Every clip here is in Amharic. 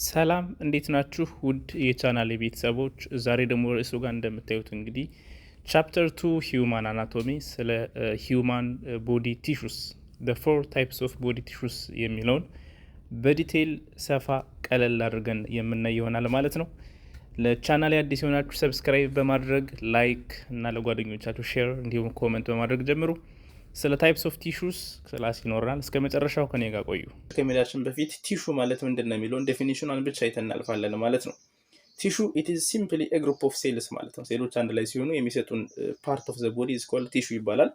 ሰላም እንዴት ናችሁ? ውድ የቻናል ቤተሰቦች፣ ዛሬ ደግሞ ርዕሱ ጋር እንደምታዩት እንግዲህ ቻፕተር 2 ሂውማን አናቶሚ ስለ ሂውማን ቦዲ ቲሹስ the four types of body tissues የሚለውን በዲቴይል ሰፋ ቀለል አድርገን የምናይ ይሆናል ማለት ነው። ለቻናል አዲስ የሆናችሁ ሰብስክራይብ በማድረግ ላይክ እና ለጓደኞቻችሁ ሼር እንዲሁም ኮሜንት በማድረግ ጀምሩ። ስለ ታይፕስ ኦፍ ቲሹስ ክላስ ይኖረናል። እስከ መጨረሻው ከኔ ጋር ቆዩ። ከመሄዳችን በፊት ቲሹ ማለት ምንድነው የሚለውን ዴፊኒሽኑን ብቻ አይተን እናልፋለን ማለት ነው። ቲሹ it is simply a group of cells ማለት ነው። ሴሎች አንድ ላይ ሲሆኑ የሚሰጡን part of the body is called tissue ይባላል።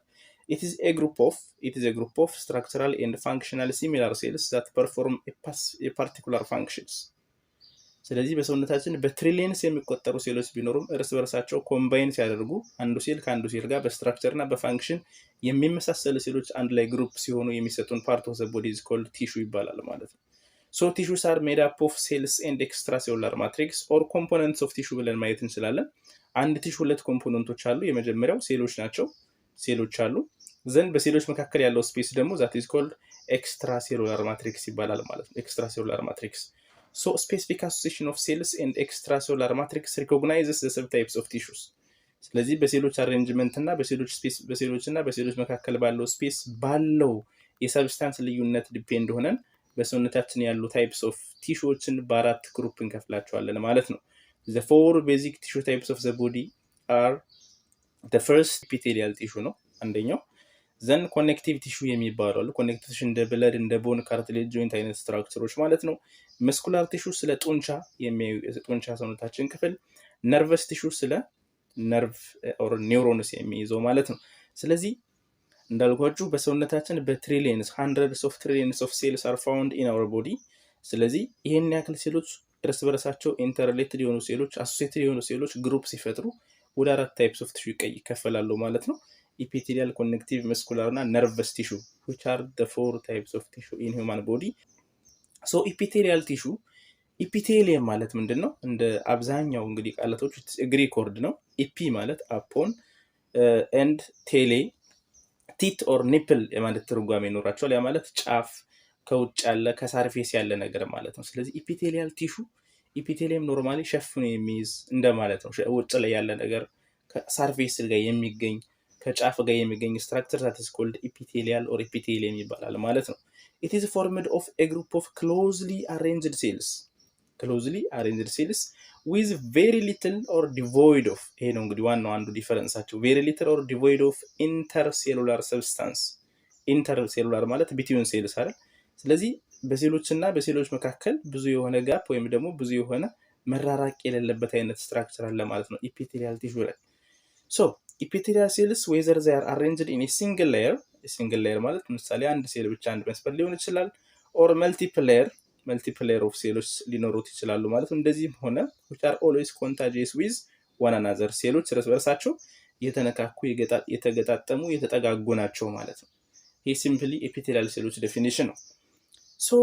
It is a group of structural and functionally similar cells that perform a particular functions. ስለዚህ በሰውነታችን በትሪሊየንስ የሚቆጠሩ ሴሎች ቢኖሩም እርስ በርሳቸው ኮምባይን ሲያደርጉ አንዱ ሴል ከአንዱ ሴል ጋር በስትራክቸር እና በፋንክሽን የሚመሳሰሉ ሴሎች አንድ ላይ ግሩፕ ሲሆኑ የሚሰጡን ፓርት ኦፍ ዘ ቦዲ ኢዝ ኮልድ ቲሹ ይባላል ማለት ነው። ሶ ቲሹስ አር ሜድ አፕ ኦፍ ሴልስ ኤንድ ኤክስትራ ሴሉላር ማትሪክስ ኦር ኮምፖነንትስ ኦፍ ቲሹ ብለን ማየት እንችላለን። አንድ ቲሹ ሁለት ኮምፖነንቶች አሉ። የመጀመሪያው ሴሎች ናቸው። ሴሎች አሉ። ዘንድ በሴሎች መካከል ያለው ስፔስ ደግሞ ዛት ኢዝ ኮልድ ኤክስትራ ሴሉላር ማትሪክስ ይባላል ማለት ነው። ኤክስትራ ሴሉላር ማትሪክስ So specific association of cells and extracellular matrix recognizes the subtypes of tissues. ስለዚህ በሴሎች አሬንጅመንት እና በሴሎች እና በሴሎች መካከል ባለው ስፔስ ባለው የሰብስታንስ ልዩነት ዲፔንድ ሆነን በሰውነታችን ያሉ ታይፕስ ኦፍ ቲሹዎችን በአራት ግሩፕ እንከፍላቸዋለን ማለት ነው። The four basic tissue types of the body are the first epithelial tissue ነው አንደኛው። ዘን ኮኔክቲቭ ቲሹ የሚባሉ አሉ። ኮኔክቲቭ ቲሹ እንደ ብለድ እንደ ቦን ካርትሌጅ ጆይንት አይነት ስትራክቸሮች ማለት ነው። መስኩላር ቲሹ ስለ ጡንቻ ጡንቻ ሰውነታችን ክፍል፣ ነርቨስ ቲሹ ስለ ነርቭ ኦር ኒውሮንስ የሚይዘው ማለት ነው። ስለዚህ እንዳልኳችሁ በሰውነታችን በትሪሊየንስ hundreds of trillions of cells are found in our body። ስለዚህ ይሄን ያክል ሴሎች እርስ በርሳቸው ኢንተርሌትድ የሆኑ ሴሎች አሶሲኤትድ የሆኑ ሴሎች ግሩፕ ሲፈጥሩ ወደ አራት ታይፕስ ኦፍ ቲሹ ይከፈላሉ ማለት ነው። epithelial, connective, muscular እና nervous tissue which are the four types of tissue in human body. So epithelial tissue epithelium ማለት ምንድነው? እንደ አብዛኛው እንግዲህ ቃላቶች ግሪክ ወርድ ነው። ኢፒ ማለት upon and tele teeth or nipple የማለት ትርጓሜ ይኖራቸዋል። ያ ማለት ጫፍ ከውጭ ያለ ከሳርፌስ ያለ ነገር ማለት ነው። ስለዚህ epithelial tissue epithelium ኖርማሊ ሸፍኖ የሚይዝ እንደማለት ነው። ውጭ ላይ ያለ ነገር ከሳርፌስ ጋር የሚገኝ ከጫፍ ጋር የሚገኝ ስትራክቸር that is called epithelial or epithelium ይባላል ማለት ነው። It is formed of a group of closely arranged cells with very little or devoid of ይሄ ነው እንግዲህ ዋናው አንዱ ዲፈረንሳቸው very little or devoid of intercellular substance። intercellular ማለት between cells አይደል? ስለዚህ በሴሎችና በሴሎች መካከል ብዙ የሆነ ጋፕ ወይም ደግሞ ብዙ የሆነ መራራቅ የሌለበት አይነት ስትራክቸር አለ ማለት ነው epithelial tissue ላይ። So epithelial cells whether they are arranged in a single layer ማለት ለምሳሌ አንድ ሴል ብቻ አንድ መስመር ሊሆን ይችላል or multiple layer of ሴሎች ሊኖሩት ይችላሉ ማለት ነው። እንደዚህም ሆነ which are always contagious with one another ሴሎች እርስ በርሳቸው የተነካኩ የተገጣጠሙ የተጠጋጉ ናቸው ማለት ነው። ይህ ሲምፕሊ epithelial ሴሎች ዴፊኒሽን ነው። So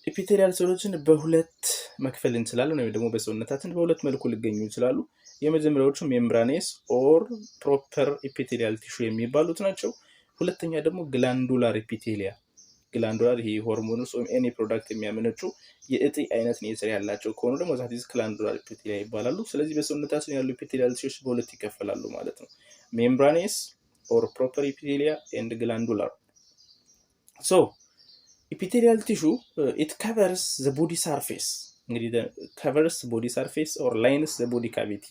epithelial ሴሎችን በሁለት መክፈል እንችላለን ወይም ደግሞ በሰውነታችን በሁለት መልኩ ሊገኙ ይችላሉ። የመጀመሪያዎቹ ሜምብራኔስ ኦር ፕሮፐር ኢፒቴሊያል ቲሹ የሚባሉት ናቸው። ሁለተኛ ደግሞ ግላንዱላር ኢፒቴሊያ። ግላንዱላር ይሄ ሆርሞንስ ወይም ኤኒ ፕሮዳክት የሚያመነጩ የእጢ አይነት ኔቸር ያላቸው ከሆኑ ደግሞ ዛት ኢዝ ግላንዱላር ኢፒቴሊያ ይባላሉ። ስለዚህ በሰውነታችን ያሉ ኢፒቴሊያል ቲሹስ በሁለት ይከፈላሉ ማለት ነው። ሜምብራኔስ ኦር ፕሮፐር ኢፒቴሊያ ኤንድ ግላንዱላር። ሶ ኢፒቴሊያል ቲሹ it covers the body surface እንግዲህ covers body surface or lines the body cavity።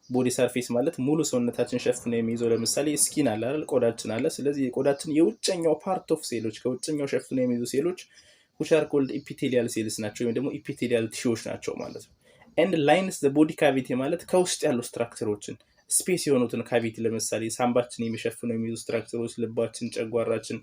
ቦዲ ሰርፌስ ማለት ሙሉ ሰውነታችን ሸፍኖ የሚይዘው ለምሳሌ ስኪን አለ አይደል? ቆዳችን አለ። ስለዚህ የቆዳችን የውጭኛው ፓርት ኦፍ ሴሎች ከውጭኛው ሸፍኖ የሚይዙ ሴሎች which are called epithelial cells ናቸው ወይም ደግሞ epithelial tissues ናቸው ማለት ነው። and lines the body cavity ማለት ከውስጥ ያሉ ስትራክቸሮችን ስፔስ የሆኑትን ካቪቲ ለምሳሌ ሳምባችን የሚሸፍኑ የሚይዙ ስትራክቸሮች፣ ልባችን፣ ጨጓራችን፣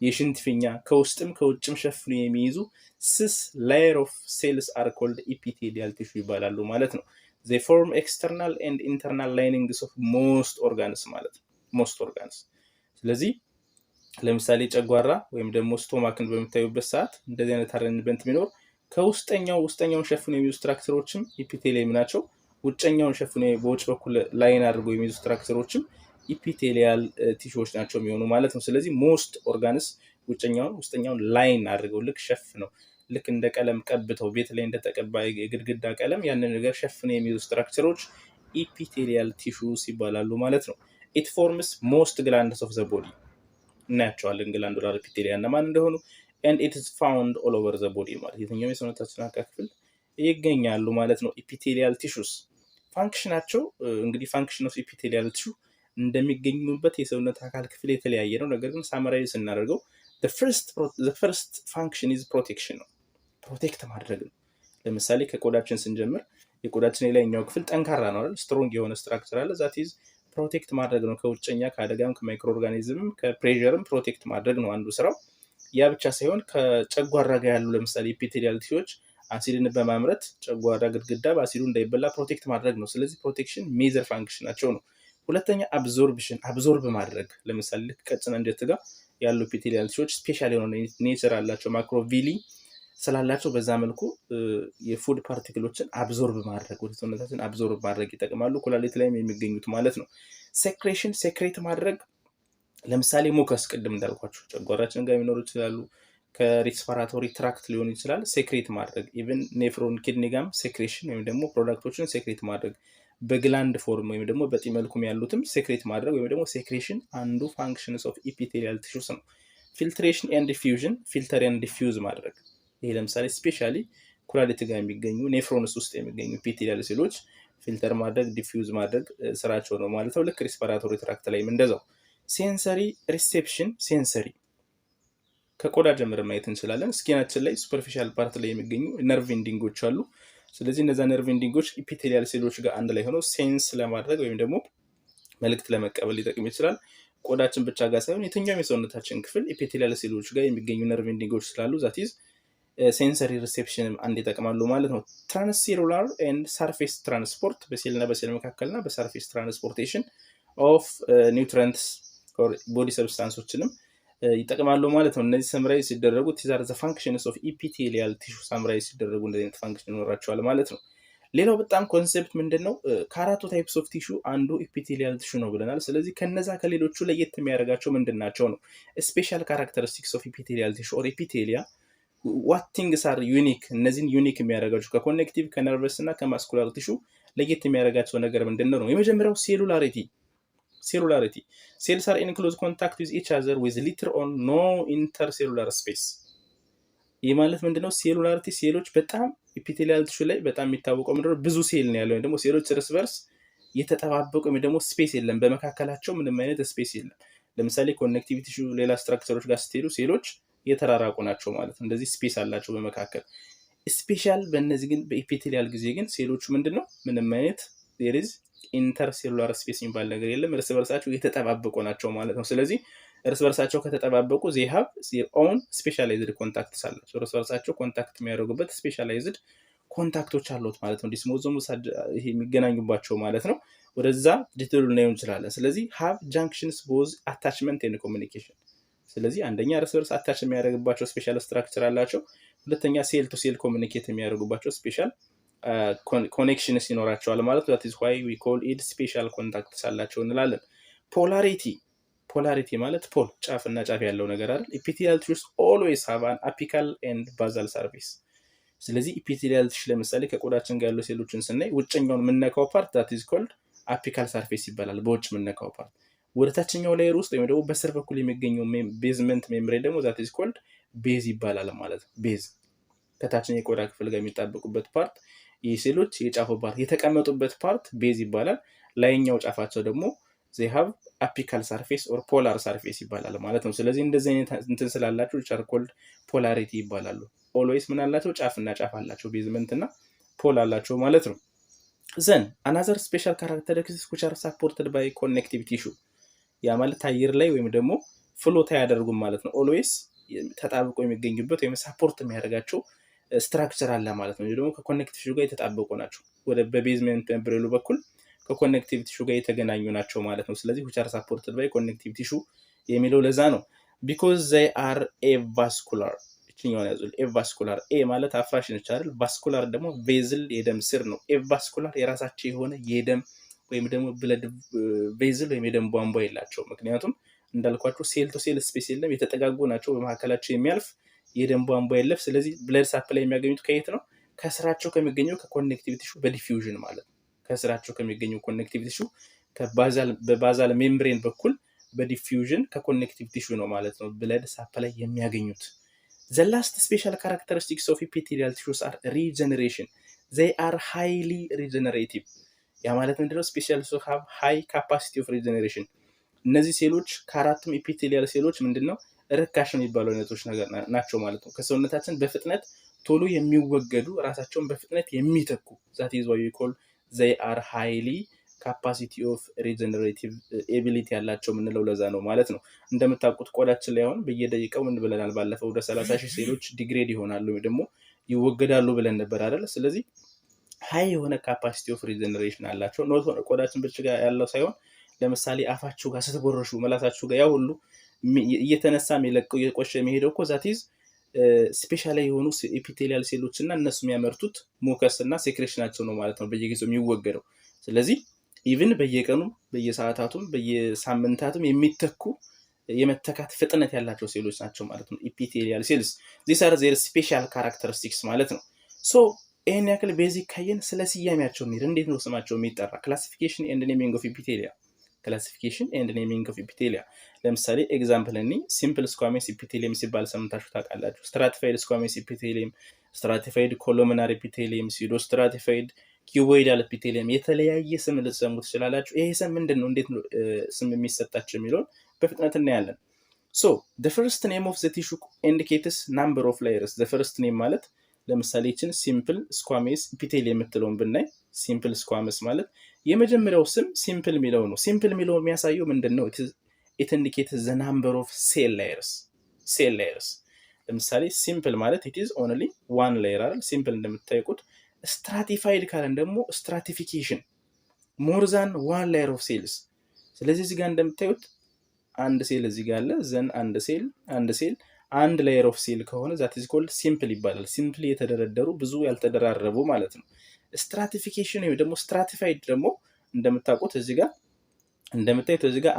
የሽንት ፊኛ ከውስጥም ከውጭም ሸፍኖ የሚይዙ ስስ layer of cells are called epithelial tissue ይባላሉ ማለት ነው። They form external and internal linings of most organs ማለት ነው። most organs። ስለዚህ ለምሳሌ ጨጓራ ወይም ደግሞ ስቶማክን በምታዩበት ሰዓት እንደዚህ አይነት አሬንጅመንት ቢኖር ውስጠኛውን ሸፍኖ የሚይዙ ስትራክቸሮችም ኢፒቴሊየም ናቸው። ውጭኛውን ሸፍኖ በውጭ በኩል ላይን አድርገው የሚይዙ ስትራክቸሮችም ኢፒቴሊያል ቲሹዎች ናቸው የሚሆኑ ማለት ነው። ስለዚህ most organs ውስጠኛውን ላይን አድርገው ልክ ሸፍነው ልክ እንደ ቀለም ቀብተው ቤት ላይ እንደተቀባ የግድግዳ ቀለም ያንን ነገር ሸፍነው የሚይዙ ስትራክቸሮች ኢፒቴሊያል ቲሹስ ይባላሉ ማለት ነው። ኢት ፎርምስ ሞስት ግላንድስ ኦፍ ዘ ቦዲ እናያቸዋለን ግላንዱላር ኢፒቴሊያ እነማን እንደሆኑ and it is found all over the body ማለት የትኛውም የሰውነታችን አካል ክፍል ይገኛሉ ማለት ነው። ኢፒቴሊያል ቲሹስ ፋንክሽናቸው እንግዲህ ፋንክሽን ኦፍ ኢፒቴሊያል ቲሹ እንደሚገኙበት የሰውነት አካል ክፍል የተለያየ ነው። ነገር ግን ሳመራይዝ ስናደርገው the first function is protection ነው። ፕሮቴክት ማድረግ ነው። ለምሳሌ ከቆዳችን ስንጀምር የቆዳችን የላይኛው ክፍል ጠንካራ ነው አይደል? ስትሮንግ የሆነ ስትራክቸር አለ። ዛት ኢዝ ፕሮቴክት ማድረግ ነው። ከውጨኛ ከአደጋም ከማይክሮ ኦርጋኒዝምም ከፕሬዠርም ፕሮቴክት ማድረግ ነው አንዱ ስራው። ያ ብቻ ሳይሆን ከጨጓራ ጋር ያሉ ለምሳሌ ኢፒቴሊያል ቲሹዎች አሲድን በማምረት ጨጓራ ግድግዳ በአሲዱ እንዳይበላ ፕሮቴክት ማድረግ ነው። ስለዚህ ፕሮቴክሽን ሜጀር ፋንክሽናቸው ነው። ሁለተኛ አብዞርብሽን አብዞርብ ማድረግ። ለምሳሌ ልክ ቀጭን አንጀት ጋር ያሉ ኢፒቴሊያል ቲሹዎች ስፔሻል የሆነ ኔቸር አላቸው ማክሮቪሊ ስላላቸው በዛ መልኩ የፉድ ፓርቲክሎችን አብዞርብ ማድረግ ወደ ሰውነታችን አብዞርብ ማድረግ ይጠቅማሉ። ኩላሊት ላይም የሚገኙት ማለት ነው። ሴክሬሽን ሴክሬት ማድረግ ለምሳሌ ሙከስ ቅድም እንዳልኳቸው ጨጓራችን ጋር የሚኖሩ ይችላሉ። ከሬስፓራቶሪ ትራክት ሊሆን ይችላል። ሴክሬት ማድረግ ኢቭን ኔፍሮን ኪድኒ ጋም ሴክሬሽን ወይም ደግሞ ፕሮዳክቶችን ሴክሬት ማድረግ በግላንድ ፎርም ወይም ደግሞ በጢ መልኩም ያሉትም ሴክሬት ማድረግ ወይም ደግሞ ሴክሬሽን አንዱ ፋንክሽንስ ኦፍ ኢፒቴሊያል ቲሹስ ነው። ፊልትሬሽን ኤንድ ዲፊውዥን ፊልተር ኤንድ ዲፊውዝ ማድረግ ይሄ ለምሳሌ ስፔሻሊ ኩላሊት ጋር የሚገኙ ኔፍሮንስ ውስጥ የሚገኙ ኢፒቴሊያል ሴሎች ፊልተር ማድረግ ዲፊውዝ ማድረግ ስራቸው ነው ማለት ነው። ልክ ሬስፓራቶሪ ትራክት ላይም እንደዛው። ሴንሰሪ ሪሴፕሽን ሴንሰሪ ከቆዳ ጀምረን ማየት እንችላለን። ስኪናችን ላይ ሱፐርፊሻል ፓርት ላይ የሚገኙ ነርቭ ኢንዲንጎች አሉ። ስለዚህ እነዛ ነርቭ ኢንዲንጎች ኢፒቴሊያል ሴሎች ጋር አንድ ላይ ሆነው ሴንስ ለማድረግ ወይም ደግሞ መልእክት ለመቀበል ሊጠቅም ይችላል። ቆዳችን ብቻ ጋር ሳይሆን የትኛውም የሰውነታችን ክፍል ኢፒቴሊያል ሴሎች ጋር የሚገኙ ነርቭ ኢንዲንጎች ስላሉ ዛት ኢዝ ሴንሰሪ ሪሴፕሽንም አንድ ይጠቅማሉ ማለት ነው። ትራንስሴሉላር ኤንድ ሰርፌስ ትራንስፖርት በሴልና በሴል መካከልና በሰርፌስ ትራንስፖርቴሽን ኦፍ ኒውትሪየንትስ ቦዲ ሰብስታንሶችንም ይጠቅማሉ ማለት ነው። እነዚህ ሰምራይዝ ሲደረጉ ቲዛር ዘ ፋንክሽንስ ኦፍ ኢፒቴሊያል ቲሹ ሰምራይዝ ሲደረጉ እንደዚህ አይነት ፋንክሽን ይኖራቸዋል ማለት ነው። ሌላው በጣም ኮንሴፕት ምንድነው? ከአራቱ ታይፕስ ኦፍ ቲሹ አንዱ ኢፒቴሊያል ቲሹ ነው ብለናል። ስለዚህ ከነዛ ከሌሎቹ ለየት የሚያደርጋቸው ምንድናቸው ነው? ስፔሻል ካራክተሪስቲክስ ኦፍ ኢፒቴሊያል ቲሹ ኦር ኢፒቴሊያ ዋት ቲንግስ አር ዩኒክ። እነዚህን ዩኒክ የሚያደርጋቸው ከኮኔክቲቭ ከነርቨስ እና ከማስኩላር ቲሹ ለየት የሚያደርጋቸው ነገር ምንድነው ነው? የመጀመሪያው ሴሉላሪቲ ሴልስ አር ኢን ክሎዝ ኮንታክት ዊዝ ኢች አዘር ዊዝ ሊትል ኦር ኖ ኢንተርሴሉላር ስፔስ። ይህ ማለት ምንድነው? ሴሉላሪቲ ሴሎች በጣም ኢፒቴሊያል ቲሹ ላይ በጣም የሚታወቀው ምንድነው? ብዙ ሴል ነው ያለው ወይም ደግሞ ሴሎች እርስ በርስ የተጠባበቁ ወይም ደግሞ ስፔስ የለም፣ በመካከላቸው ምንም አይነት ስፔስ የለም። ለምሳሌ ኮኔክቲቭ ቲሹ ሌላ ስትራክቸሮች ጋር ስትሄዱ ሴሎች የተራራቁ ናቸው ማለት ነው። እንደዚህ ስፔስ አላቸው በመካከል። ስፔሻል በእነዚህ ግን በኢፒቴሊያል ጊዜ ግን ሴሎቹ ምንድነው? ምንም አይነት there is ኢንተርሴሉላር ስፔስ የሚባል ነገር የለም። እርስ በርሳቸው የተጠባበቁ ናቸው ማለት ነው። ስለዚህ እርስ በርሳቸው ከተጠባበቁ they have their own specialized contacts አላቸው። እርስ በርሳቸው ኮንታክት የሚያደርጉበት ስፔሻላይዝድ ኮንታክቶች አሉት ማለት ነው። ዲስሞዞምስ ይሄ የሚገናኙባቸው ማለት ነው። ወደዛ ዲቴሉ ልናየው እንችላለን። ስለዚህ have junctions both attachment and communication። ስለዚህ አንደኛ እርስ በርስ አታች የሚያደርግባቸው ስፔሻል ስትራክቸር አላቸው። ሁለተኛ ሴል ቱ ሴል ኮሚኒኬት የሚያደርጉባቸው ስፔሻል ኮኔክሽንስ ይኖራቸዋል ማለት ነው። that is why we call it special contacts አላቸው እንላለን። ፖላሪቲ ማለት ፖል ጫፍና ጫፍ ያለው ነገር አይደል? ኢፒቴሊያል ቲሹስ always have an apical and basal surface። ስለዚህ ኢፒቴሊያል ቲሹ ለምሳሌ ከቆዳችን ጋር ያሉ ሴሎችን ስናይ ውጭኛውን የምንነካው ፓርት that is called apical surface ይባላል። በውጭ የምንነካው ፓርት ወደ ታችኛው ሌየር ውስጥ ወይም ደግሞ በስር በኩል የሚገኘው ቤዝመንት ሜምብሬን ደግሞ that is called ቤዝ ይባላል ማለት ነው። ቤዝ ከታችኛው የቆዳ ክፍል ጋር የሚጣበቁበት ፓርት የሴሎች የጫፉ ፓርት የተቀመጡበት ፓርት ቤዝ ይባላል። ላይኛው ጫፋቸው ደግሞ they have apical surface or polar surface ይባላል ማለት ነው። ስለዚህ እንደዚህ አይነት እንትን ስላላቸው which are called polarity ይባላሉ። always ምን አላቸው? ጫፍና ጫፍ አላቸው፣ ቤዝመንት እና ፖል አላቸው ማለት ነው። then another special characteristics which are supported by connective tissue ያ ማለት አየር ላይ ወይም ደግሞ ፍሎት አያደርጉም ማለት ነው። always ተጣብቆ የሚገኙበት ወይም ሳፖርት የሚያደርጋቸው ስትራክቸር አለ ማለት ነው። ደግሞ ከኮኔክቲቭ ቲሹ ጋር የተጣበቁ ናቸው። ወደ በቤዝመንት ሜምብሬኑ በኩል ከኮኔክቲቭ ቲሹ ጋር የተገናኙ ናቸው ማለት ነው። ስለዚህ which are supported by connective tissue የሚለው ለዛ ነው። because they are avascular እቺኛውን ያዙ። avascular a ማለት አፍራሽ ነች አይደል? vascular ደግሞ ቬዝል የደም ስር ነው። avascular የራሳቸው የሆነ የደም ወይም ደግሞ ብለድ ቬዝል ወይም የደም ቧንቧ የላቸው። ምክንያቱም እንዳልኳችሁ ሴል ቱ ሴል ስፔስ የለም፣ የተጠጋጉ ናቸው። በመካከላቸው የሚያልፍ የደም ቧንቧ የለም። ስለዚህ ብለድ ሳፕላይ የሚያገኙት ከየት ነው? ከስራቸው ከሚገኘው ከኮኔክቲቭ ቲሹ በዲፊውዥን ማለት ነው። ከስራቸው ከሚገኘው ኮኔክቲቭ ቲሹ በባዛል ሜምብሬን በኩል በዲፊውዥን ከኮኔክቲቭ ቲሹ ነው ማለት ነው ብለድ ሳፕላይ የሚያገኙት። The last special characteristics of epithelial tissues are regeneration. They are highly regenerative. ያ ማለት ምንድነው? ስፔሻል ቲሹስ have high capacity of regeneration. እነዚህ ሴሎች ከአራቱም ኢፒቴሊያል ሴሎች ምንድነው ርካሽ የሚባሉ አይነቶች ነገር ናቸው ማለት ነው። ከሰውነታችን በፍጥነት ቶሎ የሚወገዱ ራሳቸውን በፍጥነት የሚተኩ that is why we call they are highly capacity of regenerative ability ያላቸው ምንለው ለዛ ነው ማለት ነው። እንደምታውቁት ቆዳችን ላይ አሁን በየደቂቃው ምን ብለናል ባለፈው ወደ 30,000 ሴሎች ዲግሬድ ይሆናሉ ወይ ደግሞ ይወገዳሉ ብለን ነበር አይደል? ስለዚህ ሃይ የሆነ ካፓሲቲ ኦፍ ሪጀነሬሽን አላቸው። ኖት ቆዳችን ብቻ ያለው ሳይሆን ለምሳሌ አፋችሁ ጋር ስትቦረሹ መላሳችሁ ጋር ያ ሁሉ እየተነሳ የሚለቀው እየቆሸ የሚሄደው እኮ that is ስፔሻል የሆኑ ኢፒቴሊያል ሴሎች እና እነሱ የሚያመርቱት ሙከስ እና ሴክሬሽናቸው ነው ማለት ነው በየጊዜው የሚወገደው። ስለዚህ ኢቭን በየቀኑ በየሰዓታቱም በየሳምንታቱም የሚተኩ የመተካት ፍጥነት ያላቸው ሴሎች ናቸው ማለት ነው ኢፒቴሊያል ሴልስ። these are their special characteristics ማለት ነው። ሶ ይሄን ያክል ቤዚክ ካየን ስለ ስያሜያቸው እንዴት ነው ስማቸው የሚጠራ? ክላሲፊኬሽን ኤንድ ኔሚንግ ኦፍ ኢፒቴሊያ ክላሲፊኬሽን ኤንድ ኔሚንግ ኦፍ ኢፒቴሊያ። ለምሳሌ ኤግዛምፕል እኒ ሲምፕል ስኳሜስ ኢፒቴሊየም ሲባል ሰምታችሁ ታውቃላችሁ። ስትራቲፋይድ ስኳሜስ ኢፒቴሊየም፣ ስትራቲፋይድ ኮሎመናር ኢፒቴሊየም፣ ሲዶ ስትራቲፋይድ ኪዩቦይዳል ኢፒቴሊየም፣ የተለያየ ስም ልትሰሙ ትችላላችሁ። ይሄ ስም ምንድን ነው እንዴት ነው ስም የሚሰጣቸው የሚለውን በፍጥነት እናያለን። ሶ the first name of the tissue indicates number of layers. the first name ማለት ለምሳሌ እቺን ሲምፕል ስኳሜስ ኢፒቴሊየም የምትለውን ብናይ ሲምፕል ስኳመስ ማለት የመጀመሪያው ስም ሲምፕል ሚለው ነው። ሲምፕል ሚለው የሚያሳየው ምንድነው? it indicates the number of cell layers ለምሳሌ ሲምፕል ማለት it is only one layer አይደል? ሲምፕል እንደምታውቁት ስትራቲፋይድ ካለን ደግሞ ስትራቲፊኬሽን more than one layer of cells። ስለዚህ እዚህ ጋር እንደምታዩት አንድ ሴል እዚህ ጋር አለ ዘን አንድ ሴል አንድ ሌየር ኦፍ ሴል ከሆነ that is called simple ይባላል። ሲምፕሊ የተደረደሩ ብዙ ያልተደራረቡ ማለት ነው። ስትራቲፊኬሽን ወይ ደግሞ ስትራቲፋይድ ደግሞ እንደምታውቁት እዚህ ጋር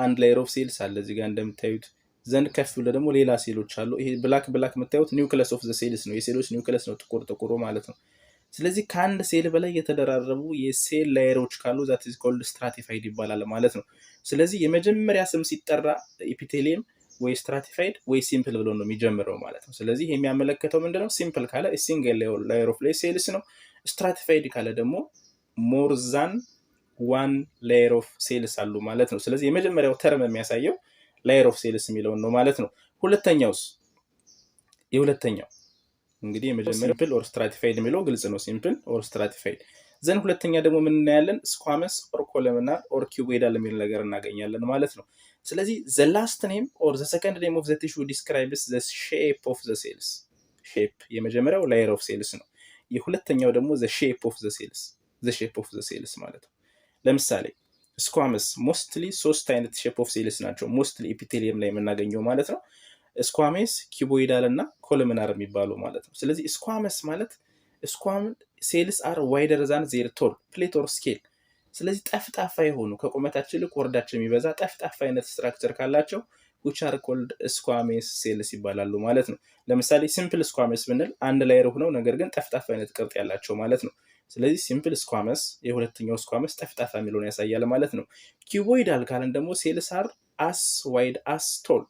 አንድ ሌየር ኦፍ ሴልስ አለ እዚህ ጋር እንደምታዩት ዘንድ ከፍ ብሎ ደግሞ ሌላ ሴሎች አሉ። ይሄ ብላክ የምታዩት ኒውክለስ ኦፍ ዘ ሴልስ ነው። የሴሎች ኒውክለስ ነው ጥቁር ማለት ነው። ስለዚህ ከአንድ ሴል በላይ የተደራረቡ የሴል ላየሮች ካሉ that is called stratified ይባላል ማለት ነው። ስለዚህ የመጀመሪያ ስም ሲጠራ ኢፒቴሊየም ወይ ስትራቲፋይድ ወይ ሲምፕል ብሎ ነው የሚጀምረው ማለት ነው። ስለዚህ የሚያመለክተው ምንድነው? ሲምፕል ካለ ሲንግል ላየር ኦፍ ሴልስ ነው። ስትራቲፋይድ ካለ ደግሞ ሞር ዛን ዋን ላየር ኦፍ ሴልስ አሉ ማለት ነው። ስለዚህ የመጀመሪያው ተርም የሚያሳየው ላየር ኦፍ ሴልስ የሚለውን ነው ማለት ነው። ሁለተኛው እንግዲህ የመጀመሪያው ሲምፕል ኦር ስትራቲፋይድ የሚለው ግልጽ ነው፣ ሲምፕል ኦር ስትራቲፋይድ። ዘን ሁለተኛ ደግሞ ምን እናያለን? ስኳመስ ኦር ኮለምናር ኦር ኪዩቦይዳል የሚል ነገር እናገኛለን ማለት ነው። ስለዚህ the last name or the second name of the tissue describes the shape of the cells. shape የመጀመሪያው layer of cells ነው። የሁለተኛው ደግሞ the shape of the cells ማለት ነው። ለምሳሌ ስኳመስ ሞስትሊ 3 አይነት ሼፕ ኦፍ ሴልስ ናቸው ሞስትሊ ኢፒቴሊየም ላይ የምናገኘው ማለት ነው። ስኳሜስ፣ ኪዩቦይዳል እና ኮለምናር የሚባሉ ማለት ነው። ስለዚህ ስኳመስ ማለት ስኳም ሴልስ አር ዋይደር ዛን ዜር ቶል ፕሌት ኦር ስኬል። ስለዚህ ጠፍጣፋ የሆኑ ከቁመታቸው ይልቅ ወርዳቸው የሚበዛ ጠፍጣፋ አይነት ስትራክቸር ካላቸው which are called squamous cells ይባላሉ ማለት ነው። ለምሳሌ ሲምፕል ስኳመስ ብንል አንድ ላየር ሆነው ነገር ግን ጠፍጣፋ አይነት ቅርጽ ያላቸው ማለት ነው። ስለዚህ ሲምፕል ስኳመስ የሁለተኛው ስኳመስ ጠፍጣፋ የሚለውን ያሳያል ማለት ነው። ኪዩቦይዳል ካለን ደግሞ ሴልስ አር as wide as tall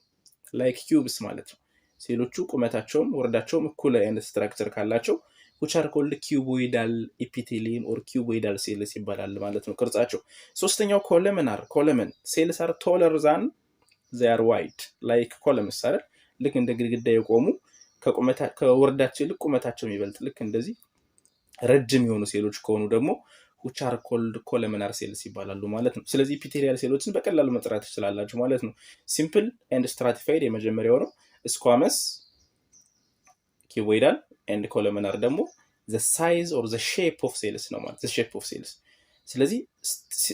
like cubes ማለት ነው። ሴሎቹ ቁመታቸውም ወርዳቸውም እኩል አይነት ስትራክቸር ካላቸው which are called cuboidal epithelium or cuboidal cells ይባላል ማለት ነው ቅርጻቸው። ሶስተኛው ኮለምናር cells are taller than they are wide like columns አይደል? ልክ እንደ ግድግዳ የቆሙ ከወርዳቸው ይልቅ ቁመታቸው የሚበልጥ ልክ እንደዚህ ረጅም የሆኑ ሴሎች ከሆኑ ደግሞ which are called columnar cells ይባላሉ ማለት ነው። ስለዚህ ኢፒቴሊያል ሴሎችን በቀላሉ መጥራት ትችላላችሁ ማለት ነው። ሲምፕል ኤንድ ስትራቲፋይድ የመጀመሪያው ነው። ስኳመስ፣ ኪዩቦይዳል ኤንድ ኮለምናር ደግሞ the size or the shape of cells ነው ማለት the shape of cells። ስለዚህ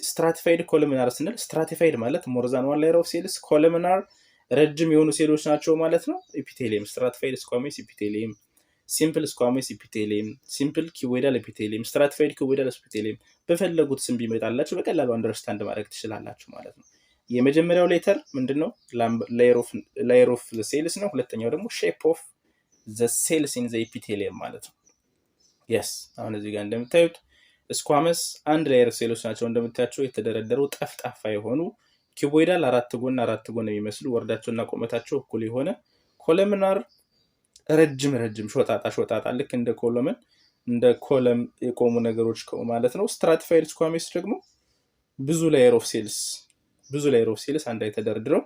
ስትራቲፋይድ ኮለምናር ስንል ስትራቲፋይድ ማለት more than one layer of cells፣ ኮለምናር ረጅም የሆኑ ሴሎች ናቸው ማለት ነው። ኢፒቴሊየም ስትራቲፋይድ ስኳሜስ ኢፒቴሊየም፣ ሲምፕል ስኳሜስ ኢፒቴሊየም፣ ሲምፕል ኪዩቦይዳል ኢፒቴሊየም፣ ስትራቲፋይድ ኪዩቦይዳል ኢፒቴሊየም በፈለጉት ስም ቢመጣላችሁ በቀላሉ አንደርስታንድ ማድረግ ትችላላችሁ ማለት ነው። የመጀመሪያው ሌተር ምንድነው? ላየር ኦፍ ሴልስ ነው። ሁለተኛው ደግሞ ሼፕ ኦፍ the cells in the epithelium ማለት ነው። yes አሁን እዚህ ጋር እንደምታዩት ስኳመስ አንድ ላየር ሴሎች ናቸው እንደምታያቸው የተደረደሩ ጠፍጣፋ የሆኑ ኪዩቦይዳል አራት ጎን የሚመስሉ ወርዳቸውና ቁመታቸው እኩል የሆነ ኮለምናር ረጅም ሾጣጣ ልክ እንደ ኮለመን እንደ ኮለም የቆሙ ነገሮች ማለት ነው። ስትራቲፋይድ ስኳሜስ ደግሞ ብዙ ላየር ኦፍ ሴልስ አንድ ላይ ተደርድረው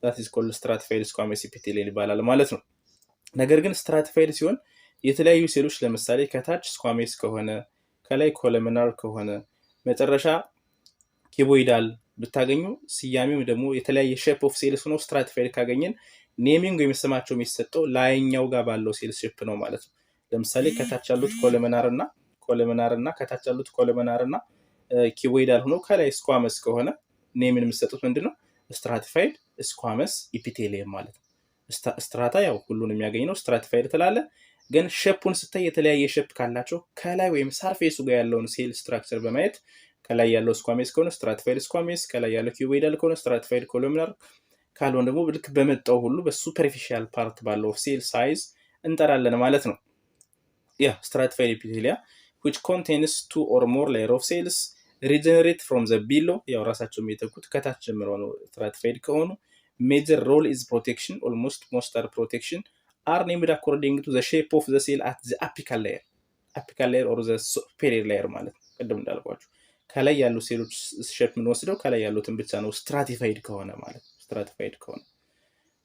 that is called stratified squamous epithelium ይባላል ማለት ነው። ነገር ግን ስትራቲፋይድ ሲሆን የተለያዩ ሴሎች ለምሳሌ ከታች ስኳሜስ ከሆነ ከላይ ኮለምናር ከሆነ መጨረሻ ኪዩቦይዳል ብታገኙ ስያሜው ደግሞ የተለያየ ሼፕ ኦፍ ሴልስ ነው። ስትራቲፋይድ ካገኘን ኔሚንግ ወይም ስማቸው የሚሰጠው ላይኛው ጋር ባለው ሴል ሼፕ ነው ማለት ነው። ለምሳሌ ከታች ያሉት ኮለምናር እና ከታች ያሉት ኮለምናር እና ኪዩቦይዳል ሆኖ ከላይ ስኳመስ ከሆነ ኔምን የምትሰጡት ምንድነው? ስትራቲፋይድ ስኳመስ ኢፒቴሊየም ማለት ነው። ስትራታ ያው ሁሉን የሚያገኝ ነው። ስትራቲፋይድ ትላለ ግን ሼፑን ስታይ የተለያየ ሼፕ ካላቸው ከላይ ወይም ሰርፌሱ ጋር ያለውን ሴል ስትራክቸር በማየት ከላይ ያለው ስኳሜስ ከሆነ ስትራቲፋይድ ስኳሜስ፣ ከላይ ያለው ኪዩቦይዳል ከሆነ ስትራቲፋይድ ኮሎሚናር፣ ካልሆነ ደግሞ ልክ በመጣው ሁሉ በሱፐርፊሻል ፓርት ባለው ሴል ሳይዝ እንጠራለን ማለት ነው። ያ ስትራቲፋይድ ኢፒቴሊያ which contains 2 or more layer of cells regenerate from the below ያው ራሳቸው የሚተኩት ከታች ጀምረው ነው። ስትራቲፋይድ ከሆኑ major role is protection, almost most are protection are named according to the shape of the cell at the apical layer or the superior layer ማለት ነው። ቀደም እንዳልኳችሁ ከላይ ያሉ ሴሎች ሼፕ ምን ወስደው ከላይ ያሉትን ብቻ ነው ስትራቲፋይድ ከሆነ ማለት ነው። ስትራቲፋይድ ከሆነ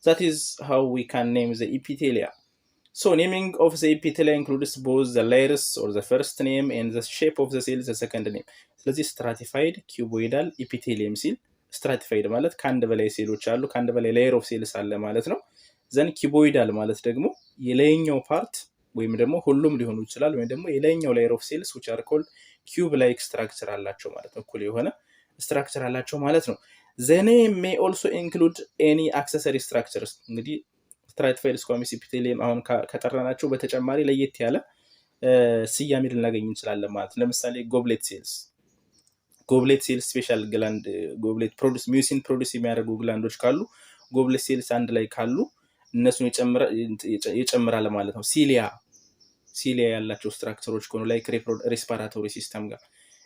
that is how we can name the epithelia. So naming of the epithelia includes both the layers or the first name and the shape of the cell the second name. ስለዚህ stratified cuboidal epithelium ሲል stratified ማለት ከአንድ በላይ ሴሎች አሉ ከአንድ በላይ layer of cells አለ ማለት ነው። ዘን cuboidal ማለት ደግሞ የላይኛው ፓርት ወይም ደግሞ ሁሉም ሊሆኑ ይችላል ወይም ደግሞ የላይኛው layer of cells which are called cube like structure አላቸው ማለት ነው። እኩል የሆነ structure አላቸው ማለት ነው። The name may also include any accessory structures. እንግዲህ ስትራቲፋይድ ስኳሜስ ኢፒቴሊየም አሁን ከጠራናቸው በተጨማሪ ለየት ያለ ስያሜ ልናገኝ እንችላለን ማለት ነው። ለምሳሌ ጎብሌት ሴልስ ስፔሻል ግላንድ ጎብሌት ሚውሲን ፕሮዲስ የሚያደርጉ ግላንዶች ካሉ ጎብሌት ሴልስ አንድ ላይ ካሉ እነሱን ይጨምራል ማለት ነው። ሲሊያ ያላቸው ስትራክቸሮች ከሆኑ ላይክ ሬስፓራቶሪ ሲስተም ጋር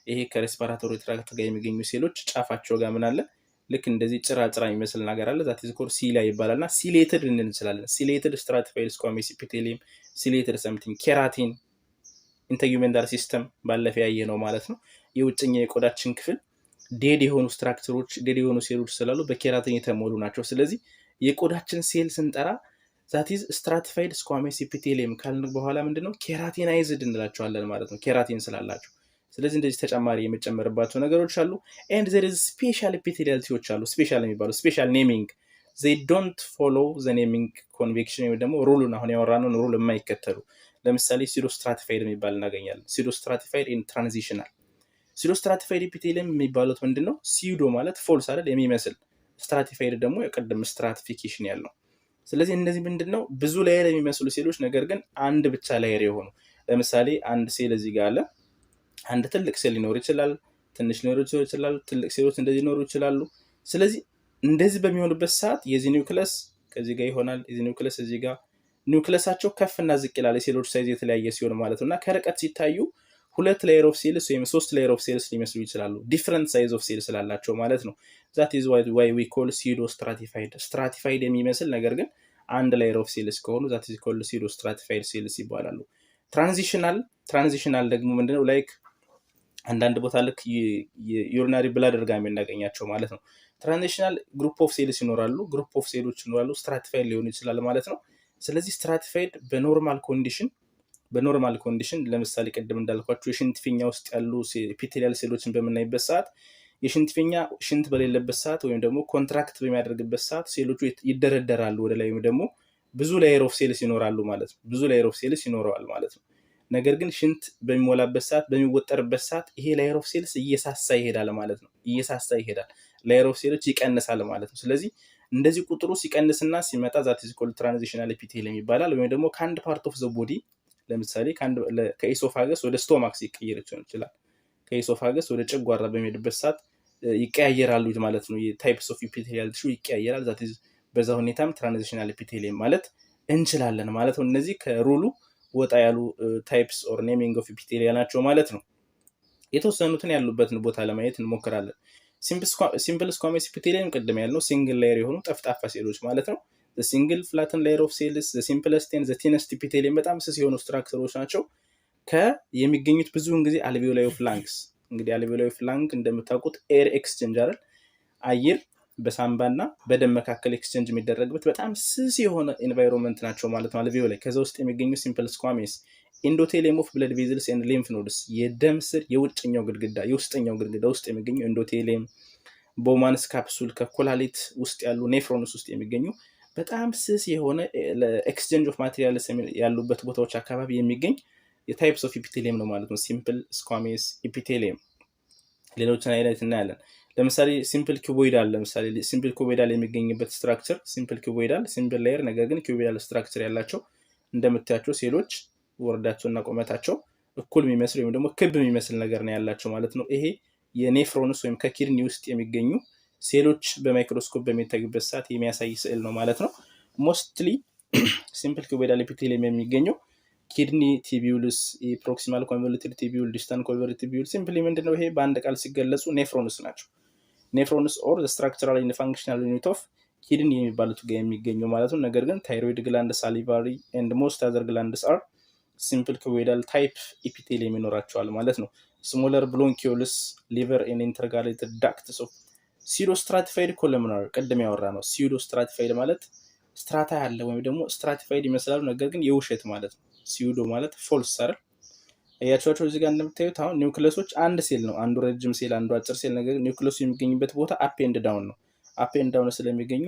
ይሄ ከሬስፓራቶሪ ትራክት ጋር የሚገኙ ሴሎች ጫፋቸው ጋር ምን አለ ልክ እንደዚህ ጭራ የሚመስል ነገር አለ that is called cilia ይባላልና ሲሌትድ እንችላለን። ሲሌትድ ስትራቲፋይድ ስኳሜስ ኢፒቴሊየም ሲሌትድ ሰምቲንግ ኬራቲን ኢንተጉሜንታል ሲስተም ባለፈ ያየ ነው ማለት ነው። የውጭኛው የቆዳችን ክፍል ዴድ የሆኑ ስትራክቸሮች ዴድ የሆኑ ሴሎች ስላሉ በኬራቲን የተሞሉ ናቸው። ስለዚህ የቆዳችን ሴል ስንጠራ that is stratified squamous epithelium ካልን በኋላ ምንድነው ኬራቲናይዝድ እንላቸዋለን ማለት ነው። ኬራቲን ስላላቸው ስለዚህ እንደዚህ ተጨማሪ የሚጨመርባቸው ነገሮች አሉ። and there is special epithelial ቲዎች አሉ ስፔሻል የሚባሉ ስፔሻል ኔሚንግ they don't follow the naming convention ወይ ደግሞ ሩሉን አሁን ያወራነው ሩል የማይከተሉ ለምሳሌ pseudostratified የሚባል እናገኛለን። pseudostratified in transitional pseudostratified epithelium የሚባሉት ምንድነው pseudo ማለት ፎልስ አይደል የሚመስል stratified ደግሞ የቀደም stratification ያለው ስለዚህ እነዚህ ምንድነው ብዙ ላየር የሚመስሉ ሴሎች ነገር ግን አንድ ብቻ ላየር የሆኑ ለምሳሌ አንድ ሴል እዚህ ጋር አለ አንድ ትልቅ ሴል ሊኖር ይችላል ትንሽ ሊኖር ይችላል ትልቅ ሴሎች እንደዚህ ሊኖሩ ይችላሉ። ስለዚህ እንደዚህ በሚሆንበት ሰዓት የዚህ ኒውክለስ ከዚህ ጋር ይሆናል የዚህ ኒውክለስ እዚህ ጋር ኒውክለሳቸው ከፍና ዝቅ ይላል የሴሎች ሳይዝ የተለያየ ሲሆን ማለት ነውና ከርቀት ሲታዩ ሁለት ሌየር ኦፍ ሴልስ ወይም ሶስት ሌየር ኦፍ ሴልስ ሊመስሉ ይችላሉ ዲፈረንት ሳይዝ ኦፍ ሴልስ ስላላቸው ማለት ነው። that is why we call pseudo stratified የሚመስል ነገር ግን አንድ ሌየር ኦፍ ሴልስ ከሆኑ that is called pseudo stratified cells ይባላሉ። ትራንዚሽናል ደግሞ ምንድነው ላይክ አንዳንድ ቦታ ልክ ዩሪናሪ ብላደር ጋር የምናገኛቸው ማለት ነው። ትራንዚሽናል ግሩፕ ኦፍ ሴልስ ይኖራሉ ግሩፕ ኦፍ ሴሎች ይኖራሉ ስትራቲፋይድ ሊሆን ይችላል ማለት ነው። ስለዚህ ስትራቲፋይድ በኖርማል ኮንዲሽን ለምሳሌ ቀደም እንዳልኳችሁ የሽንት ፊኛ ውስጥ ያሉ ኢፒቴሊያል ሴሎችን በምናይበት ሰዓት የሽንት ፊኛ ሽንት በሌለበት ሰዓት ወይም ደግሞ ኮንትራክት በሚያደርግበት ሰዓት ሴሎቹ ይደረደራሉ ወደ ላይ ወይም ደግሞ ብዙ ላየር ኦፍ ሴልስ ይኖራሉ ማለት ነው። ብዙ ላየር ኦፍ ሴልስ ይኖረዋል ማለት ነው። ነገር ግን ሽንት በሚሞላበት ሰዓት በሚወጠርበት ሰዓት ይሄ ላየር ኦፍ ሴልስ እየሳሳ ይሄዳል ማለት ነው። ላየር ኦፍ ሴሎች ይቀንሳል ማለት ነው። ስለዚህ እንደዚህ ቁጥሩ ሲቀንስና ሲመጣ that is called transitional epithelium ይባላል። ወይም ደግሞ ከአንድ ፓርት ኦፍ ዘ ቦዲ ለምሳሌ ከኢሶፋገስ ወደ ስቶማክ ሲቀየር ይችላል። ከኢሶፋገስ ወደ ጨጓራ በሚሄድበት ሰዓት ይቀያየራሉ ማለት ነው። የታይፕስ ኦፍ ኢፒቴሊያል ቲሹ ይቀያየራል። that is በዛ ሁኔታም transitional epithelium ማለት እንችላለን ማለት ነው። እነዚህ ከሩሉ ወጣ ያሉ ታይፕስ ኦር ኔሚንግ ኦፍ ኢፒቴሊያ ናቸው ማለት ነው። የተወሰኑትን ያሉበትን ቦታ ለማየት እንሞክራለን። ሲምፕል ስኳሜስ ኢፒቴሊየም ቅድም ያልነው ሲንግል ሌየር የሆኑ ጠፍጣፋ ሴሎች ማለት ነው። ሲንግል ፍላተን ሌየር ኦፍ ሴልስ ሲምፕለስት ኤንድ ቲነስት ኢፒቴሊየም በጣም ስስ የሆኑ ስትራክቸሮች ናቸው። የሚገኙት ብዙውን ጊዜ አልቬኦላይ ኦፍ ላንግስ። እንግዲህ አልቬኦላይ ኦፍ ላንግ እንደምታውቁት ኤር ኤክስቼንጅ አይደል፣ አየር በሳምባና በደም መካከል ኤክስቼንጅ የሚደረግበት በጣም ስስ የሆነ ኤንቫይሮንመንት ናቸው ማለት ነው አልቬኦላይ። ከዛ ውስጥ የሚገኙ ሲምፕል ስኳሜስ ኢንዶቴሊየም ኦፍ ብለድ ቬዝልስ ኤንድ ሊምፍ ኖድስ፣ የደም ስር የውጭኛው ግድግዳ የውስጠኛው ግድግዳ ውስጥ የሚገኙ ኢንዶቴሊየም፣ ቦማንስ ካፕሱል ከኮላሊት ውስጥ ያሉ ኔፍሮንስ ውስጥ የሚገኙ በጣም ስስ የሆነ ኤክስቼንጅ ኦፍ ማቴሪያልስ ያሉበት ቦታዎች አካባቢ የሚገኝ የታይፕስ ኦፍ ኢፒቴሊየም ነው ማለት ነው ሲምፕል ስኳሜስ ኢፒቴሊየም። ሌሎችን አይነት እናያለን። ለምሳሌ ሲምፕል ኪዩቦይዳል፣ ለምሳሌ ሲምፕል ኪዩቦይዳል የሚገኝበት ስትራክቸር ሲምፕል ኪዩቦይዳል ሲምፕል ሌየር ነገር ግን ኪዩቦይዳል ስትራክቸር ያላቸው እንደምታያቸው ሴሎች ወርዳቸውና ቁመታቸው እኩል የሚመስል ወይም ደግሞ ክብ የሚመስል ነገር ነው ያላቸው ማለት ነው። ይሄ የኔፍሮንስ ወይም ከኪድኒ ውስጥ የሚገኙ ሴሎች በማይክሮስኮፕ በሚታዩበት ሰዓት የሚያሳይ ስዕል ነው ማለት ነው። ሞስትሊ ሲምፕል ኪዩቦይዳል ኢፒቴሊየም የሚገኘው ኪድኒ ቲቢዩልስ፣ ፕሮክሲማል ኮንቮሉትድ ቲቢዩል፣ ዲስታንት ኮንቮሉትድ ቲቢዩል። ሲምፕሊ ምንድነው ይሄ በአንድ ቃል ሲገለጹ ኔፍሮንስ ናቸው። ኔፍሮንስ ኦር ስትራክቸራል ኤንድ ፋንክሽናል ዩኒት ኦፍ ኪድኒ የሚባሉት ጋር የሚገኙ ማለት ነው። ነገር ግን ታይሮይድ ግላንድ፣ ሳሊቫሪ ኤንድ ሞስት አዘር ግላንድስ አር ሲምፕል ኪዩቦይዳል ታይፕ ኢፒቴሊየም ይኖራቸዋል ማለት ነው። ስሞለር ብሎንኪዮልስ፣ ሊቨር ኤንድ ኢንተርጋሌትድ ዳክትስ ኦፍ ሲዶ ስትራቲፋይድ ኮለምናር። ቅድም ያወራ ነው። ሲዶ ስትራቲፋይድ ማለት ስትራታ ያለ ወይም ደግሞ ስትራቲፋይድ ይመስላሉ ነገር ግን የውሸት ማለት ነው። ሲዶ ማለት ፎልስ አይደል? እያቸዋቸው እዚህ ጋር እንደምታዩት አሁን ኒውክለሶች አንድ ሴል ነው፣ አንዱ ረጅም ሴል አንዱ አጭር ሴል። ነገር ግን ኒውክለሱ የሚገኝበት ቦታ አፕ ኤንድ ዳውን ነው። አፕ ኤንድ ዳውን ስለሚገኙ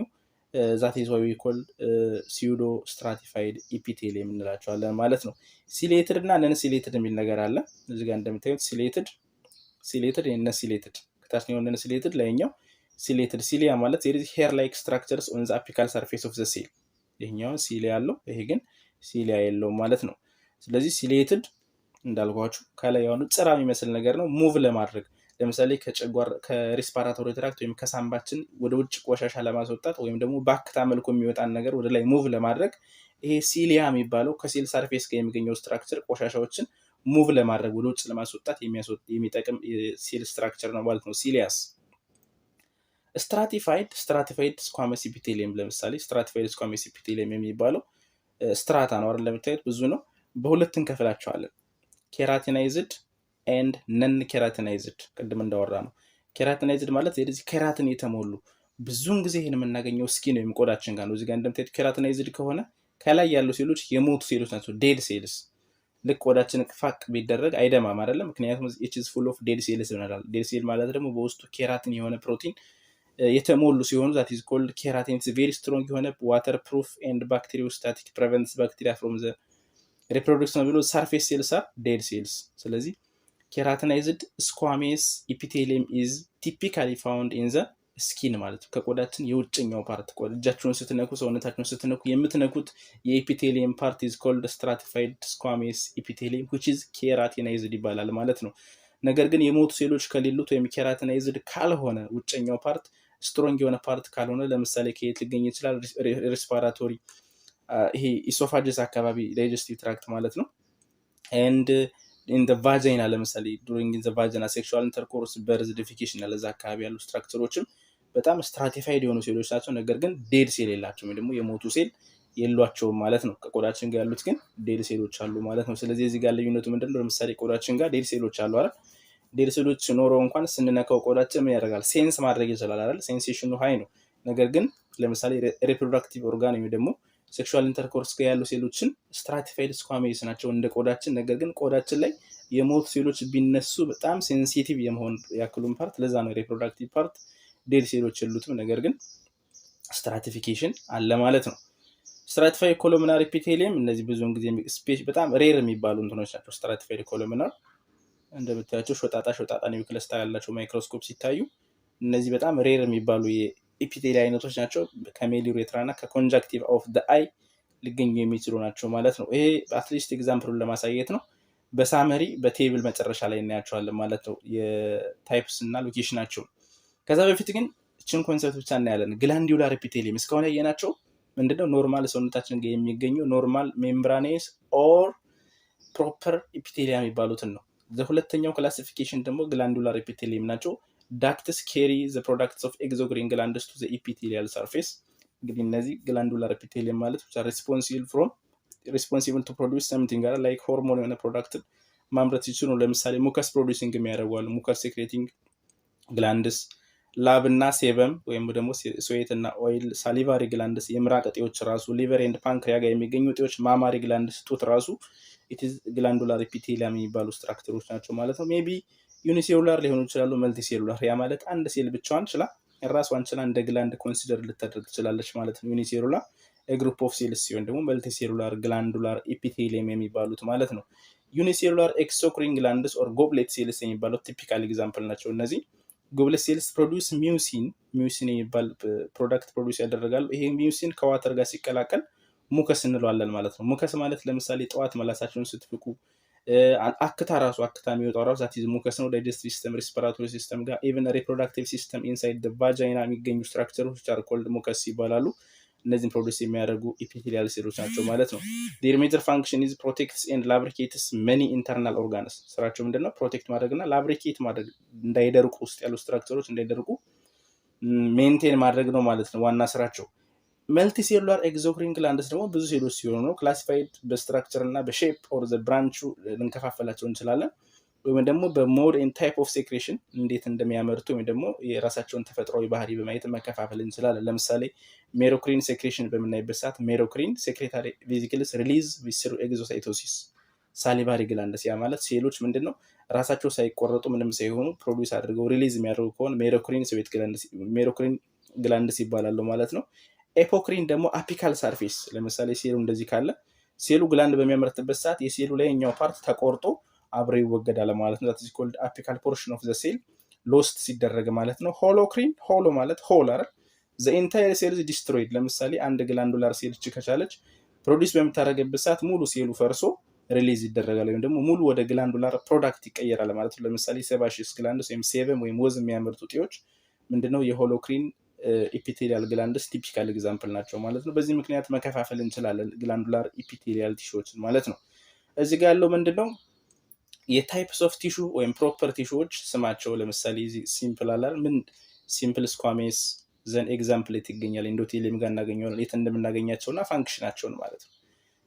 ዛት ኢዝ ዋይ ዊ ኮል ሲዶ ስትራቲፋይድ ኢፒቴሊየም እንላቸዋለን ማለት ነው። ሲሌትድ እና ነን ሲሌትድ የሚል ነገር አለ እዚህ ጋር እንደምታዩት። ሲሌትድ ነን ሲሌትድ፣ ከታችኛው ነን ሲሌትድ፣ ላይኛው ሲሌትድ። ሲሊያ ማለት ሄር ላይክ ስትራክቸርስ ኦን ዘ አፒካል ሰርፌስ ኦፍ ዘ ሴል። ይሄኛው ሲሊያ አለው፣ ይሄ ግን ሲሊያ የለውም ማለት ነው። ስለዚህ ሲሌትድ እንዳልኳችሁ ከላይ የሆኑ ጭራ የሚመስል ነገር ነው። ሙቭ ለማድረግ ለምሳሌ ከሪስፓራቶሪ ትራክት ወይም ከሳምባችን ወደ ውጭ ቆሻሻ ለማስወጣት ወይም ደግሞ በአክታ መልኩ የሚወጣን ነገር ወደ ላይ ሙቭ ለማድረግ ይሄ ሲሊያ የሚባለው ከሴል ሰርፌስ ጋር የሚገኘው ስትራክቸር ቆሻሻዎችን ሙቭ ለማድረግ ወደ ውጭ ለማስወጣት የሚጠቅም ሴል ስትራክቸር ነው ማለት ነው ሲሊያስ። ስትራቲፋይድ ስኳመስ ኢፒቴሊየም፣ ለምሳሌ ስትራቲፋይድ ስኳመስ ኢፒቴሊየም የሚባለው ስትራታ ነው አይደል? ለምታዩት ብዙ ነው። በሁለት እንከፍላቸዋለን፣ ኬራቲናይዝድ ኤንድ ነን ኬራቲናይዝድ። ቅድም እንዳወራ ነው። ኬራቲናይዝድ ማለት የዚህ ኬራቲን የተሞሉ ብዙውን ጊዜ ይህን የምናገኘው ስኪን ወይም ቆዳችን ጋር ነው። እዚህ ጋር እንደምታዩት ኬራቲናይዝድ ከሆነ ከላይ ያሉ ሴሎች የሞቱ ሴሎች ናቸው፣ ዴድ ሴልስ። ልክ ቆዳችን ፋቅ ቢደረግ አይደማም አይደለም? ምክንያቱም ኢት ኢዝ ፉል ኦፍ ዴድ ሴልስ ይሆናል። ዴድ ሴል ማለት ደግሞ በውስጡ ኬራቲን የሆነ ፕሮቲን የተሞሉ ሲሆኑ ዛት ኢዝ ኮልድ ኬራቲን። ኢትስ ቬሪ ስትሮንግ የሆነ ዋተር ፕሩፍ ኤንድ ባክቴሪዮስታቲክ ፕሪቨንትስ ባክቴሪያ ፍሮም ዘ ሪፕሮዳክሽን ብሎ ሰርፌስ ሴልስ አር ዴድ ሴልስ። ስለዚህ ኬራቲናይዝድ ስኳሜስ ኢፒቴሊየም ኢዝ ቲፒካሊ ፋውንድ ኢን ዘ ስኪን ማለት ነው። ከቆዳችን የውጭኛው ፓርት እጃችሁን ስትነኩ ሰውነታችሁን ስትነኩ የምትነኩት የኢፒቴሊየም ፓርት ኢዝ ኮልድ ስትራቲፋይድ ስኳሜስ ኢፒቴሊየም which is ኬራቲናይዝድ ይባላል ማለት ነው። ነገር ግን የሞቱ ሴሎች ከሌሉት ወይም ኬራቲናይዝድ ካልሆነ ውጭኛው ፓርት ስትሮንግ የሆነ ፓርት ካልሆነ ለምሳሌ ከየት ሊገኝ ይችላል? ሬስፓራቶሪ ይሄ ኢሶፋጀስ አካባቢ ዳይጀስቲቭ ትራክት ማለት ነው። ኤንድ ኢን ዘ ቫጃይና ለምሳሌ ዱሪንግ ኢን ዘ ቫጃይና ሴክሹዋል ኢንተርኮርስ በርዝ ዲፊኬሽን ለዛ አካባቢ ያሉ ስትራክቸሮችም በጣም ስትራቲፋይድ የሆኑ ሴሎች ናቸው። ነገር ግን ዴድ ሴል የላቸውም ወይ ደግሞ የሞቱ ሴል የሏቸውም ማለት ነው። ከቆዳችን ጋር ያሉት ግን ዴድ ሴሎች አሉ ማለት ነው። ስለዚህ እዚህ ጋር ልዩነቱ ምንድነው? ለምሳሌ ቆዳችን ጋር ዴድ ሴሎች አሉ አይደል? ዴድ ሴሎች ኖሮ እንኳን ስንነካው ቆዳችን ምን ያደርጋል? ሴንስ ማድረግ ይችላል አይደል? ሴንሴሽኑ ሃይ ነው። ነገር ግን ለምሳሌ ሪፕሮዳክቲቭ ኦርጋን ወይ ደግሞ ሴክሹዋል ኢንተርኮርስ ጋር ያሉ ሴሎችን ስትራቲፋይድ ስኳሜስ ናቸው እንደ ቆዳችን። ነገር ግን ቆዳችን ላይ የሞቱ ሴሎች ቢነሱ በጣም ሴንሲቲቭ የመሆን ያክሉን ፓርት ለዛ ነው ሪፕሮዳክቲቭ ፓርት ዴድ ሴሎች የሉትም። ነገር ግን ስትራቲፊኬሽን አለ ማለት ነው። ስትራቲፋይድ ኮሎሚናር ኢፒቴሊየም እነዚህ ብዙውን ጊዜ በጣም ሬር የሚባሉ እንትኖች ናቸው። ስትራቲፋይድ ኮሎሚናር እንደምታያቸው ሾጣጣ ኒውክለስ ያላቸው ማይክሮስኮፕ ሲታዩ እነዚህ በጣም ሬር የሚባሉ የኢፒቴሊያ አይነቶች ናቸው። ከሜሊዩሬትራ እና ከኮንጃክቲቭ ኦፍ ዘ አይ ሊገኙ የሚችሉ ናቸው ማለት ነው። ይሄ አትሊስት ኤግዛምፕሉን ለማሳየት ነው። በሳመሪ በቴብል መጨረሻ ላይ እናያቸዋለን ማለት ነው የታይፕስ እና ሎኬሽናቸው። ከዛ በፊት ግን እችን ኮንሰፕት ብቻ እናያለን። ግላንዲውላር ኢፒቴሊየም እስካሁን ያየናቸው ምንድነው ኖርማል ሰውነታችን ጋር የሚገኙ ኖርማል ሜምብራኔስ ኦር ፕሮፐር ኢፒቴሊየም የሚባሉትን ነው። ሁለተኛው ክላሲፊኬሽን ደግሞ ግላንዱላር ኢፒቴሊየም ናቸው። ዳክትስ ኬሪ ዘ ፕሮዳክትስ ኦፍ ኤግዞክሪን ግላንድስ ቱ ዘ ኢፒቴሊያል ሰርፌስ። እንግዲህ እነዚህ ግላንዱላር ኢፒቴሊየም ማለት ሪስፖንሲብል ቱ ፕሮዲውስ ሰምቲንግ ጋር ላይክ ሆርሞን የሆነ ፕሮዳክትን ማምረት ሲችሉ ነው። ለምሳሌ ሙከስ ፕሮዲውሲንግ የሚያደርጓሉ። ሙከስ ሴክሬቲንግ ግላንድስ፣ ላብ እና ሴበም ወይም ደግሞ ስዌት እና ኦይል፣ ሳሊቫሪ ግላንድስ የምራቅ እጢዎች ራሱ፣ ሊቨር ኤንድ ፓንክሪያ ጋር የሚገኙ እጢዎች፣ ማማሪ ግላንድስ ጡት ራሱ ኢትዝ ግላንዱላር ኢፒቴሊየም የሚባሉ ስትራክቸሮች ናቸው ማለት ነው። ሜቢ ዩኒሴሉላር ሊሆኑ ይችላሉ፣ መልቲሴሉላር ያ ማለት አንድ ሴል ብቻዋን ችላ ራሷን ችላ እንደ ግላንድ ኮንሲደር ልታደርግ ትችላለች ማለት ነው። ዩኒሴሉላር ግሩፕ ኦፍ ሴልስ ሲሆን ደግሞ መልቲሴሉላር ግላንዱላር ኢፒቴሊየም የሚባሉት ማለት ነው። ዩኒሴሉላር ኤክሶክሪን ግላንድስ ኦር ጎብሌት ሴልስ የሚባሉት ቲፒካል ኤግዛምፕል ናቸው። እነዚህ ጎብሌት ሴልስ ፕሮዲውስ ሚውሲን የሚባል ፕሮዳክት ፕሮዲውስ ያደረጋሉ። ይሄ ሚውሲን ከዋተር ጋር ሲቀላቀል ሙከስ እንለዋለን ማለት ነው። ሙከስ ማለት ለምሳሌ ጠዋት መላሳቸውን ስትፍቁ አክታ የሚወጣው ራሱ ዛት ኢዝ ሙከስ ነው። ዳይጀስቲቭ ሲስተም፣ ሬስፒራቶሪ ሲስተም ጋር ኢቨን ሪፕሮዳክቲቭ ሲስተም ኢንሳይድ ቫጃይና የሚገኙ ስትራክቸሮች አር ኮልድ ሙከስ ይባላሉ። እነዚህን ፕሮዲውስ የሚያደርጉ ኢፒቴሊያል ሴሎች ናቸው ማለት ነው። ዴር ሜጀር ፋንክሽን ኢዝ ፕሮቴክትስ ኤንድ ላብሪኬትስ መኒ ኢንተርናል ኦርጋንስ። ስራቸው ምንድነው? ፕሮቴክት ማድረግና ላብሪኬት ማድረግ፣ እንዳይደርቁ ውስጥ ያሉ ስትራክቸሮች እንዳይደርቁ ሜንቴን ማድረግ ነው ማለት ነው ዋና ስራቸው። መልቲሴሉላር ኤግዞክሪን ግላንድስ ደግሞ ብዙ ሴሎች ሲሆኑ ነው። ክላሲፋይድ በስትራክቸር እና በሼፕ ኦር ዘ ብራንቹ ልንከፋፈላቸው እንችላለን። ወይም ደግሞ በሞድ ኤንድ ታይፕ ኦፍ ሴክሬሽን እንዴት እንደሚያመርቱ ወይም ደግሞ የራሳቸውን ተፈጥሯዊ ባህሪ በማየት መከፋፈል እንችላለን። ለምሳሌ ሜሮክሪን ሴክሬሽን በምናይበት ሰዓት ሜሮክሪን ሴክሬታሪ ቬዚክልስ ሪሊዝ ዊስሩ ኤግዞሳይቶሲስ ሳሊቫሪ ግላንድስ ያ ማለት ሴሎች ምንድነው ራሳቸው ሳይቆረጡ ምንም ሳይሆኑ ፕሮዲውስ አድርገው ሪሊዝ የሚያደርጉ ከሆነ ሜሮክሪን ግላንድስ ይባላሉ ማለት ነው። ኤፖክሪን ደግሞ አፒካል ሰርፌስ፣ ለምሳሌ ሴሉ እንደዚህ ካለ ሴሉ ግላንድ በሚያመርትበት ሰዓት የሴሉ ላይኛው ፓርት ተቆርጦ አብሮ ይወገዳል ማለት ነው። ዛት ኢዝ ኮልድ አፒካል ፖርሽን ኦፍ ዘ ሴል ሎስት ሲደረግ ማለት ነው። ሆሎክሪን ሆሎ ማለት ሆል አይደል፣ ዘ ኢንታየር ሴል ኢዝ ዲስትሮይድ። ለምሳሌ አንድ ግላንዱላር ሴል ከቻለች ፕሮዲውስ በምታደርግበት ሰዓት ሙሉ ሴሉ ፈርሶ ሪሊዝ ይደረጋል ወይም ደግሞ ሙሉ ወደ ግላንዱላር ፕሮዳክት ይቀየራል ማለት ነው። ለምሳሌ ሴባሺየስ ግላንድስ ወይም ሴበም ወይም ወዝ የሚያመርቱ እጢዎች ምንድነው የሆሎክሪን ኢፒቴሊያል ግላንድስ ቲፒካል ኤግዛምፕል ናቸው ማለት ነው። በዚህ ምክንያት መከፋፈል እንችላለን ግላንዱላር ኢፒቴሊያል ቲሹዎችን ማለት ነው። እዚህ ጋር ያለው ምንድነው የታይፕስ ኦፍ ቲሹ ወይም ፕሮፐር ቲሹዎች ስማቸው። ለምሳሌ ሲምፕል አላል ምን ሲምፕል ስኳሜስ ዘን ኤግዛምፕል የት ይገኛል? ኢንዶቴሊየም ጋር እናገኘዋለን። የት እንደምናገኛቸውና ፋንክሽናቸውን ማለት ነው።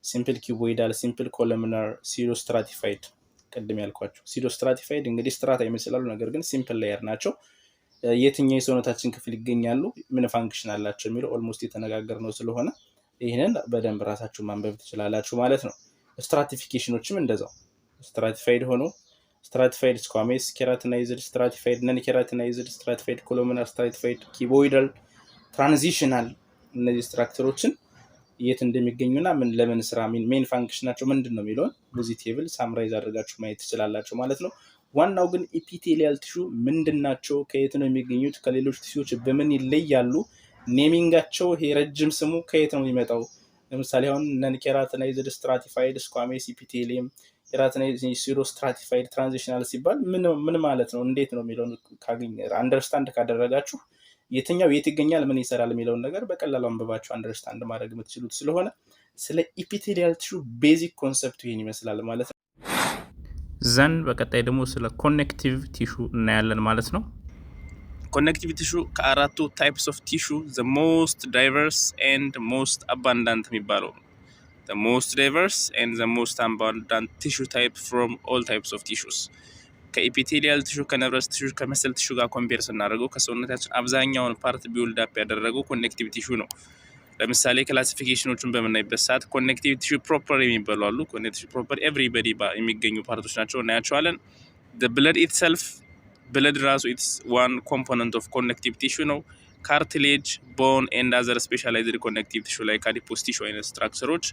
ሲምፕል ኪዩቦይዳል፣ ሲምፕል ኮለምናር፣ ሲዶስትራቲፋይድ ቅድም ያልኳቸው። ሲዶስትራቲፋይድ እንግዲህ ስትራታ ይመስላሉ፣ ነገር ግን ሲምፕል ሌየር ናቸው። የትኛው የሰውነታችን ክፍል ይገኛሉ፣ ምን ፋንክሽን አላቸው የሚለው ኦልሞስት የተነጋገር ነው ስለሆነ ይህንን በደንብ ራሳችሁ ማንበብ ትችላላችሁ ማለት ነው። ስትራቲፊኬሽኖችም እንደዛው ስትራቲፋይድ ሆኖ ስትራቲፋይድ ስኳሜስ፣ ኬራቲናይዝድ፣ ስትራቲፋይድ ነን ኬራቲናይዝድ፣ ስትራቲፋይድ ኮሎሚናር፣ ስትራቲፋይድ ኪቦይዳል፣ ትራንዚሽናል። እነዚህ ስትራክቸሮችን የት እንደሚገኙና ምን ለምን ስራ ሜን ፋንክሽናቸው ምንድን ነው የሚለውን በዚህ ቴብል ሳምራይዝ አድርጋችሁ ማየት ትችላላችሁ ማለት ነው። ዋናው ግን ኢፒቴሊያል ቲሹ ምንድናቸው፣ ከየት ነው የሚገኙት፣ ከሌሎች ቲሹዎች በምን ይለያሉ፣ ኔሚንጋቸው ይሄ ረጅም ስሙ ከየት ነው የሚመጣው? ለምሳሌ አሁን ነን ኬራቲናይዝድ፣ ስትራቲፋይድ ስኳሜስ ኢፒቴሊየም፣ ኬራቲናይዝድ፣ ሲሮ ስትራቲፋይድ፣ ትራንዚሽናል ሲባል ምን ማለት ነው እንዴት ነው የሚለውን አንደርስታንድ ካደረጋችሁ የትኛው የት ይገኛል ምን ይሰራል የሚለውን ነገር በቀላሉ አንብባችሁ አንደርስታንድ ማድረግ የምትችሉት ስለሆነ ስለ ኢፒቴሊያል ቲሹ ቤዚክ ኮንሰፕቱ ይሄን ይመስላል ማለት ነው። ዘን በቀጣይ ደግሞ ስለ ኮኔክቲቭ ቲሹ እናያለን ማለት ነው። ኮኔክቲቭ ቲሹ ከአራቱ ታይፕስ ኦፍ ቲሹ ዘ ሞስት ዳይቨርስ ኤንድ ሞስት አባንዳንት የሚባለው the most diverse and the most abundant tissue type from all types of tissues። ከኢፒቴሊያል ቲሹ ከነርቨስ ቲሹ ከመሰል ቲሹ ጋር ኮምፔር ስናደርገው ከሰውነታችን አብዛኛውን ፓርት ቢውልድ አፕ ያደረገው ኮኔክቲቭ ቲሹ ነው። ለምሳሌ ክላሲፊኬሽኖቹን በምናይበት ሰዓት ኮኔክቲቭ ቲሹ ፕሮፐር የሚባሉ አሉ። ኮኔክቲቭ ቲሹ ፕሮፐር ኤቭሪባዲ የሚገኙ ፓርቶች ናቸው፣ እናያቸዋለን። the blood itself ብለድ ራሱ ኢትስ ዋን ኮምፖነንት ኦፍ ኮኔክቲቭ ቲሹ ነው። ካርትሌጅ፣ ቦን ኤንድ አዘር ስፔሻላይዝድ ኮኔክቲቭ ቲሹ ላይ አዲፖስ ቲሹ አይነት ስትራክቸሮች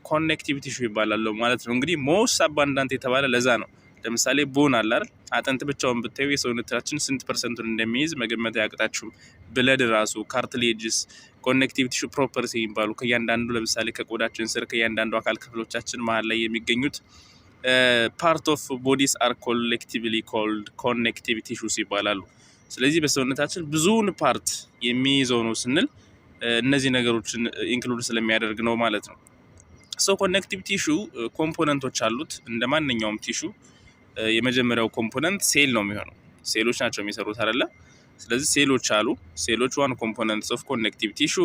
ኮኔክቲቭ ቲሹ ይባላሉ ማለት ነው። እንግዲህ ሞስት አባንዳንት የተባለ ለዛ ነው። ለምሳሌ ቦን አለ አይደል? አጥንት ብቻውን ብታዩ የሰውነታችን ስንት ፐርሰንቱን እንደሚይዝ መገመት አያቅታችሁም። ብለድ ራሱ፣ ካርትሌጅስ፣ ኮኔክቲቭ ቲሹ ፕሮፐርስ የሚባሉ ከእያንዳንዱ ለምሳሌ ከቆዳችን ስር ከእያንዳንዱ አካል ክፍሎቻችን መሀል ላይ የሚገኙት ፓርት ኦፍ ቦዲስ አር ኮሌክቲቭሊ ኮልድ ኮኔክቲቭ ቲሹስ ይባላሉ። ስለዚህ በሰውነታችን ብዙውን ፓርት የሚይዘው ነው ስንል እነዚህ ነገሮችን ኢንክሉድ ስለሚያደርግ ነው ማለት ነው። ሶ ኮኔክቲቭ ቲሹ ኮምፖነንቶች አሉት። እንደ ማንኛውም ቲሹ የመጀመሪያው ኮምፖነንት ሴል ነው የሚሆነው። ሴሎች ናቸው የሚሰሩት አይደለ? ስለዚህ ሴሎች አሉ። ሴሎች ዋን ኮምፖነንትስ ኦፍ ኮኔክቲቭ ቲሹ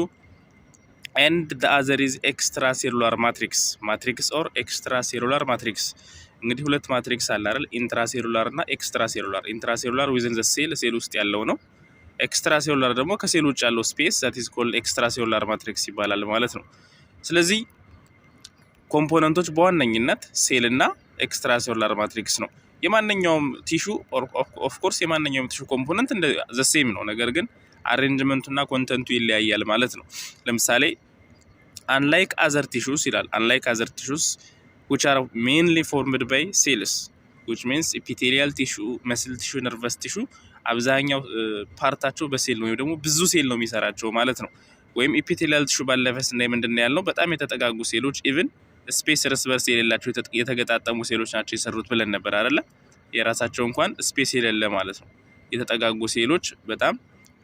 ኤንድ ዘ አዘር ኢዝ ኤክስትራ ሴሉላር ማትሪክስ። ማትሪክስ ኦር ኤክስትራ ሴሉላር ማትሪክስ። እንግዲህ ሁለት ማትሪክስ አለ አይደል? ኢንትራ ሴሉላር እና ኤክስትራ ሴሉላር። ኢንትራ ሴሉላር ዊዝን ዘ ሴል ውስጥ ያለው ነው። ኤክስትራ ሴሉላር ደግሞ ከሴል ውጭ ያለው ስፔስ ዛት ኢዝ ኮልድ ኤክስትራ ሴሉላር ማትሪክስ ይባላል ማለት ነው። ስለዚህ ኮምፖነንቶች በዋነኝነት ሴል እና ኤክስትራ ሴሉላር ማትሪክስ ነው። የማንኛውም ቲሹ ኦፍ ኮርስ የማንኛውም ቲሹ ኮምፖነንት እንደ ዘ ሴም ነው። ነገር ግን አሬንጅመንቱና ኮንተንቱ ይለያያል ማለት ነው። ለምሳሌ አንላይክ አዘር ቲሹስ ይላል። አንላይክ አዘር ቲሹስ which are mainly formed by cells which means epithelial tissue, muscle tissue, nervous tissue አብዛኛው ፓርታቸው በሴል ነው ወይም ደግሞ ብዙ ሴል ነው የሚሰራቸው ማለት ነው። ወይም epithelial tissue ባለፈስ እና ምንድነው ያልነው በጣም የተጠጋጉ ሴሎች ኢቭን ስፔስ እርስ በርስ የሌላቸው የተገጣጠሙ ሴሎች ናቸው የሰሩት ብለን ነበር አይደለ? የራሳቸው እንኳን ስፔስ የሌለ ማለት ነው። የተጠጋጉ ሴሎች በጣም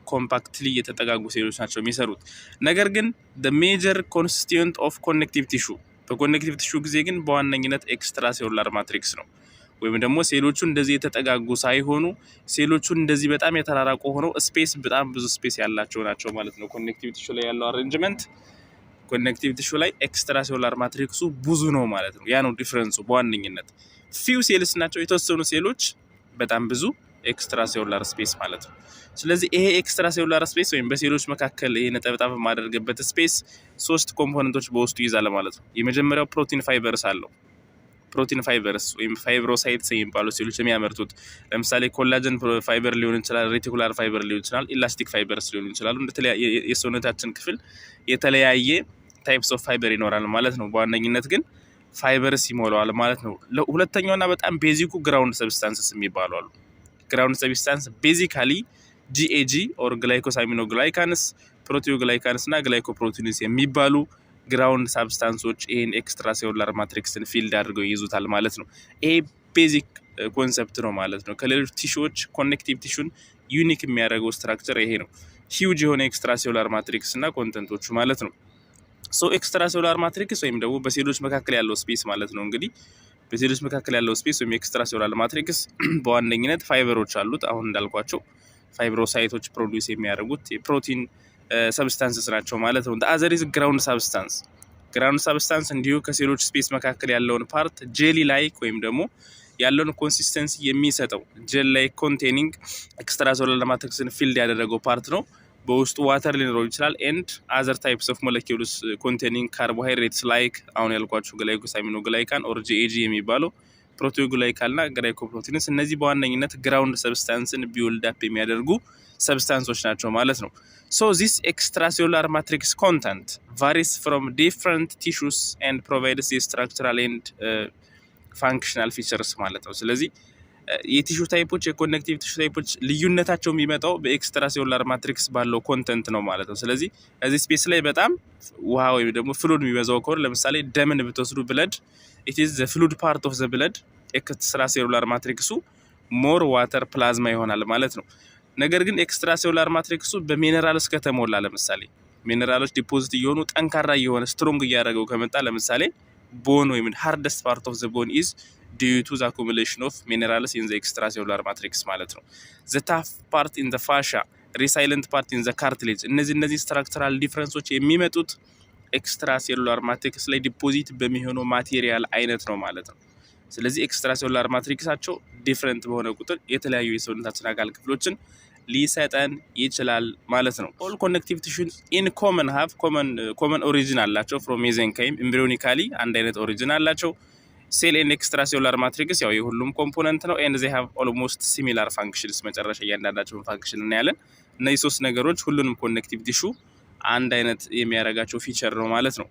ኮምፓክትሊ የተጠጋጉ ሴሎች ናቸው የሚሰሩት። ነገር ግን the major constituent of connective tissue በኮኔክቲቭ ቲሹ ጊዜ ግን በዋነኝነት ኤክስትራ ሴሉላር ማትሪክስ ነው። ወይም ደግሞ ሴሎቹ እንደዚህ የተጠጋጉ ሳይሆኑ ሴሎቹ እንደዚህ በጣም የተራራቁ ሆነው ስፔስ በጣም ብዙ ስፔስ ያላቸው ናቸው ማለት ነው። ኮኔክቲቭ ቲሹ ላይ ያለው አሬንጅመንት ኮኔክቲቭ ቲሹ ላይ ኤክስትራ ሴሉላር ማትሪክሱ ብዙ ነው ማለት ነው። ያ ነው ዲፍረንሱ በዋነኝነት። ፊው ሴልስ ናቸው የተወሰኑ ሴሎች በጣም ብዙ ኤክስትራ ሴሉላር ስፔስ ማለት ነው። ስለዚህ ይሄ ኤክስትራ ሴሉላር ስፔስ ወይም በሴሎች መካከል ይሄ ነጠብጣብ የማደርግበት ስፔስ ሶስት ኮምፖነንቶች በውስጡ ይዛል ማለት ነው። የመጀመሪያው ፕሮቲን ፋይበርስ አለው። ፕሮቲን ፋይበርስ ወይም ፋይብሮሳይትስ የሚባሉ ሴሎች የሚያመርቱት ለምሳሌ ኮላጀን ፋይበር ሊሆን ይችላል፣ ሬቲኩላር ፋይበር ሊሆን ይችላል፣ ኢላስቲክ ፋይበርስ ሊሆን ይችላሉ። እንደተለያየ የሰውነታችን ክፍል የተለያየ ታይፕስ ኦፍ ፋይበር ይኖራል ማለት ነው። በዋነኝነት ግን ፋይበርስ ይሞላዋል ማለት ነው። ሁለተኛውና በጣም ቤዚኩ ግራውንድ ሰብስታንስስ የሚባሉ አሉ። ግራውንድ ሰብስታንስ ቤዚካሊ GAG ኦር ግላይኮሳሚኖግላይካንስ፣ ፕሮቲዮግላይካንስ እና ግላይኮፕሮቲንስ የሚባሉ ግራውንድ ሳብስታንሶች ይሄን ኤክስትራ ሴሉላር ማትሪክስን ፊልድ አድርገው ይይዙታል ማለት ነው። ይሄ ቤዚክ ኮንሰፕት ነው ማለት ነው። ከሌሎች ቲሹዎች ኮኔክቲቭ ቲሹን ዩኒክ የሚያደርገው ስትራክቸር ይሄ ነው። ሂውጅ የሆነ ኤክስትራ ሴሉላር ማትሪክስ እና ኮንተንቶቹ ማለት ነው። ሶ ኤክስትራ ሴሉላር ማትሪክስ ወይም ደግሞ በሴሎች መካከል ያለው ስፔስ ማለት ነው። እንግዲህ በሴሎች መካከል ያለው ስፔስ ወይም ኤክስትራ ሴሉላር ማትሪክስ በዋነኝነት ፋይበሮች አሉት። አሁን እንዳልኳቸው ፋይብሮሳይቶች ፕሮዲውስ የሚያደርጉት የፕሮቲን ሰብስታንስስ ናቸው ማለት ነው። አዘር ኢዝ ግራውንድ ሳብስታንስ። ግራውንድ ሳብስታንስ እንዲሁ ከሴሎች ስፔስ መካከል ያለውን ፓርት ጄሊ ላይክ ወይም ደግሞ ያለውን ኮንሲስተንሲ የሚሰጠው ጄል ላይክ ኮንቴኒንግ ኤክስትራ ሴሉላር ማትሪክስን ፊልድ ያደረገው ፓርት ነው። በውስጡ ዋተር ሊኖረው ይችላል ኤንድ አዘር ታይፕስ ኦፍ ሞለኪውልስ ኮንቴኒንግ ካርቦሃይድሬትስ ላይክ አሁን ያልኳቸው ግላይኮሳሚኖግላይካን ኦር GAG የሚባለው ፕሮቲዮግላይካን እና ግላይኮፕሮቲንስ እነዚህ በዋነኝነት ግራውንድ ሰብስታንስን ቢውልድ አፕ የሚያደርጉ ሰብስታንሶች ናቸው ማለት ነው። ሶ ዚስ ኤክስትራ ሴሉላር ማትሪክስ ኮንተንት ቫሪስ ፍሮም ዲፍረንት ቲሹስ ኤንድ ፕሮቫይድስ የስትራክቸራል ኤንድ ፋንክሽናል ፊቸርስ ማለት ነው። ስለዚህ የቲሹ ታይፖች የኮኔክቲቭ ቲሹ ታይፖች ልዩነታቸው የሚመጣው በኤክስትራ ሴሉላር ማትሪክስ ባለው ኮንተንት ነው ማለት ነው። ስለዚህ እዚህ ስፔስ ላይ በጣም ውሃ ወይም ደግሞ ፍሉድ የሚበዛው ከሆነ ለምሳሌ ደምን ብትወስዱ ብለድ ኢት ኢዝ ዘ ፍሉድ ፓርት ኦፍ ዘ ብለድ ኤክስትራ ሴሉላር ማትሪክሱ ሞር ዋተር ፕላዝማ ይሆናል ማለት ነው። ነገር ግን ኤክስትራ ሴሉላር ማትሪክሱ በሚኔራልስ ከተሞላ ለምሳሌ ሚኔራሎች ዲፖዚት እየሆኑ ጠንካራ እየሆነ ስትሮንግ እያደረገው ከመጣ ለምሳሌ ቦን ወይም ሃርደስት ፓርት ኦፍ ዘ ቦን ኢዝ due to the accumulation of minerals in the extracellular matrix ማለት ነው። the tough part in the fascia, resilient part in the cartilage እነዚህ ስትራክቸራል ዲፍረንሶች የሚመጡት ኤክስትራሴሉላር ማትሪክስ ላይ ዲፖዚት በሚሆነው ማቴሪያል አይነት ነው ማለት ነው። ስለዚህ ኤክስትራሴሉላር ማትሪክሳቸው ዲፍረንት በሆነ ቁጥር የተለያዩ የሰውነታችን አካል ክፍሎችን ሊሰጠን ይችላል ማለት ነው። all connective tissues in common have common origin አላቸው from mesenchyme embryonally አንድ አይነት ኦሪጂን አላቸው። ሴል ኤንድ ኤክስትራሴሉላር ማትሪክስ ያው የሁሉም ኮምፖነንት ነው and they have almost similar functions መጨረሻ እያንዳንዳቸውን ፋንክሽን እናያለን። እነዚህ ሶስት ነገሮች ሁሉንም ኮኔክቲቭ ቲሹ አንድ አይነት የሚያደርጋቸው ፊቸር ነው ማለት ነው።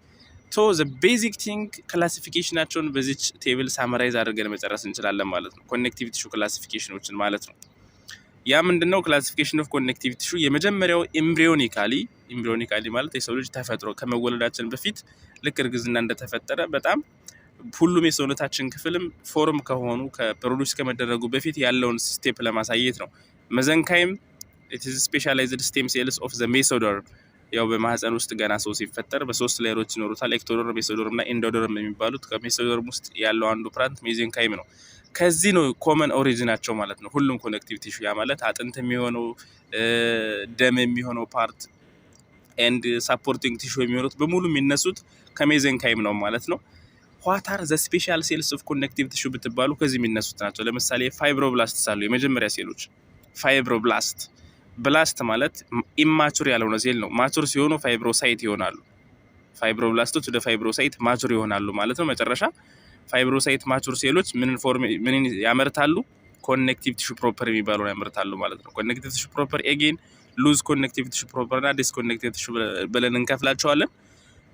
ሶ ዘ ቤዚክ ቲንግ ክላሲፊኬሽናቸውን በዚች ቴብል ሳመራይዝ አድርገን መጨረስ እንችላለን ማለት ነው። ኮኔክቲቭ ቲሹ ክላሲፊኬሽኖችን ማለት ነው። ያ ምንድነው? ክላሲፊኬሽን ኦፍ ኮኔክቲቭ ቲሹ የመጀመሪያው ኤምብሪዮኒካሊ ማለት የሰው ልጅ ተፈጥሮ ከመወለዳችን በፊት ልክ እርግዝና እንደተፈጠረ በጣም ሁሉም የሰውነታችን ክፍልም ፎርም ከሆኑ ከፕሮዲውስ ከመደረጉ በፊት ያለውን ስቴፕ ለማሳየት ነው። መዘንካይም it is specialized stem cells of the mesoderm ያው በማህፀን ውስጥ ገና ሰው ሲፈጠር በሶስት ሌየሮች ይኖሩታል። ኤክቶደርም፣ ሜሶደርም እና ኢንዶደርም የሚባሉት። ከሜሶደርም ውስጥ ያለው አንዱ ፕላንት ሜዜንካይም ነው። ከዚህ ነው ኮመን ኦሪጂናቸው ማለት ነው ሁሉም ኮኔክቲቭ ቲሹ። ያ ማለት አጥንት የሚሆነው ደም የሚሆነው ፓርት ኤንድ ሳፖርቲንግ ቲሹ የሚሆኑት በሙሉ የሚነሱት ከሜዜንካይም ነው ማለት ነው። ዋት አር ዘ ስፔሻል ሴልስ ኦፍ ኮኔክቲቭ ቲሹ ብትባሉ ከዚህ የሚነሱት ናቸው። ለምሳሌ ፋይብሮብላስት ሳሉ የመጀመሪያ ሴሎች ፋይብሮብላስት። ብላስት ማለት ኢማቹር ያልሆነ ሴል ነው። ማቹር ሲሆኑ ፋይብሮሳይት ይሆናሉ። ፋይብሮብላስቶች ወደ ፋይብሮሳይት ማቹር ይሆናሉ ማለት ነው። መጨረሻ ፋይብሮሳይት ማቹር ሴሎች ምን ያመርታሉ? ኮኔክቲቭ ቲሹ ፕሮፐር የሚባለውን ያመርታሉ ማለት ነው። ኮኔክቲቭ ቲሹ ፕሮፐር ኤጌን ሉዝ ኮኔክቲቭ ቲሹ ፕሮፐር እና ዲስኮኔክቲቭ ቲሹ ብለን እንከፍላቸዋለን።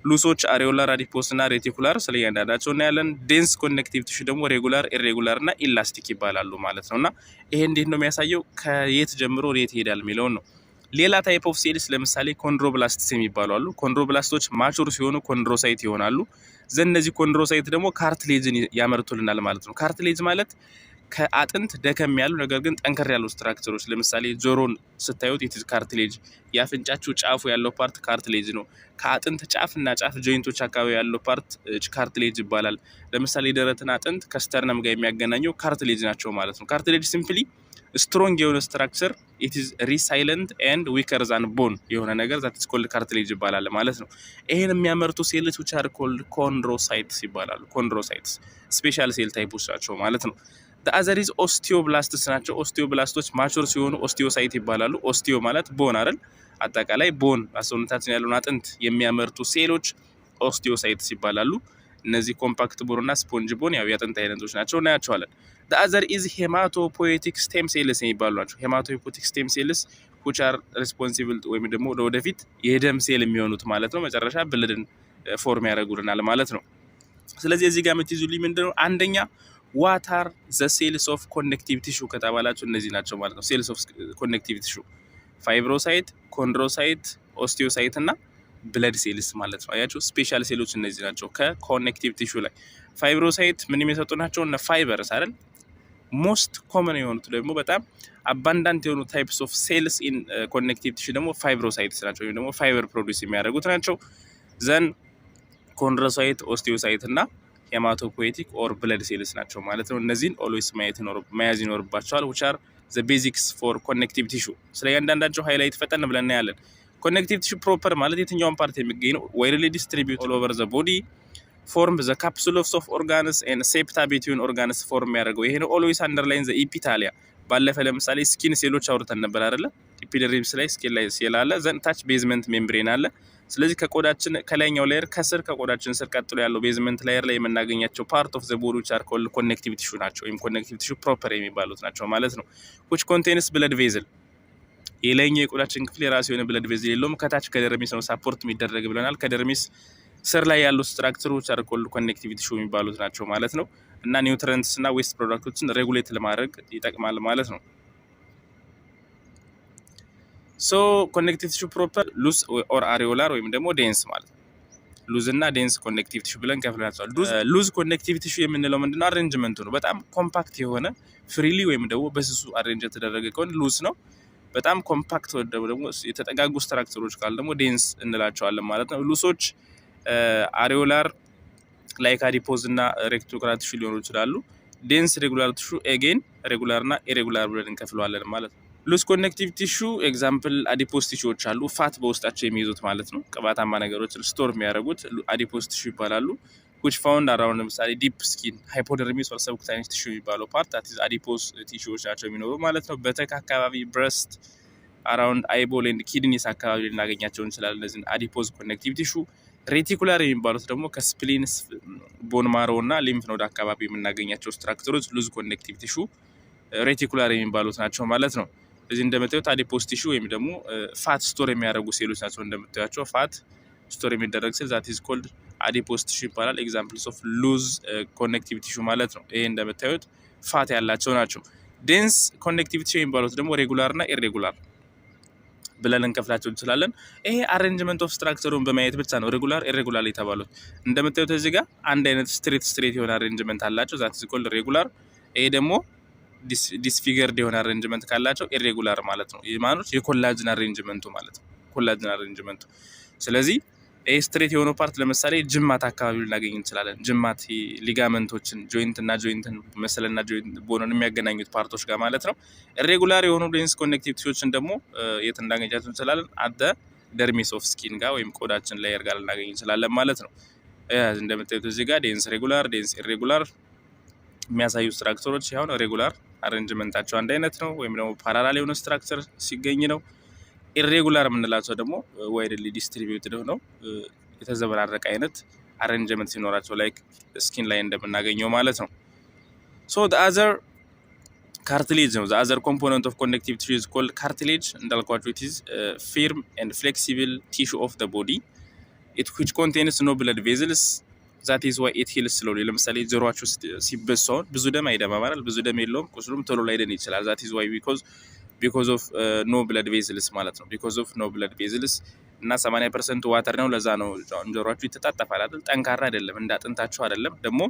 ሉሶች አሪዮላር፣ አዲፖስ እና ሬቲኩላር ስለ እያንዳንዳቸው እናያለን። ዴንስ ኮኔክቲቭ ቲሹ ደግሞ ሬጉላር፣ ኢሬጉላር እና ኢላስቲክ ይባላሉ ማለት ነው። እና ይሄ እንዴት ነው የሚያሳየው? ከየት ጀምሮ ወዴት ይሄዳል የሚለውን ነው። ሌላ ታይፕ ኦፍ ሴልስ ለምሳሌ ኮንድሮብላስትስ የሚባሉ አሉ። ኮንድሮብላስቶች ማቹር ሲሆኑ ኮንድሮሳይት ይሆናሉ። እነዚህ ኮንድሮሳይት ደግሞ ካርትሌጅን ያመርቱልናል ማለት ነው። ካርትሌጅ ማለት ከአጥንት ደከም ያሉ ነገር ግን ጠንከር ያሉ ስትራክቸሮች፣ ለምሳሌ ጆሮን ስታዩት ኢትዝ ካርትሌጅ፣ የአፍንጫችሁ ጫፉ ያለው ፓርት ካርትሌጅ ነው። ከአጥንት ጫፍ እና ጫፍ ጆይንቶች አካባቢ ያለው ፓርት ካርትሌጅ ይባላል። ለምሳሌ ደረትን አጥንት ከስተርነም ጋር የሚያገናኘው ካርትሌጅ ናቸው ማለት ነው። ካርትሌጅ ሲምፕሊ ስትሮንግ የሆነ ስትራክቸር ኢትዝ ሪሳይለንት ኤንድ ዊከር ዛን ቦን የሆነ ነገር ዛት ኢዝ ኮልድ ካርትሌጅ ይባላል ማለት ነው። ይሄን የሚያመርቱ ሴሎች which are called ኮንድሮሳይትስ ይባላሉ። ኮንድሮሳይትስ ስፔሻል ሴል ታይፖች ናቸው ማለት ነው። አዘር ኢዝ ኦስቲዮብላስትስ ናቸው። ኦስቲዮብላስቶች ማቹር ሲሆኑ ኦስቲዮሳይት ይባላሉ። ኦስቲዮ ማለት ቦን አይደል? አጠቃላይ ቦን ሰውነታችን ያለውን አጥንት የሚያመርቱ ሴሎች ኦስቲዮሳይትስ ይባላሉ። እነዚህ ኮምፓክት ቦን እና ስፖንጅ ቦን ያው የአጥንት አይነቶች ናቸው፣ እናያቸዋለን። አዘር ኢዝ ሄማቶፖኤቲክ ስቴም ሴልስ የሚባሉ ናቸው። ሄማቶፖኤቲክ ስቴም ሴልስ which are responsible ወይም ደግሞ ለወደፊት የደም ሴል የሚሆኑት ማለት ነው። መጨረሻ ብልድን ፎርም ያደርጉልናል ማለት ነው። ስለዚህ እዚህ ጋር የምትይዙልኝ ምንድነው? አንደኛ ዋት አር ዘ ሴልስ ኦፍ ኮኔክቲቭ ቲሹ ከተባላችሁ እነዚህ ናቸው ማለት ነው። ሴልስ ኦፍ ኮኔክቲቭ ቲሹ ፋይብሮሳይት፣ ኮንድሮሳይት፣ ኦስቲዮሳይት እና ብለድ ሴልስ ማለት ነው። አያችሁ ስፔሻል ሴሎች እነዚህ ናቸው ከኮኔክቲቭ ቲሹ ላይ። ፋይብሮሳይት ምን የሚሰጡ ናቸው? እነ ፋይበርስ አይደል? ሞስት ኮመን የሆኑት ደግሞ በጣም አባንዳንት የሆኑ ታይፕስ ኦፍ ሴልስ ኢን ኮኔክቲቭ ቲሹ ደግሞ ፋይብሮሳይትስ ናቸው፣ ወይም ደግሞ ፋይበር ፕሮዲውስ የሚያደርጉት ናቸው። ዘን ኮንድሮሳይት፣ ኦስቲዮሳይት እና ሄማቶፖኤቲክ ኦር ብለድ ሴልስ ናቸው ማለት ነው። እነዚህን ኦልዌይስ መያዝ ይኖርባቸዋል። which are the basics for connective tissue። ስለ እያንዳንዳቸው ሃይላይት ፈጠን ብለን እናያለን። ኮኔክቲቭ ቲሹ ፕሮፐር ማለት የትኛውን ፓርት የሚገኝ ነው? ዋይድሊ ዲስትሪቢዩት ኦል ኦቨር ዘ ቦዲ ፎርም ዘ ካፕሱሎስ ኦፍ ኦርጋንስ ኤንድ ሴፕታ ቢትዊን ኦርጋንስ ፎርም ያደርገው ይሄ ነው። ኦልዌይስ አንደርላይን ዘ ኢፒታሊያ። ባለፈ ለምሳሌ ስኪን ሴሎች አውርተን ነበር አይደለ? ኢፒደርሚስ ላይ ስኪን ላይ ሴል አለ። ዘን ታች ቤዝመንት ሜምብሬን አለ። ስለዚህ ከቆዳችን ከላይኛው ላየር ከስር ከቆዳችን ስር ቀጥሎ ያለው ቤዝመንት ላየር ላይ የምናገኛቸው ፓርት ኦፍ ዘ ቦዲ which are called ኮኔክቲቭ ቲሹ ናቸው፣ ወይም ኮኔክቲቭ ቲሹ ፕሮፐር የሚባሉት ናቸው ማለት ነው። which contains blood vessel። የላይኛው የቆዳችን ክፍል የራሱ የሆነ ብለድ ቬዝል የለውም። ከታች ከደርሚስ ነው ሳፖርት የሚደረግ ብለናል። ከደርሚስ ስር ላይ ያሉ ስትራክቸሮች which are called ኮኔክቲቭ ቲሹ የሚባሉት ናቸው ማለት ነው። እና ኒውትረንትስ እና ዌስት ፕሮዳክቶችን ሬጉሌት ለማድረግ ይጠቅማል ማለት ነው። ሶ ኮኔክቲቭ ቲሹ ፕሮፐር ሉዝ ኦር አሪዮላር ወይም ደግሞ ዴንስ ማለት ነው። ሉዝ እና ዴንስ ኮኔክቲቭ ቲሹ ብለን ከፍለናቸዋል። ሉዝ ኮኔክቲቭ ቲሹ የምንለው ምንድነው? አሬንጅመንቱ ነው። በጣም ኮምፓክት የሆነ ፍሪሊ ወይም ደግሞ በስሱ አሬንጅ የተደረገ ከሆነ ሉዝ ነው። በጣም ኮምፓክት ወደ ደግሞ የተጠጋጉ ስትራክቸሮች ካሉ ደግሞ ዴንስ እንላቸዋለን ማለት ነው። ሉሶች አሪዮላር ላይክ አዲፖዝ እና ሬክቲኩላር ቲሹ ሊሆኑ ይችላሉ። ዴንስ ሬጉላር ቲሹ ኤጌን ሬጉላር እና ኢሬጉላር ብለን እንከፍለዋለን ማለት ነው። ሉዝ ኮኔክቲቭ ቲሹ ኤግዛምፕል አዲፖስ ቲሹዎች አሉ። ፋት በውስጣቸው የሚይዙት ማለት ነው። ቅባታማ ነገሮችን ስቶር የሚያደርጉት አዲፖስ ቲሹ ይባላሉ። which found around ለምሳሌ ዲፕ ስኪን፣ ሃይፖደርሚስ ኦር ሰብኩታኒስ ቲሹ የሚባለው ፓርት that is አዲፖስ ቲሹዎች ናቸው የሚኖሩ ማለት ነው። በተክ አካባቢ፣ ብረስት አራውንድ አይቦል ኤንድ ኪድኒስ አካባቢ ልናገኛቸው እንችላለን እነዚህን አዲፖዝ ኮኔክቲቭ ቲሹ። ሬቲኩላር የሚባሉት ደግሞ ከስፕሊን፣ ቦን ማሮ እና ሊምፍ ኖድ አካባቢ የምናገኛቸው ስትራክቸሮች ሉዝ ኮኔክቲቭ ቲሹ ሬቲኩላር የሚባሉት ናቸው ማለት ነው። እዚህ እንደምታዩት አዲፖስ ቲሹ ወይም ደግሞ ፋት ስቶር የሚያደርጉ ሴሎች ናቸው። እንደምታዩቸው ፋት ስቶር የሚደረግ ሴል ዛት ኢዝ ኮልድ አዲፖስ ቲሹ ይባላል። ኤግዛምፕልስ ኦፍ ሉዝ ኮኔክቲቭ ቲሹ ማለት ነው። ይሄ እንደምታዩት ፋት ያላቸው ናቸው። ዴንስ ኮኔክቲቭ ቲሹ የሚባሉት ደግሞ ሬጉላር እና ኢሬጉላር ብለን እንከፍላቸው እንችላለን። ይሄ አሬንጅመንት ኦፍ ስትራክቸሩን በማየት ብቻ ነው ሬጉላር ኢሬጉላር የተባሉት። እንደምታዩት እዚህ ጋር አንድ አይነት ስትሬት የሆነ አሬንጅመንት አላቸው ዛት ኢዝ ኮልድ ሬጉላር። ይሄ ደግሞ ዲስፊገርድ የሆነ አሬንጅመንት ካላቸው ኢሬጉላር ማለት ነው። ይህ ማለት የኮላጅን አሬንጅመንቱ ማለት ነው። ኮላጅን አሬንጅመንቱ። ስለዚህ ስትሬት የሆነው ፓርት ለምሳሌ ጅማት አካባቢ ልናገኝ እንችላለን። ጅማት ሊጋመንቶችን ጆይንት እና ጆይንትን መሰልና ጆይንት ቦንን የሚያገናኙት ፓርቶች ጋር ማለት ነው። ኢሬጉላር የሆኑ ዴንስ ኮኔክቲቭ ቲሹዎችን ደግሞ የት እናገኛቸው እንችላለን? አደ ደርሚስ ኦፍ ስኪን ጋር ወይም ቆዳችን ላየር ጋር ልናገኝ እንችላለን ማለት ነው። እንደምታዩት እዚህ ጋር ዴንስ ሬጉላር፣ ዴንስ ኢሬጉላር የሚያሳዩ ስትራክቸሮች ያሁን ሬጉላር አሬንጅመንታቸው አንድ አይነት ነው፣ ወይም ደግሞ ፓራላል የሆነ ስትራክቸር ሲገኝ ነው። ኢሬጉላር የምንላቸው ደግሞ ዋይድሊ ዲስትሪቢዩትድ ሆነው የተዘበራረቀ አይነት አሬንጅመንት ሲኖራቸው ላይክ ስኪን ላይ እንደምናገኘው ማለት ነው። ሶ the other cartilage ነው። the other component of connective tissue is called cartilage እንዳልኳችሁ it is firm and flexible tissue of the body which contains no blood vessels that is why it heals slowly። ለምሳሌ ጆሮአችሁ ሲበሳው ብዙ ደም አይደማም አይደል? ብዙ ደም የለውም፣ ቁስሉም ቶሎ ላይደን ይችላል። that is why because of no blood vessels ማለት ነው። because of no blood vessels እና 80% ዋተር ነው። ለዛ ነው ጆሮአችሁ ይተጣጠፋል አይደል? ጠንካራ አይደለም፣ እንደ አጥንታችሁ አይደለም፣ ደግሞ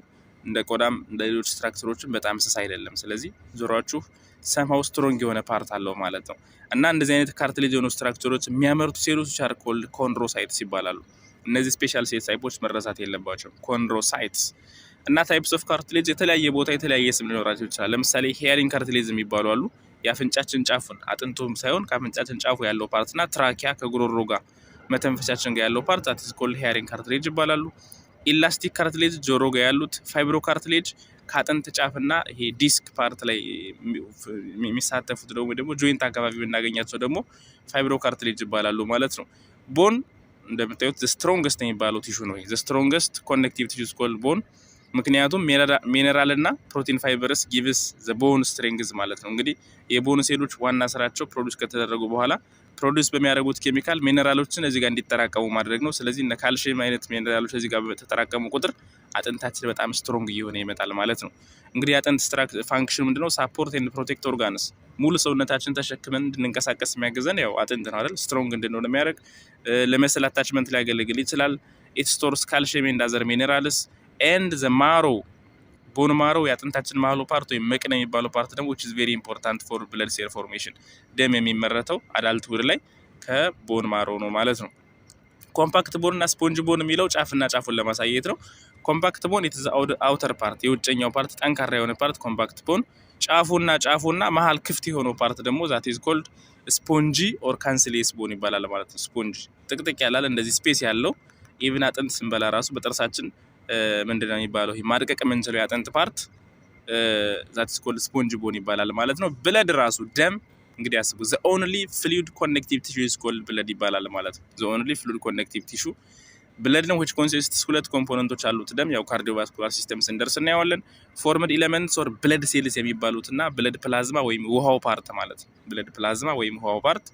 እንደ ቆዳም እንደ ሌሎች ስትራክቸሮችን በጣም ስስ አይደለም። ስለዚህ ጆሮአችሁ ሰምሃው ስትሮንግ የሆነ ፓርት አለው ማለት ነው። እና እንደዚህ አይነት ካርትሌጅ የሆኑ ስትራክቸሮች የሚያመርቱ ሴሎች አር ኮልድ ኮንድሮሳይትስ ይባላሉ። እነዚህ ስፔሻል ሴል ታይፖች መረሳት የለባቸው ኮንድሮሳይትስ። እና ታይፕስ ኦፍ ካርትሌጅ የተለያየ ቦታ የተለያየ ስም ሊኖራቸው ይችላል። ለምሳሌ ሄሪንግ ካርትሌጅ የሚባሉ አሉ። የአፍንጫችን ጫፉን አጥንቱም ሳይሆን ከአፍንጫችን ጫፉ ያለው ፓርትና ትራኪያ ከጉሮሮ ጋር መተንፈሻችን ጋር ያለው ፓርት that is called hearing cartilage ይባላሉ። ኢላስቲክ ካርትሌጅ ጆሮ ጋር ያሉት፣ ፋይብሮ ካርትሌጅ ከአጥንት ጫፍና ይሄ ዲስክ ፓርት ላይ የሚሳተፉት ደግሞ ጆይንት አካባቢ የምናገኛቸው ደግሞ ፋይብሮ ካርትሌጅ ይባላሉ ማለት ነው። ቦን እንደምታዩት the strongest የሚባለው ቲሹ ነው። the strongest connective tissue is called bone ምክንያቱም ሚነራል እና ፕሮቲን ፋይበርስ ጊቭስ ዘ ቦን ስትሬንግዝ ማለት ነው። እንግዲህ የቦን ሴሎች ዋና ስራቸው ፕሮዲውስ ከተደረጉ በኋላ ፕሮዲውስ በሚያደርጉት ኬሚካል ሚነራሎችን እዚህ ጋር እንዲጠራቀሙ ማድረግ ነው። ስለዚህ እነ ካልሽየም አይነት ሚነራሎች እዚህ ጋር በተጠራቀሙ ቁጥር አጥንታችን በጣም ስትሮንግ እየሆነ ይመጣል ማለት ነው። እንግዲህ አጥንት ፋንክሽን ምንድነው? ሳፖርት ኤንድ ፕሮቴክት ኦርጋንስ፣ ሙሉ ሰውነታችን ተሸክመን እንድንንቀሳቀስ የሚያገዘን ያው አጥንት ነው አይደል? ስትሮንግ እንድንሆን የሚያደርግ ለመሰል አታችመንት ሊያገለግል ይችላል። ኢት ስቶርስ ካልሽየም ኤንድ አዘር ሚነራልስ ኤንድ ዘ ማሮ ቦን ማሮ የአጥንታችን ማሎ ፓርት ወይም መቅነ የሚባለው ፓርት ደግሞ which is very important for blood cell formation ደም የሚመረተው አዳልትውድ ላይ ከቦን ማሮ ነው ማለት ነው። ኮምፓክት ቦን እና ስፖንጅ ቦን የሚለው ጫፍና ጫፉን ለማሳየት ነው። ኮምፓክት ቦን it is the outer part የውጨኛው ፓርት ጠንካራ የሆነ ፓርት ኮምፓክት ቦን፣ ጫፉና መሃል ክፍት የሆነው ፓርት ደግሞ that is called spongy or cancellous bone ይባላል ማለት ነው። ስፖንጅ ጥቅጥቅ ያላል እንደዚህ ስፔስ ያለው ኢቭን አጥንት ስንበላ ራሱ በጥርሳችን ምንድነው የሚባለው ይሄ ማድቀቅ የምንችለው የአጥንት ፓርት that is called sponge bone ይባላል ማለት ነው። ብለድ ራሱ ደም እንግዲህ አስቡ the only fluid connective tissue is called blood ይባላል ማለት ነው። the only fluid connective tissue ብለድ ነው which consists ሁለት ኮምፖነንቶች አሉት ደም ያው ካርዲዮቫስኩላር ሲስተም ስንደርስ እናየዋለን። ፎርምድ ኤሌመንትስ ኦር ብለድ ሴልስ የሚባሉትና ብለድ ፕላዝማ ወይም ውሃው ፓርት ማለት ነው። ብለድ ፕላዝማ ወይም ውሃው ፓርት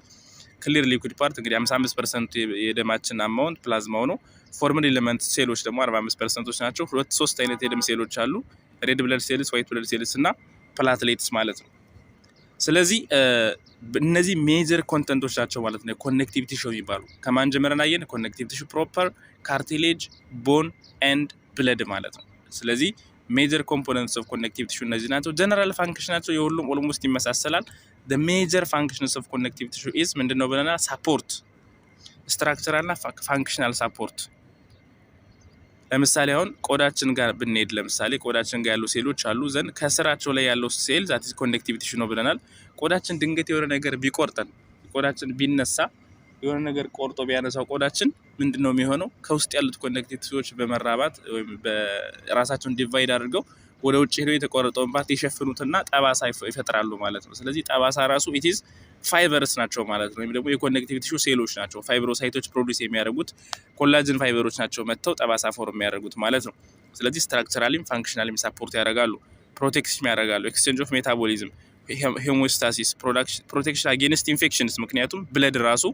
ክሊር ሊኩዊድ ፓርት እንግዲህ 55% የደማችን አማውንት ፕላዝማው ነው። ፎርምድ ኤሌመንት ሴሎች ደግሞ 45% ናቸው። ሶስት አይነት የደም ሴሎች አሉ። ሬድ ብለድ ሴልስ፣ ዋይት ብለድ ሴልስ እና ፕላትሌትስ ማለት ነው። ስለዚህ እነዚህ ሜጀር ኮንተንቶች ናቸው ማለት ነው ኮኔክቲቭ ቲሹ የሚባሉ። ከማን ጀምረን አየን? ኮኔክቲቭ ቲሹ ፕሮፐር፣ ካርቲሌጅ፣ ቦን ኤንድ ብለድ ማለት ነው። ስለዚህ ሜጀር ኮምፖነንትስ ኦፍ ኮኔክቲቭ ቲሹ እነዚህ ናቸው። ጀነራል ፋንክሽናቸው የሁሉም ኦልሞስት ይመሳሰላል። the major functions of connective tissue is ምንድነው ብለናል? ሳፖርት፣ ስትራክቸራል እና ፋንክሽናል ሳፖርት። ለምሳሌ አሁን ቆዳችን ጋር ብንሄድ ለምሳሌ ቆዳችን ጋር ያሉ ሴሎች አሉ ዘንድ ከስራቸው ላይ ያለው ሴል that is connective tissue ነው ብለናል። ቆዳችን ድንገት የሆነ ነገር ቢቆርጠን ቆዳችን ቢነሳ የሆነ ነገር ቆርጦ ቢያነሳው ቆዳችን ምንድነው የሚሆነው? ከውስጥ ያሉት ኮኔክቲቭ ቲሹዎች በመራባት ወይም በራሳቸውን ዲቫይድ አድርገው ወደ ውጭ ሄደው የተቆረጠውን ፓርት ይሸፍኑትና ጠባሳ ይፈጥራሉ ማለት ነው። ስለዚህ ጠባሳ ራሱ it is ፋይበርስ ናቸው ማለት ነው። ወይም ደግሞ የኮኔክቲቭ ቲሹ ሴሎች ናቸው። ፋይብሮሳይቶች ፕሮዲዩስ የሚያደርጉት ኮላጅን ፋይበሮች ናቸው መጥተው ጠባሳ ፎርም የሚያደርጉት ማለት ነው። ስለዚህ ስትራክቸራሊም ፋንክሽናሊም ሳፖርት ያደርጋሉ፣ ፕሮቴክሽን ያደርጋሉ። ኤክስቼንጅ ኦፍ ሜታቦሊዝም፣ ሄሞስታሲስ፣ ፕሮቴክሽን አጌንስት ኢንፌክሽንስ ምክንያቱም ብለድ ራሱ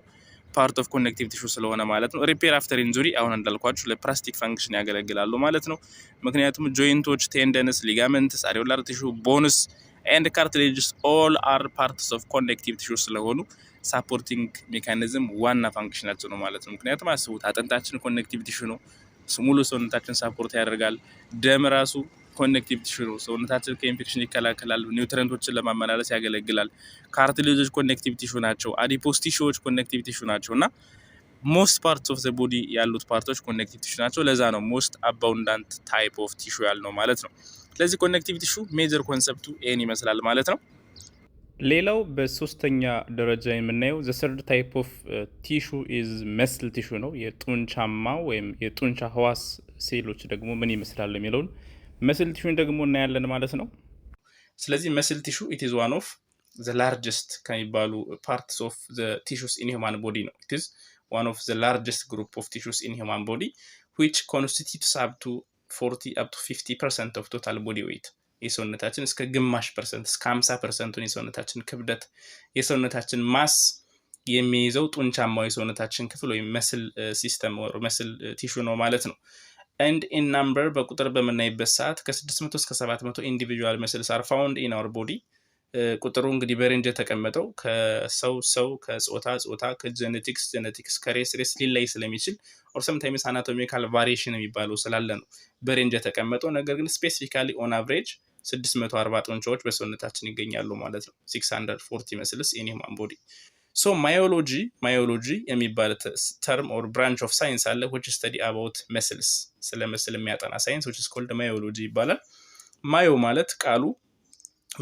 ፓርት ኦፍ ኮኔክቲቭ ቲሹ ስለሆነ ማለት ነው። ሪፔር አፍተር ኢንጁሪ አሁን እንዳልኳችሁ ለፕላስቲክ ፋንክሽን ያገለግላሉ ማለት ነው። ምክንያቱም ጆይንቶች፣ ቴንደንስ፣ ሊጋመንትስ፣ አሪዮላር ቲሹ፣ ቦንስ ኤንድ ካርትሌጅስ ኦል አር ፓርትስ ኦፍ ኮኔክቲቭ ቲሹ ስለሆኑ ሳፖርቲንግ ሜካኒዝም ዋና ፋንክሽናቸው ነው ማለት ነው። ምክንያቱም አስቡት አጥንታችን ኮኔክቲቭ ቲሹ ነው፣ ሙሉ ሰውነታችን ሳፖርት ያደርጋል። ደም ራሱ ኮኔክቲቭ ቲሹ ነው። ሰውነታችን ከኢንፌክሽን ይከላከላል፣ ኒውትረንቶችን ለማመላለስ ያገለግላል። ካርትሌጆች ኮኔክቲቭ ቲሹ ናቸው። አዲፖስ ቲሹዎች ኮኔክቲቭ ቲሹ ናቸው እና ሞስት ፓርትስ ኦፍ ዘ ቦዲ ያሉት ፓርቶች ኮኔክቲቭ ቲሹ ናቸው። ለዛ ነው ሞስት አባውንዳንት ታይፕ ኦፍ ቲሹ ያልነው ማለት ነው። ስለዚህ ኮኔክቲቭ ቲሹ ሜጀር ኮንሰፕቱ ይህን ይመስላል ማለት ነው። ሌላው በሶስተኛ ደረጃ የምናየው ዘ ሰርድ ታይፕ ኦፍ ቲሹ ኢዝ መስል ቲሹ ነው። የጡንቻማ ወይም የጡንቻ ህዋስ ሴሎች ደግሞ ምን ይመስላል የሚለውን መስል ቲሹን ደግሞ እናያለን ማለት ነው። ስለዚህ መስል ቲሹ ኢት ኢዝ ዋን ኦፍ ዘ ላርጀስት ከሚባሉ ፓርትስ ኦፍ ዘ ቲሹስ ኢን ሂውማን ቦዲ ነው። ኢት ኢዝ one of the largest group of tissues in human body which constitutes up to 50% of total body weight የሰውነታችን እስከ ግማሽ ፐርሰንት እስከ 50% የሰውነታችን ክብደት የሰውነታችን ማስ የሚይዘው ጡንቻማው የሰውነታችን ክፍል ወይም መስል ሲስተም ወር መስል ቲሹ ነው ማለት ነው። and in number በቁጥር በመናይበት ሰዓት ከ600 እስከ 700 individual muscles are found in our body ቁጥሩ እንግዲህ በሬንጅ የተቀመጠው ከሰው ከጾታ ከጄኔቲክስ ከሬስ ሊላይ ስለሚችል ኦር ሰምታይምስ አናቶሚካል ቫሪዬሽን የሚባለው ስላለ ነው በሬንጅ የተቀመጠው። ነገር ግን ስፔሲፊካሊ ኦን አቨሬጅ 640 ጡንቻዎች በሰውነታችን ይገኛሉ ማለት ነው። 640 መስልስ ኢን ሂውማን ቦዲ። ሶ ማዮሎጂ የሚባል ተርም ኦር ብራንች ኦፍ ሳይንስ አለ which study about መስልስ ስለ መስል የሚያጠና ሳይንስ which is called ማዮሎጂ ይባላል። ማዮ ማለት ቃሉ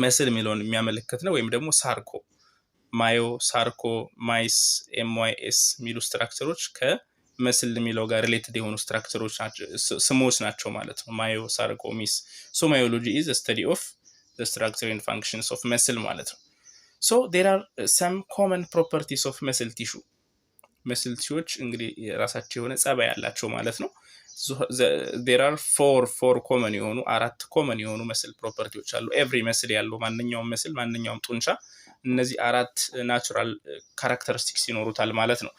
መስል የሚለውን የሚያመለክት ነው። ወይም ደግሞ ሳርኮ ማዮ ሳርኮ ማይስ ኤምዋይኤስ የሚሉ ስትራክቸሮች ከመስል የሚለው ጋር ሪሌትድ የሆኑ ስትራክቸሮች ናቸው፣ ስሞች ናቸው ማለት ነው። ማዮ ሳርኮ ሚስ። ሶ ማዮሎጂ ኢዝ ስተዲ ኦፍ ዘ ስትራክቸር ኤንድ ፋንክሽንስ ኦፍ መስል ማለት ነው። ሶ ዴር አር ሰም ኮመን ፕሮፐርቲስ ኦፍ መስል ቲሹ። መስል ቲሹዎች እንግዲህ የራሳቸው የሆነ ጸባይ ያላቸው ማለት ነው። there are four common የሆኑ አራት ኮመን የሆኑ መስል ፕሮፐርቲዎች አሉ። ኤቭሪ መስል ያለው ማንኛውም መስል ማንኛውም ጡንቻ እነዚህ አራት ናቹራል ካራክተሪስቲክስ ይኖሩታል ማለት ነው።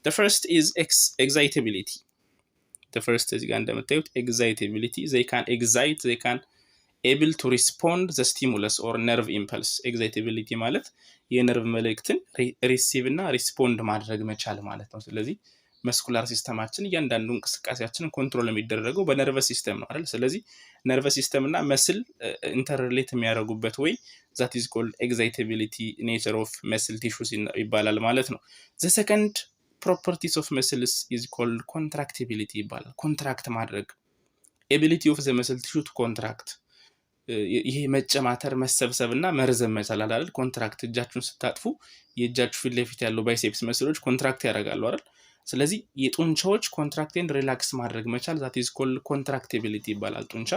the first is excitability. the first እዚህ ጋር እንደምታዩት excitability they can able to respond the stimulus or nerve impulse. excitability ማለት የነርቭ መልእክትን ሪሲቭ እና ሪስፖንድ ማድረግ መቻል ማለት ነው። ስለዚህ መስኩላር ሲስተማችን እያንዳንዱ እንቅስቃሴያችንን ኮንትሮል የሚደረገው በነርቨስ ሲስተም ነው አይደል? ስለዚህ ነርቨስ ሲስተም እና መስል ኢንተርሪሌት የሚያደርጉበት ወይ that is called excitability nature of muscle tissues ይባላል ማለት ነው። the second properties of muscles is called contractibility ይባላል። ኮንትራክት ማድረግ ability of the muscle tissue to contract ይሄ መጨማተር መሰብሰብ እና መርዘም መቻል አይደል? ኮንትራክት እጃችሁን ስታጥፉ የእጃችሁ ፊት ለፊት ያለው ባይሴፕስ መስሎች ኮንትራክት ያደርጋሉ አይደል? ስለዚህ የጡንቻዎች ኮንትራክት ኤንድ ሪላክስ ማድረግ መቻል that is called contractibility ይባላል። ጡንቻ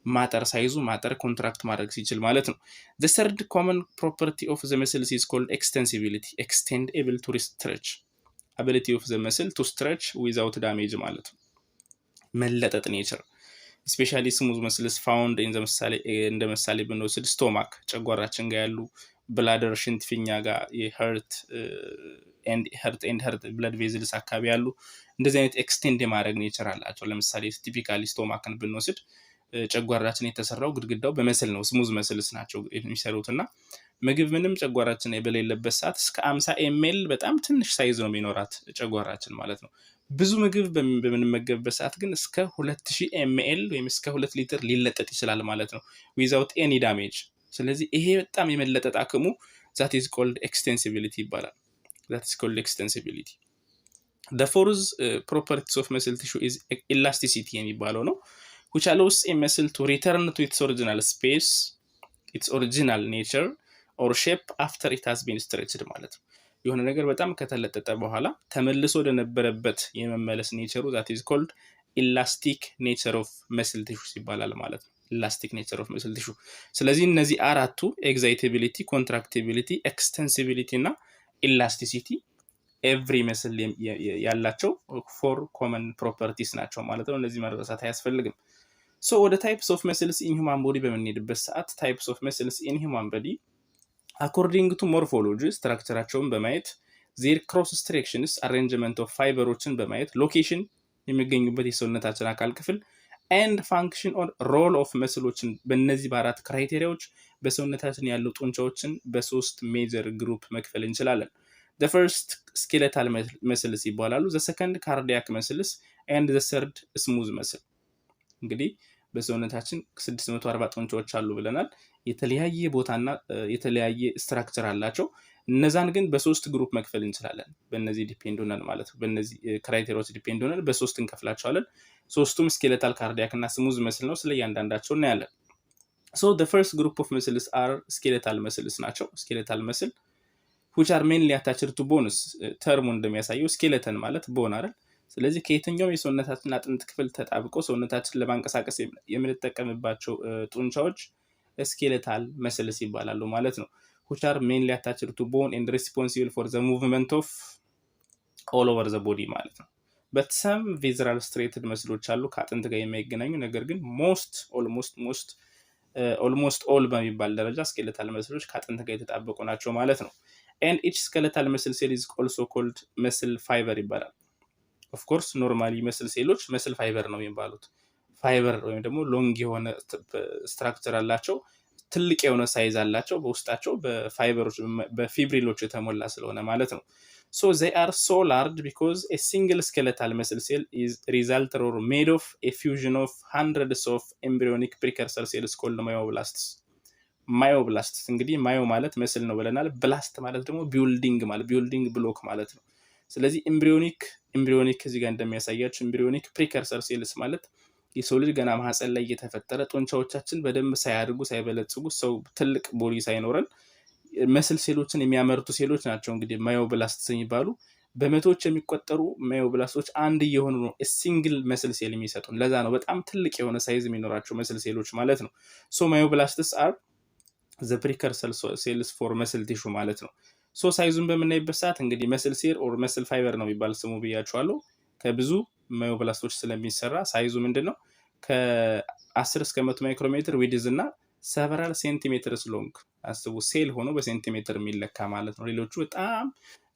ማጠር ሳይዙ ማጠር ኮንትራክት ማድረግ ሲችል ማለት ነው። the third common property of the muscles is called extensibility. extend able to stretch ability of the muscle to stretch without damage ማለት ነው። መለጠጥ ኔቸር especially smooth muscles found in the እንደ ምሳሌ ብንወስድ ስቶማክ ጨጓራችን ጋር ያሉ ብላደር ሽንት ፊኛ ጋር የሄርት ብለድ ቬዝልስ አካባቢ ያሉ እንደዚህ አይነት ኤክስቴንድ የማድረግ ኔቸር አላቸው። ለምሳሌ ቲፒካሊ ስቶማክን ብንወስድ ጨጓራችን የተሰራው ግድግዳው በመስል ነው፣ ስሙዝ መስልስ ናቸው የሚሰሩት እና ምግብ ምንም ጨጓራችን በሌለበት ሰዓት እስከ 50 ml በጣም ትንሽ ሳይዝ ነው የሚኖራት ጨጓራችን ማለት ነው። ብዙ ምግብ በምንመገብበት ሰዓት ግን እስከ 2000 ml ወይም እስከ 2 ሊትር ሊለጠጥ ይችላል ማለት ነው without any damage። ስለዚህ ይሄ በጣም የመለጠጥ አቅሙ that is called extensibility ይባላል። that is called extensibility. the fourth properties of muscle tissue is elasticity የሚባለው ነው which allows a muscle to return to its original space, its original nature or shape after it has been stretched ማለት ነው። የሆነ ነገር በጣም ከተለጠጠ በኋላ ተመልሶ ወደ ነበረበት የመመለስ ኔቸሩ that is called elastic nature of muscle tissue ይባላል ማለት ነው። elastic nature of muscle tissue። ስለዚህ እነዚህ አራቱ excitability, contractibility, extensibility እና elasticity every muscle ያላቸው four common properties ናቸው ማለት ነው። እነዚህ መረሳት አያስፈልግም። so ወደ types of muscles in human body በምንሄድበት ሰዓት types of muscles in human body according to morphology ስትራክቸራቸውን በማየት their cross sections arrangement of fiberoችን በማየት location የሚገኙበት የሰውነታችን አካል ክፍል and function or role of muscleዎችን በእነዚህ በአራት ክራይቴሪያዎች በሰውነታችን ያሉ ጡንቻዎችን በሶስት ሜጀር ግሩፕ መክፈል እንችላለን። the first skeletal muscles ይባላሉ፣ the second cardiac muscles and the third smooth muscle። እንግዲህ በሰውነታችን 640 ጡንቻዎች አሉ ብለናል። የተለያየ ቦታና የተለያየ ስትራክቸር አላቸው። እነዛን ግን በሶስት ግሩፕ መክፈል እንችላለን። በእነዚህ ዲፔንድ ሆነን ማለት ነው። በእነዚህ ክራይቴሪያዎች ዲፔንድ ሆነን በሶስት እንከፍላቸዋለን። ሶስቱም ስኬለታል፣ ካርዲያክ እና ስሙዝ መስል ነው። ስለ እያንዳንዳቸው እናያለን። ሶ the first group of muscles are skeletal muscles ናቸው። skeletal muscle which are mainly attached to bones ተርሙ እንደሚያሳየው skeleton ማለት ቦን አይደል? ስለዚህ ከየትኛውም የሰውነታችን አጥንት ክፍል ተጣብቀው ሰውነታችን ለማንቀሳቀስ የምንጠቀምባቸው ጡንቻዎች skeletal muscles ይባላሉ ማለት ነው። which are mainly attached to bone and responsible for the movement of all over the body ማለት ነው። but some visceral striated መስሎች አሉ ከአጥንት ጋር የማይገናኙ ነገር ግን almost all በሚባል ደረጃ skeletal መስሎች ከአጥንት ጋር የተጣበቁ ናቸው ማለት ነው። and each skeletal muscle cell is also called muscle fiber ይባላል። of course normally muscle ሴሎች muscle fiber ነው የሚባሉት። ፋይበር ወይም ደግሞ ሎንግ የሆነ ስትራክቸር አላቸው፣ ትልቅ የሆነ ሳይዝ አላቸው፣ በውስጣቸው በፋይበሮች በፊብሪሎች የተሞላ ስለሆነ ማለት ነው። so they are so large because a single skeletal muscle cell is resulted or made of a fusion of hundreds of embryonic precursor cells called myoblasts እንግዲህ ማዮ ማለት መስል ነው ብለናል። ብላስት ማለት ደግሞ ቢልዲንግ ብሎክ ማለት ነው። ስለዚህ ኤምብሪዮኒክ እዚህ ጋር እንደሚያሳያችሁ ኤምብሪዮኒክ ፕሪከርሰር ሴልስ ማለት የሰው ልጅ ገና ማህፀን ላይ እየተፈጠረ ጡንቻዎቻችን በደንብ ሳያድጉ ሳይበለጽጉ ሰው ትልቅ ቦዲ ሳይኖረን መስል ሴሎችን የሚያመርቱ ሴሎች ናቸው እንግዲህ ማዮብላስት የሚባሉ። በመቶዎች የሚቆጠሩ ማዮብላስቶች አንድ እየሆኑ ነው ሲንግል መስል ሴል የሚሰጡን። ለዛ ነው በጣም ትልቅ የሆነ ሳይዝ የሚኖራቸው መስል ሴሎች ማለት ነው። ሶ ማዮብላስትስ አር the precursor cells for muscle tissue ማለት ነው። ሶ ሳይዙን በምናይበት ሰዓት እንግዲህ መስል ሴል ኦር መስል ፋይበር ነው የሚባል ስሙ ብያችኋለሁ። ከብዙ ማዮብላስቶች ስለሚሰራ ሳይዙ ምንድነው ከ10 እስከ 100 ማይክሮሜትር ዊድዝ እና several centimeters long አስቡ፣ ሴል ሆኖ በሴንቲሜትር የሚለካ ማለት ነው። ሌሎቹ በጣም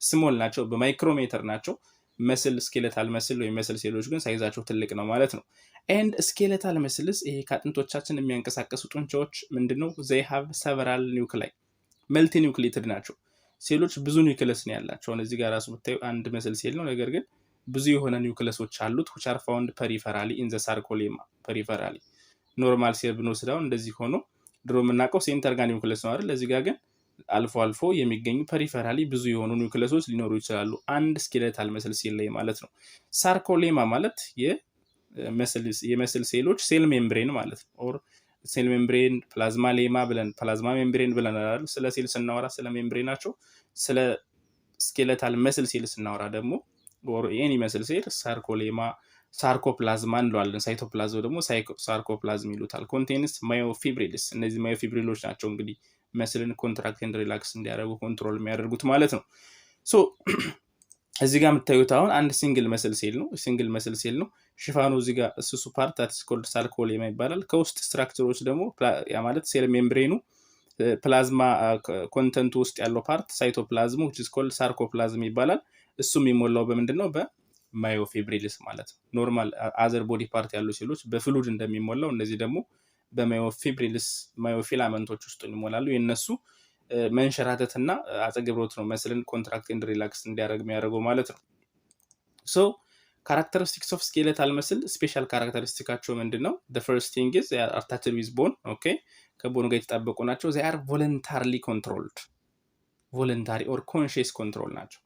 ስሞል ናቸው፣ በማይክሮሜትር ናቸው። መስል ስኬለታል መስል ወይ መስል ሴሎች ግን ሳይዛቸው ትልቅ ነው ማለት ነው። and skeletal muscles ይሄ ከአጥንቶቻችን የሚያንቀሳቀሱ ጡንቻዎች ምንድነው they have several nuclei መልቲ ኒውክሊትድ ናቸው። ሴሎች ብዙ ኒውክለስ ነው ያላቸው። እዚህ ጋር ራሱ ብታዩ አንድ መስል ሴል ነው፣ ነገር ግን ብዙ የሆነ ኒውክለሶች አሉት which are found peripherally in the sarcolemma peripherally ኖርማል ሴል ብንወስደው እንደዚህ ሆኖ ድሮ የምናውቀው ሴንተር ጋር ኒውክለስ ነው አይደል? እዚህ ጋር ግን አልፎ አልፎ የሚገኙ ፐሪፈራሊ ብዙ የሆኑ ኒውክለሶች ሊኖሩ ይችላሉ አንድ ስኬለታል መስል ሴል ላይ ማለት ነው። ሳርኮሌማ ማለት የመስል ሴሎች ሴል ሜምብሬን ማለት ነው። ኦር ሴል ሜምብሬን ፕላዝማ ሌማ ብለን ፕላዝማ ሜምብሬን ብለን አይደል? ስለ ሴል ስናወራ ስለ ሜምብሬናቸው፣ ስለ ስኬለታል መስል ሴል ስናወራ ደግሞ ኦር ኤኒ መስል ሴል ሳርኮሌማ ሳርኮፕላዝማ እንለዋለን። ሳይቶፕላዝም ደግሞ ሳርኮፕላዝም ይሉታል። ኮንቴንስ ማዮፊብሪልስ እነዚህ ማዮፊብሪሎች ናቸው እንግዲህ መስልን ኮንትራክት ኤንድ ሪላክስ እንዲያደርጉ ኮንትሮል የሚያደርጉት ማለት ነው። ሶ እዚህ ጋር የምታዩት አሁን አንድ ሲንግል መስል ሴል ነው። ሽፋኑ እዚህ ጋር ስሱ ፓርት ዳትስ ኮልድ ሳርኮሌማ ይባላል። ከውስጥ ስትራክቸሮች ደግሞ ያ ማለት ሴል ሜምብሬኑ ፕላዝማ ኮንተንቱ ውስጥ ያለው ፓርት ሳይቶፕላዝሙ which is called ሳርኮፕላዝም ይባላል። እሱ የሚሞላው በምንድነው በማዮፊብሪልስ ማለት ነው። ኖርማል አዘር ቦዲ ፓርት ያሉ ሴሎች በፍሉድ እንደሚሞላው እነዚህ ደግሞ በማዮፊብሪልስ ማዮፊላመንቶች ውስጥ ይሞላሉ። የነሱ መንሸራተትና አጸገብሮት ነው መስልን ኮንትራክት ኤንድ ሪላክስ እንዲያደርግ የሚያደርገው ማለት ነው። ሶ ካራክተሪስቲክስ ኦፍ ስኬለታል መስል ስፔሻል ካራክተሪስቲካቸው ምንድነው? the first thing is they are attached with bone ኦኬ ከቦን ጋር የተጣበቁ ናቸው። they are voluntarily controlled ቮለንታሪ ኦር ኮንሺየስ ኮንትሮል ናቸው።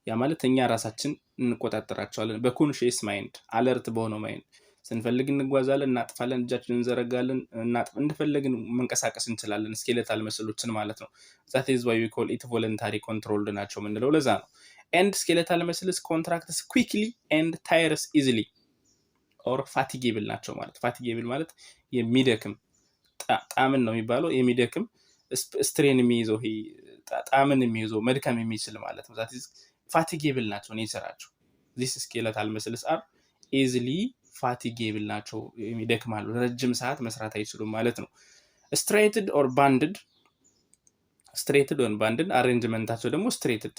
ያ ማለት እኛ ራሳችን እንቆጣጠራቸዋለን በኮንሺየስ ማይንድ አለርት በሆነው ማይንድ። ስንፈልግ እንጓዛለን፣ እናጥፋለን፣ እጃችንን እንዘረጋለን፣ እንደፈለግን መንቀሳቀስ እንችላለን ስኬለታል መስሎችን ማለት ነው። that is why we call it voluntary controlled ናቸው የምንለው ለዛ ነው። and skeletal muscles contracts quickly and tires easily or fatigable ናቸው ማለት fatigable ማለት የሚደክም ጣምን ነው የሚባለው የሚደክም ስትሬን የሚይዘው ጣምን የሚይዘው መድከም የሚችል ማለት ነው። that is fatigable ናቸው ኔቸራቸው። this skeletal muscles are easily fatigable ናቸው የሚደክማሉ፣ ረጅም ሰዓት መስራት አይችሉም ማለት ነው። straighted or banded አሬንጅመንታቸው ደግሞ straighted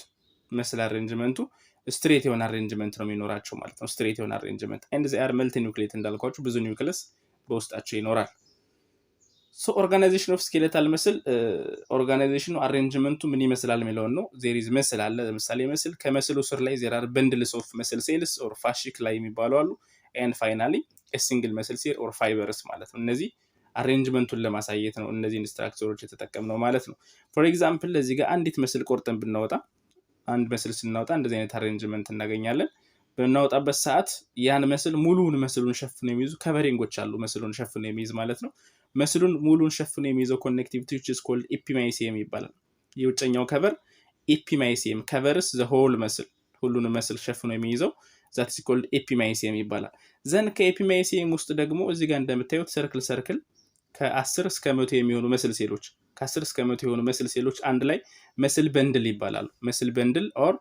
መስል አሬንጅመንቱ ስትሬት የሆነ አሬንጅመንት ነው የሚኖራቸው ማለት ነው። ስትሬት የሆነ አሬንጅመንት and they are multinucleate እንዳልኳችሁ ብዙ ኒውክለስ በውስጣቸው ይኖራል። ሶ ኦርጋናይዜሽን ኦፍ ስኬለታል መስል ኦርጋናይዜሽኑ አሬንጅመንቱ ምን ይመስላል የሚለውን ነው። ዜር ኢዝ መስል አለ። ለምሳሌ መስል ከመስሉ ስር ላይ ዜር አር በንድልስ ኦፍ መስል ሴልስ ኦር ፋሺክ ላይ የሚባሉ አሉ። and finally ሲንግል መስል ሴል ኦር ፋይበርስ ማለት ነው። እነዚህ አሬንጅመንቱን ለማሳየት ነው እነዚህን ስትራክቸሮች የተጠቀምነው ማለት ነው። ፎር ኤግዛምፕል እዚህ ጋር አንዲት መስል ቆርጠን ብናወጣ አንድ መስል ስናወጣ እንደዚህ አይነት አሬንጅመንት እናገኛለን። በምናወጣበት ሰዓት ያን መስል ሙሉውን መስሉን ሸፍኖ የሚይዙ ከቨሪንጎች አሉ መስሉን ሸፍኖ የሚይዝ ማለት ነው። መስሉን ሙሉውን ሸፍኖ የሚይዘው ኮኔክቲቪቲ which is called ኤፒማይሲየም ይባላል። የውጨኛው ከቨር ኤፒማይሲየም ከቨርስ ዘ ሆል መስል ሁሉንም መስል ሸፍኖ የሚይዘው that is called ኤፒማይሲየም ይባላል። ዘን ከኤፒማይሲየም ውስጥ ደግሞ እዚህ ጋር እንደምታዩት ሰርክል ከ10 እስከ 100 የሚሆኑ መስል ሴሎች ከ10 እስከ 100 የሆኑ መስል ሴሎች አንድ ላይ መስል በንድል ይባላሉ። መስል በንድል ኦር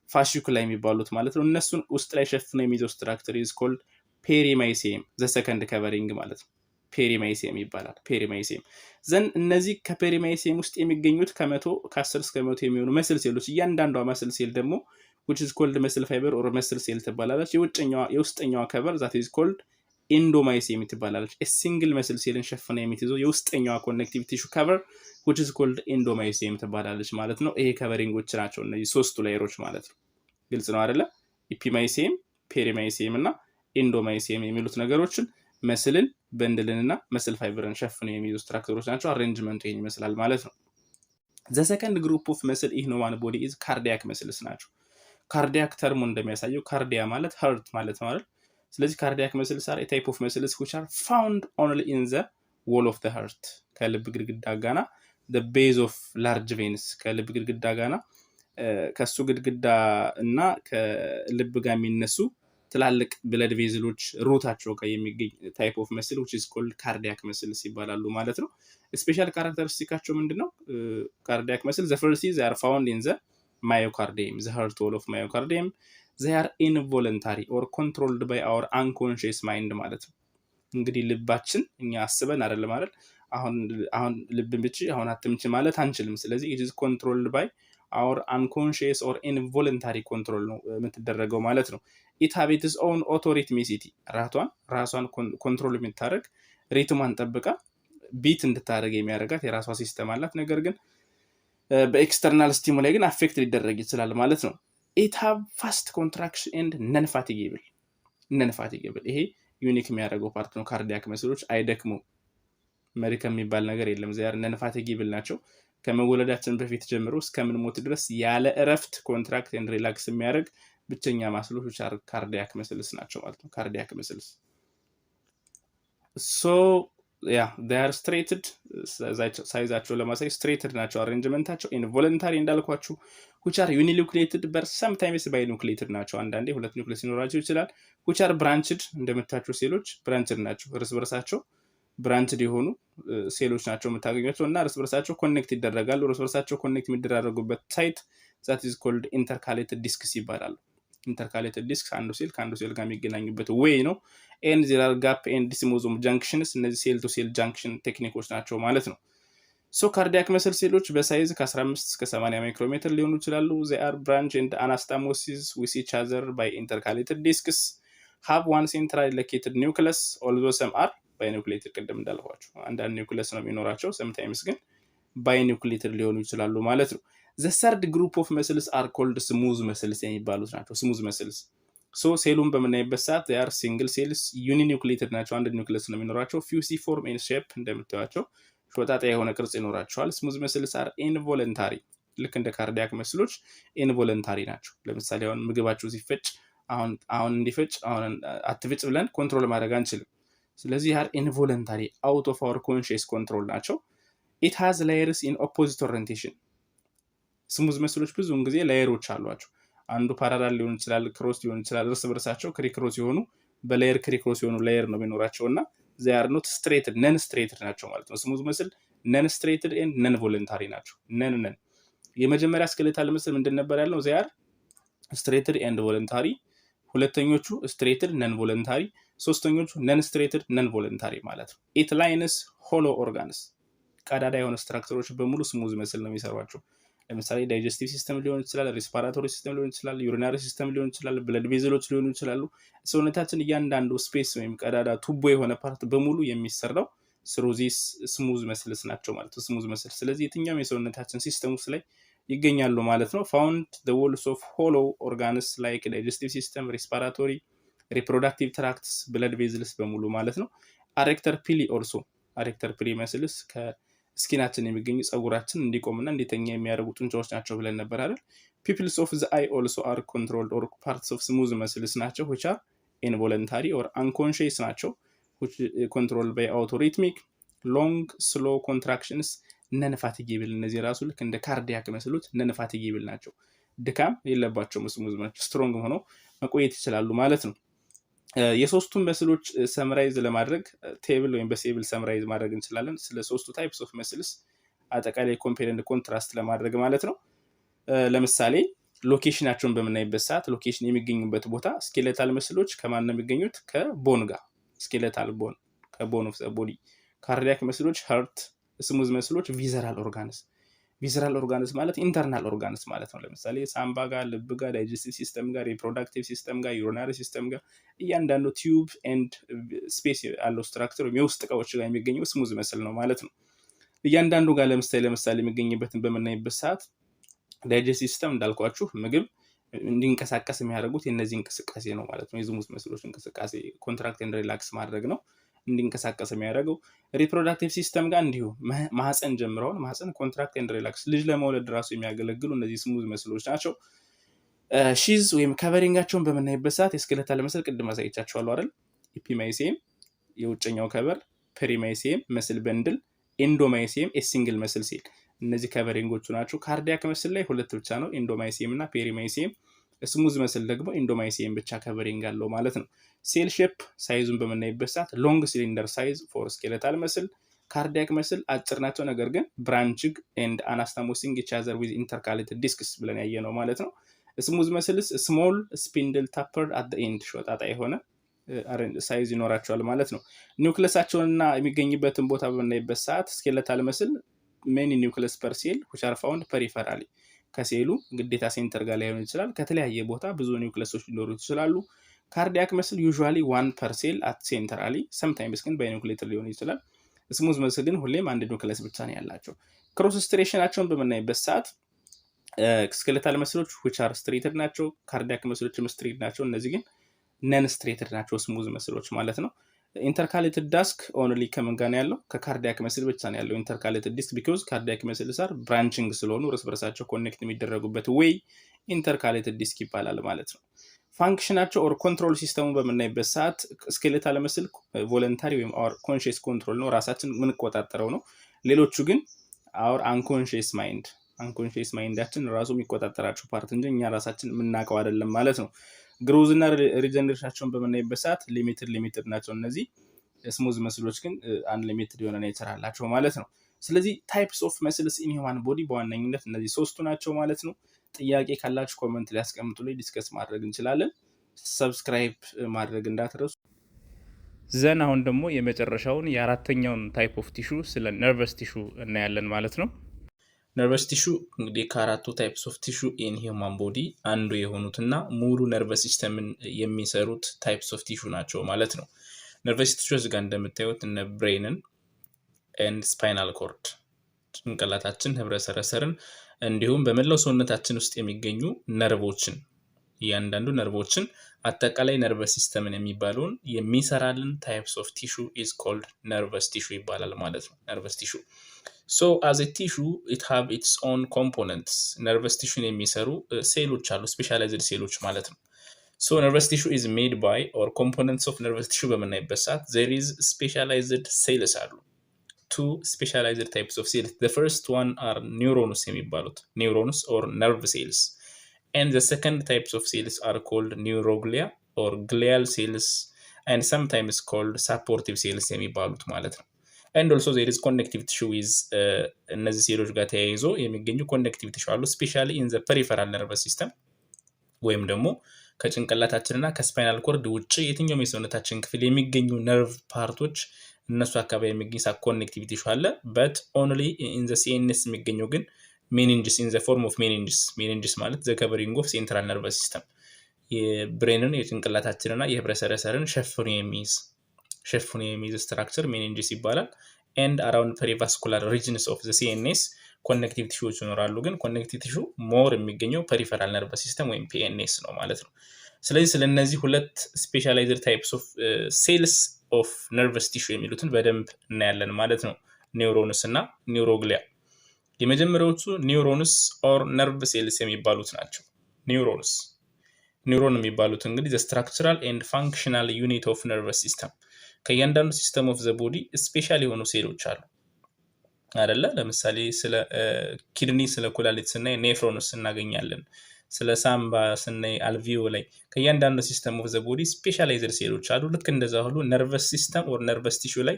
ፋሺኩላ የሚባሉት ማለት ነው። እነሱን ውስጥ ላይ ሸፍኖ የሚይዘው ስትራክቸር is called ፔሪማይሲየም ዘ ሰከንድ ከቨሪንግ ማለት ነው። ፔሪማይሲየም ይባላል። ፔሪማይሲየም ዘን እነዚህ ከፔሪማይሲየም ውስጥ የሚገኙት ከ10 እስከ 100 የሚሆኑ መስል ሴሎች እያንዳንዷ መስል ሴል ደግሞ which is called መስል ፋይበር ኦር መስል ሴል ትባላለች። የውስጠኛዋ ከቨር that is called ኢንዶማይሲየም ትባላለች። ሲንግል መስል ሴልን ሸፍና የምትይዘው የውስጠኛዋ ኮኔክቲቭ ቲሹ ከቨር which is called ኢንዶማይሲየም ትባላለች ማለት ነው። ይሄ ከቨሪንጎች ናቸው እነዚህ ሶስቱ ላየሮች ማለት ነው። ግልጽ ነው አይደለ? ኢፒማይሲየም፣ ፔሪማይሲየም እና ኢንዶማይሲየም የሚሉት ነገሮችን መስልን በንድልንና መስል ፋይበርን ሸፍነው የሚይዙ ስትራክቸሮች ናቸው። አሬንጅመንቱ ይሄን ይመስላል ማለት ነው። ዘ ሰከንድ ግሩፕ ኦፍ መስል ኢን ሂውማን ቦዲ ኢዝ ካርዲያክ መስልስ ናቸው። ካርዲያክ ተርሙ እንደሚያሳየው ካርዲያ ማለት ሀርት ማለት ነው አይደል? ስለዚህ ካርዲያክ መስልስ አር ታይፕ ኦፍ መስልስ which are found only in the wall of the heart ከልብ ግድግዳ ጋና the base of large veins ከልብ ግድግዳ ጋና ከሱ ግድግዳ እና ከልብ ጋር የሚነሱ ትላልቅ ብለድ ቬዝሎች ሩታቸው ጋር የሚገኝ ታይፕ ኦፍ መስል which is called cardiac muscles ይባላሉ ማለት ነው። ስፔሻል ካራክተሪስቲካቸው ምንድነው? ካርዲያክ መስል the first is they are found in the myocardium the heart wall of myocardium they are involuntary or controlled by our unconscious mind ማለት ነው። እንግዲህ ልባችን እኛ አስበን አይደለም አይደል? አሁን ልብን ብቻ አሁን አትምች ማለት አንችልም። ስለዚህ it is controlled by our unconscious or involuntary control ነው የምትደረገው ማለት ነው። it have its own autorhythmicity ራሷን ኮንትሮል የምታደርግ ሪትሟን ጠብቃ ቢት እንድታደርግ የሚያደርጋት የራሷ ሲስተም አላት። ነገር ግን በኤክስተርናል ስቲሙላይ ግን አፌክት ሊደረግ ይችላል ማለት ነው። it have fast contraction and non-fatigable ይሄ ዩኒክ የሚያደርገው ፓርት ነው። ካርዲያክ መስሎች አይደክሙ መሪከም የሚባል ነገር የለም። ዚያር non-fatigable ናቸው። ከመወለዳችን በፊት ጀምሮ እስከምንሞት ድረስ ያለ እረፍት ኮንትራክት ኤንድ ሪላክስ የሚያደርግ ብቸኛ ማስሎች ካርዲያክ መስልስ ናቸው ማለት ነው። ካርዲያክ መስልስ so yeah they are straighted ሳይዛቸው ለማሳይ straighted ናቸው። አሬንጅመንታቸው involuntary እንዳልኳችሁ which are uninucleated but sometimes binucleated ናቸው። አንዳንዴ ሁለት ኒውክሊየስ ሊኖራቸው ይችላል። which are branched እንደምታችሁ ሴሎች branched ናቸው። እርስ በርሳቸው ብራንችድ የሆኑ ሴሎች ናቸው የምታገኟቸው እና እርስ በርሳቸው ኮኔክት ይደረጋሉ። እርስ በርሳቸው ኮኔክት የሚደራረጉበት ሳይት that is called intercalated discs ይባላሉ። ኢንተርካሌትድ ዲስክ አንዱ ሴል ከአንዱ ሴል ጋር የሚገናኙበት ዌይ ነው። ኤንድ there are gap and desmosome junctions እነዚህ ሴል ቱ ሴል ጃንክሽን ቴክኒኮች ናቸው ማለት ነው። ሶ ካርዲያክ መስል ሴሎች በሳይዝ ከ15 እስከ 80 ማይክሮሜትር ሊሆኑ ይችላሉ። they are branch and anastomosis with each other by intercalated discs have one central located nucleus although some are ባይኒውክሌትድ ቅድም እንዳልኳችሁ አንዳንድ ኒውክሊየስ ነው የሚኖራቸው ሰምታይምስ ግን ባይኒውክሌትድ ሊሆኑ ይችላሉ ማለት ነው። the third group of muscles are called smooth muscles የሚባሉት ናቸው። smooth muscles ሶ ሴሉን በምናይበት ሰዓት they are single cells uninucleated ናቸው። አንድ ኒውክሊየስ ነው የሚኖራቸው fusiform in shape እንደምታዩቸው ሾጣጣ የሆነ ቅርጽ ይኖራቸዋል። smooth muscles are involuntary ልክ እንደ ካርዲያክ መስሎች involuntary ናቸው። ለምሳሌ አሁን ምግባችሁ ሲፈጭ አሁን እንዲፈጭ አሁን አትፍጭ ብለን ኮንትሮል ማድረግ አንችልም። ስለዚህ are involuntary out of our conscious control ናቸው። it has layers in opposite orientation ስሙዝ መስሎች ብዙውን ጊዜ ላየሮች አሏቸው። አንዱ ፓራላል ሊሆን ይችላል፣ ክሮስ ሊሆን ይችላል። እርስ በርሳቸው ክሪክሮስ የሆኑ በላየር ክሪክሮስ የሆኑ ላየር ነው የሚኖራቸው እና they are not straighted non straighted ናቸው ማለት ነው። ስሙዝ መስል non straighted and non voluntary ናቸው። ነን የመጀመሪያ ስኬሌታል መስል ምንድን ነበር ያልነው? they are straighted and voluntary ሁለተኞቹ straighted non voluntary ሶስተኞቹ non straighted non voluntary ማለት ነው። it lines hollow organs ቀዳዳ የሆነ ስትራክቸሮች በሙሉ ስሙዝ መስል ነው የሚሰሯቸው። ለምሳሌ ዳይጀስቲቭ ሲስተም ሊሆን ይችላል፣ ሪስፓራቶሪ ሲስተም ሊሆን ይችላል፣ ዩሪናሪ ሲስተም ሊሆን ይችላል፣ ብለድ ቬዝሎች ሊሆኑ ይችላሉ። ሰውነታችን እያንዳንዱ ስፔስ ወይም ቀዳዳ ቱቦ የሆነ ፓርት በሙሉ የሚሰራው ስሩዚስ ስሙዝ መስልስ ናቸው ማለት ነው። ስሙዝ መስል ስለዚህ የትኛውም የሰውነታችን ሲስተም ውስጥ ላይ ይገኛሉ ማለት ነው። found the walls of hollow organs like digestive system, respiratory, ሪፕሮዳክቲቭ ትራክትስ ብለድ ቬዝልስ በሙሉ ማለት ነው። አሬክተር ፒሊ ኦልሶ አሬክተር ፒሊ መስልስ ከስኪናችን የሚገኙ ጸጉራችን እንዲቆምና እንዲተኛ የሚያደርጉ ጡንቻዎች ናቸው ብለን ነበር አይደል? ፒፕልስ ኦፍ ዘ አይ ኦልሶ አር ኮንትሮልድ ኦር ፓርትስ ኦፍ ስሙዝ መስልስ ናቸው which are involuntary or unconscious ናቸው which controlled by autorhythmic long slow contractions ነን ፋቲጌብል። እነዚህ ራሱ ልክ እንደ ካርዲያክ መስሎች ነን ፋቲጌብል ናቸው። ድካም የለባቸውም። ስሙዝ ናቸው። ስትሮንግ ሆነው መቆየት ይችላሉ ማለት ነው። የሶስቱን መስሎች ሰምራይዝ ለማድረግ ቴብል ወይም በሴብል ሰምራይዝ ማድረግ እንችላለን። ስለ ሶስቱ ታይፕስ ኦፍ መስልስ አጠቃላይ ኮምፔር ኤንድ ኮንትራስት ለማድረግ ማለት ነው። ለምሳሌ ሎኬሽናቸውን በምናይበት ሰዓት ሎኬሽን የሚገኙበት ቦታ ስኬሌታል መስሎች ከማን ነው የሚገኙት? ከቦን ጋር ስኬሌታል ቦን ከቦን ኦፍ ዘ ቦዲ። ካርዲያክ መስሎች ሀርት፣ ስሙዝ መስሎች ቪዘራል ኦርጋንስ። ቪዘራል ኦርጋንስ ማለት ኢንተርናል ኦርጋንስ ማለት ነው። ለምሳሌ ሳምባ ጋር፣ ልብ ጋር፣ ዳይጀስቲቭ ሲስተም ጋር፣ ሪፕሮዳክቲቭ ሲስተም ጋር፣ ዩሪናሪ ሲስተም ጋር እያንዳንዱ ቲዩብ ኤንድ ስፔስ ያለው ስትራክቸር ወይም የውስጥ እቃዎች ጋር የሚገኘው ስሙዝ መስል ነው ማለት ነው። እያንዳንዱ ጋር ለምሳሌ የሚገኝበትን በምናይበት ሰዓት ዳይጀስቲቭ ሲስተም እንዳልኳችሁ ምግብ እንዲንቀሳቀስ የሚያደርጉት የነዚህ እንቅስቃሴ ነው ማለት ነው። የስሙዝ መስሎች እንቅስቃሴ ኮንትራክት ኤንድ ሪላክስ ማድረግ ነው እንዲንቀሳቀስ የሚያደርገው። ሪፕሮዳክቲቭ ሲስተም ጋር እንዲሁ ማህፀን ጀምረውን ማህፀን ኮንትራክት ኤንድ ሪላክስ ልጅ ለመውለድ ራሱ የሚያገለግሉ እነዚህ ስሙዝ መስሎች ናቸው። ሺዝ ወይም ከቨሪንጋቸውን በምናይበት ሰዓት የስኬለታል መስል ቅድም አሳይቻቸዋለሁ አይደል? ኢፒማይሲየም የውጨኛው ከቨር፣ ፔሪማይሲየም መስል በንድል፣ ኤንዶማይሲየም ሲንግል መስል ሴል እነዚህ ከቨሪንጎቹ ናቸው። ካርዲያክ መስል ላይ ሁለት ብቻ ነው፣ ኤንዶማይሲየም እና ፔሪማይሲየም። ስሙዝ መስል ደግሞ ኤንዶማይሲየም ብቻ ከቨሪንግ አለው ማለት ነው። ሴል ሼፕ ሳይዙን በምናይበት ሰዓት ሎንግ ሲሊንደር ሳይዝ ፎር ስኬለታል መስል። ካርዲያክ መስል አጭር ናቸው፣ ነገር ግን ብራንችግ ኤንድ አናስታሞሲንግ ኢች አዘር ዊዝ ኢንተርካሌትድ ዲስክስ ብለን ያየ ነው ማለት ነው። ስሙዝ መስልስ ስሞል ስፒንድል ታፐርድ አት ኤንድ ሾጣጣ የሆነ ሳይዝ ይኖራቸዋል ማለት ነው። ኒውክለሳቸውንና የሚገኝበትን ቦታ በምናይበት ሰዓት ስኬለታል መስል ሜኒ ኒውክለስ ፐር ሴል which are found peripherally ከሴሉ ግዴታ ሴንተር ጋር ላይሆን ይችላል። ከተለያየ ቦታ ብዙ ኒውክለሶች ሊኖሩ ይችላሉ። ካርዲያክ መስል usually one per cell at centrally sometimes ግን ባይኒውክሌትድ ሊሆን ይችላል። ስሙዝ መስል ግን ሁሌም አንድ ኒውክለስ ብቻ ነው ያላቸው። ክሮስ ስትሬሽናቸውን በምናይበት ሰዓት ስኬለታል መስሎች which are ስትሬትድ ናቸው። ካርዲያክ መስሎችም ስትሬት ናቸው። እነዚህ ግን ነን ስትሬትድ ናቸው ስሙዝ መስሎች ማለት ነው። ኢንተርካሌትድ ዳስክ ኦንሊ ከምን ጋር ነው ያለው? ከካርዲያክ መስል ብቻ ነው ያለው ኢንተርካሌትድ ዲስክ ቢኮዝ ካርዲያክ መስል ሳር ብራንቺንግ ስለሆኑ እርስ በርሳቸው ኮኔክት የሚደረጉበት ወይ ኢንተርካሌትድ ዲስክ ይባላል ማለት ነው። ፋንክሽናቸው ኦር ኮንትሮል ሲስተሙን በምናይበት ሰዓት ስኬሌታል መስል ቮለንታሪ ወይም አወር ኮንሽስ ኮንትሮል ነው፣ ራሳችን የምንቆጣጠረው ነው። ሌሎቹ ግን አወር አንኮንሽስ ማይንዳችን ራሱ የሚቆጣጠራቸው ፓርት እንጂ እኛ ራሳችን የምናውቀው አይደለም ማለት ነው። ግሮዝ እና ሪጀነሬሽናቸውን በምናይበት ሰዓት ሊሚትድ ናቸው። እነዚህ ስሙዝ መስሎች ግን አንሊሚትድ የሆነ ኔቸር አላቸው ማለት ነው። ስለዚህ ታይፕስ ኦፍ መስልስ ኢን ሂውማን ቦዲ በዋነኝነት እነዚህ ሶስቱ ናቸው ማለት ነው። ጥያቄ ካላችሁ ኮመንት ላይ አስቀምጡልኝ፣ ዲስከስ ማድረግ እንችላለን። ሰብስክራይብ ማድረግ እንዳትረሱ። ዘን አሁን ደግሞ የመጨረሻውን የአራተኛውን ታይፕ ኦፍ ቲሹ ስለ ነርቨስ ቲሹ እናያለን ማለት ነው። ነርቨስ ቲሹ እንግዲህ ከአራቱ ታይፕስ ኦፍ ቲሹ ኢን ሂውማን ቦዲ አንዱ የሆኑትና ሙሉ ነርቨስ ሲስተምን የሚሰሩት ታይፕስ ኦፍ ቲሹ ናቸው ማለት ነው። ነርቨስ ቲሹ እዚህ ጋር እንደምታዩት እነ ብሬንን ኤንድ ስፓይናል ኮርድ ጭንቅላታችን፣ ህብረ ሰረሰርን እንዲሁም በመላው ሰውነታችን ውስጥ የሚገኙ ነርቮችን እያንዳንዱ ነርቮችን አጠቃላይ ነርቨስ ሲስተምን የሚባለውን የሚሰራልን ታይፕስ ኦፍ ቲሹ ኢዝ ኮልድ ነርቨስ ቲሹ ይባላል ማለት ነው። ነርቨስ ቲሹ So as a tissue it have its own components. nervous tissue የሚሰሩ ሴሎች አሉ፣ ስፔሻላይዝድ ሴሎች ማለት ነው። So nervous tissue is made by or components of nervous tissue በምናይበት ሰዓት there is specialized cells አሉ። two specialized types of cells. The first one are neurons የሚባሉት neurons or nerve cells, and the second types of cells are called neuroglia or glial cells and sometimes called supportive cells የሚባሉት ማለት ነው። and also there is connective tissue with እነዚህ ሴሎች ጋር ተያይዞ የሚገኙ connective tissue አሉ especially in the peripheral nervous system ወይም ደግሞ ከጭንቅላታችንና ከስፓይናል ኮርድ ውጪ የትኛውም የሰውነታችን ክፍል የሚገኙ ነርቭ ፓርቶች እነሱ አካባቢ የሚገኝ connective tissue አለ but only in the CNS የሚገኘው ግን meninges in the form of meninges ማለት the covering of central nervous system የብሬንን የጭንቅላታችንና የህብረ ሰረሰርን ሸፍኖ የሚይዝ ስትራክቸር meninges ይባላል። and around perivascular regions of the CNS connective tissues ይኖራሉ። ግን connective tissue more የሚገኘው peripheral nervous system ወይም PNS ነው ማለት ነው። ስለዚህ ስለነዚህ ሁለት ስፔሻላይዝድ ታይፕስ ኦፍ ሴልስ ኦፍ ነርቨስ ቲሹ የሚሉትን በደንብ እናያለን ማለት ነው። ኒውሮንስ እና ኒውሮግሊያ። የመጀመሪያዎቹ ኒውሮንስ ኦር ነርቭ ሴልስ የሚባሉት ናቸው። ኒውሮን የሚባሉት እንግዲህ ስትራክቸራል ኤንድ ፋንክሽናል ዩኒት ኦፍ ነርቨስ ሲስተም፣ ከእያንዳንዱ ሲስተም ኦፍ ዘ ቦዲ ስፔሻል የሆኑ ሴሎች አሉ አይደለ? ለምሳሌ ስለ ኪድኒ ስለ ኩላሊት ስናይ ኔፍሮንስ እናገኛለን። ስለ ሳምባ ስናይ አልቪዮ ላይ ከእያንዳንዱ ሲስተም ኦፍ ዘ ቦዲ ስፔሻላይዝድ ሴሎች አሉ። ልክ እንደዛ ሁሉ ነርቨስ ሲስተም ኦር ነርቨስ ቲሹ ላይ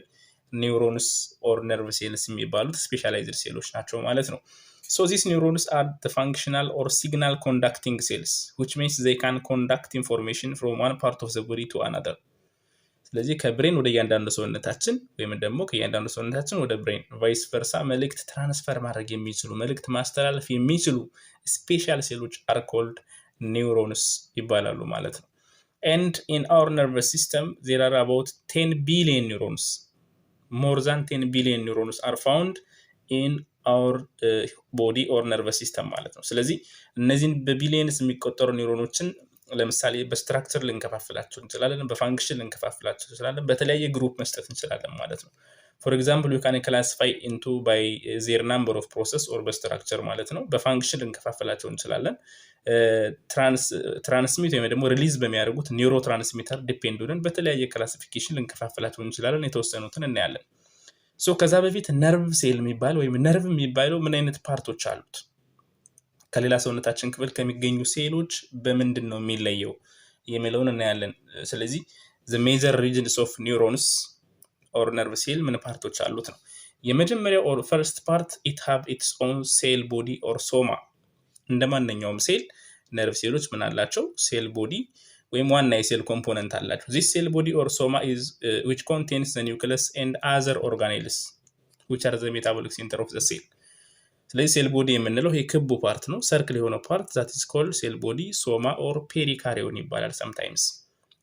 ኒውሮንስ ኦር ነርቭ ሴልስ የሚባሉት ስፔሻላይዝድ ሴሎች ናቸው ማለት ነው። So these neurons are the functional or signal conducting cells, which means they can conduct information from one part of the body to another. ስለዚህ ከብሬን ወደ እያንዳንዱ ሰውነታችን ወይም ደግሞ ከእያንዳንዱ ሰውነታችን ወደ ብሬን ቫይስ ቨርሳ መልእክት ትራንስፈር ማድረግ የሚችሉ መልእክት ማስተላለፍ የሚችሉ ስፔሻል ሴሎች are called neurons ይባላሉ ማለት ነው። And in our nervous system there are about 10 billion neurons. More than 10 billion neurons are found in our body or nervous system ማለት ነው። ስለዚህ እነዚህን በቢሊየንስ የሚቆጠሩ ኒውሮኖችን ለምሳሌ በስትራክቸር ልንከፋፍላቸው እንችላለን፣ በፋንክሽን ልንከፋፍላቸው እንችላለን፣ በተለያየ ግሩፕ መስጠት እንችላለን ማለት ነው። ፎር ኤግዛምፕል you can classify into by their number of process or በስትራክቸር ማለት ነው። በፋንክሽን ልንከፋፍላቸው እንችላለን። ትራንስሚት ወይም ደግሞ ሪሊዝ በሚያደርጉት ኒውሮ ትራንስሚተር ዲፔንድ ሆነን በተለያየ ክላሲፊኬሽን ልንከፋፍላቸው እንችላለን። የተወሰኑትን እናያለን። ሶ ከዛ በፊት ነርቭ ሴል የሚባል ወይም ነርቭ የሚባለው ምን አይነት ፓርቶች አሉት? ከሌላ ሰውነታችን ክፍል ከሚገኙ ሴሎች በምንድን ነው የሚለየው የሚለውን እናያለን። ስለዚህ the major regions of neurons or nerve cell ምን ፓርቶች አሉት ነው። የመጀመሪያው or first part it have its own cell body or soma። እንደማንኛውም ሴል ነርቭ ሴሎች ምን አላቸው? ሴል ቦዲ ወይም ዋና የሴል ኮምፖነንት አላቸው። this cell body or soma is which contains the nucleus and other organelles which are the metabolic center of the cell። ስለዚህ ሴል ቦዲ የምንለው ይሄ ክቡ ፓርት ነው፣ ሰርክል የሆነው ፓርት that is called cell body, soma or perikaryon ይባላል sometimes።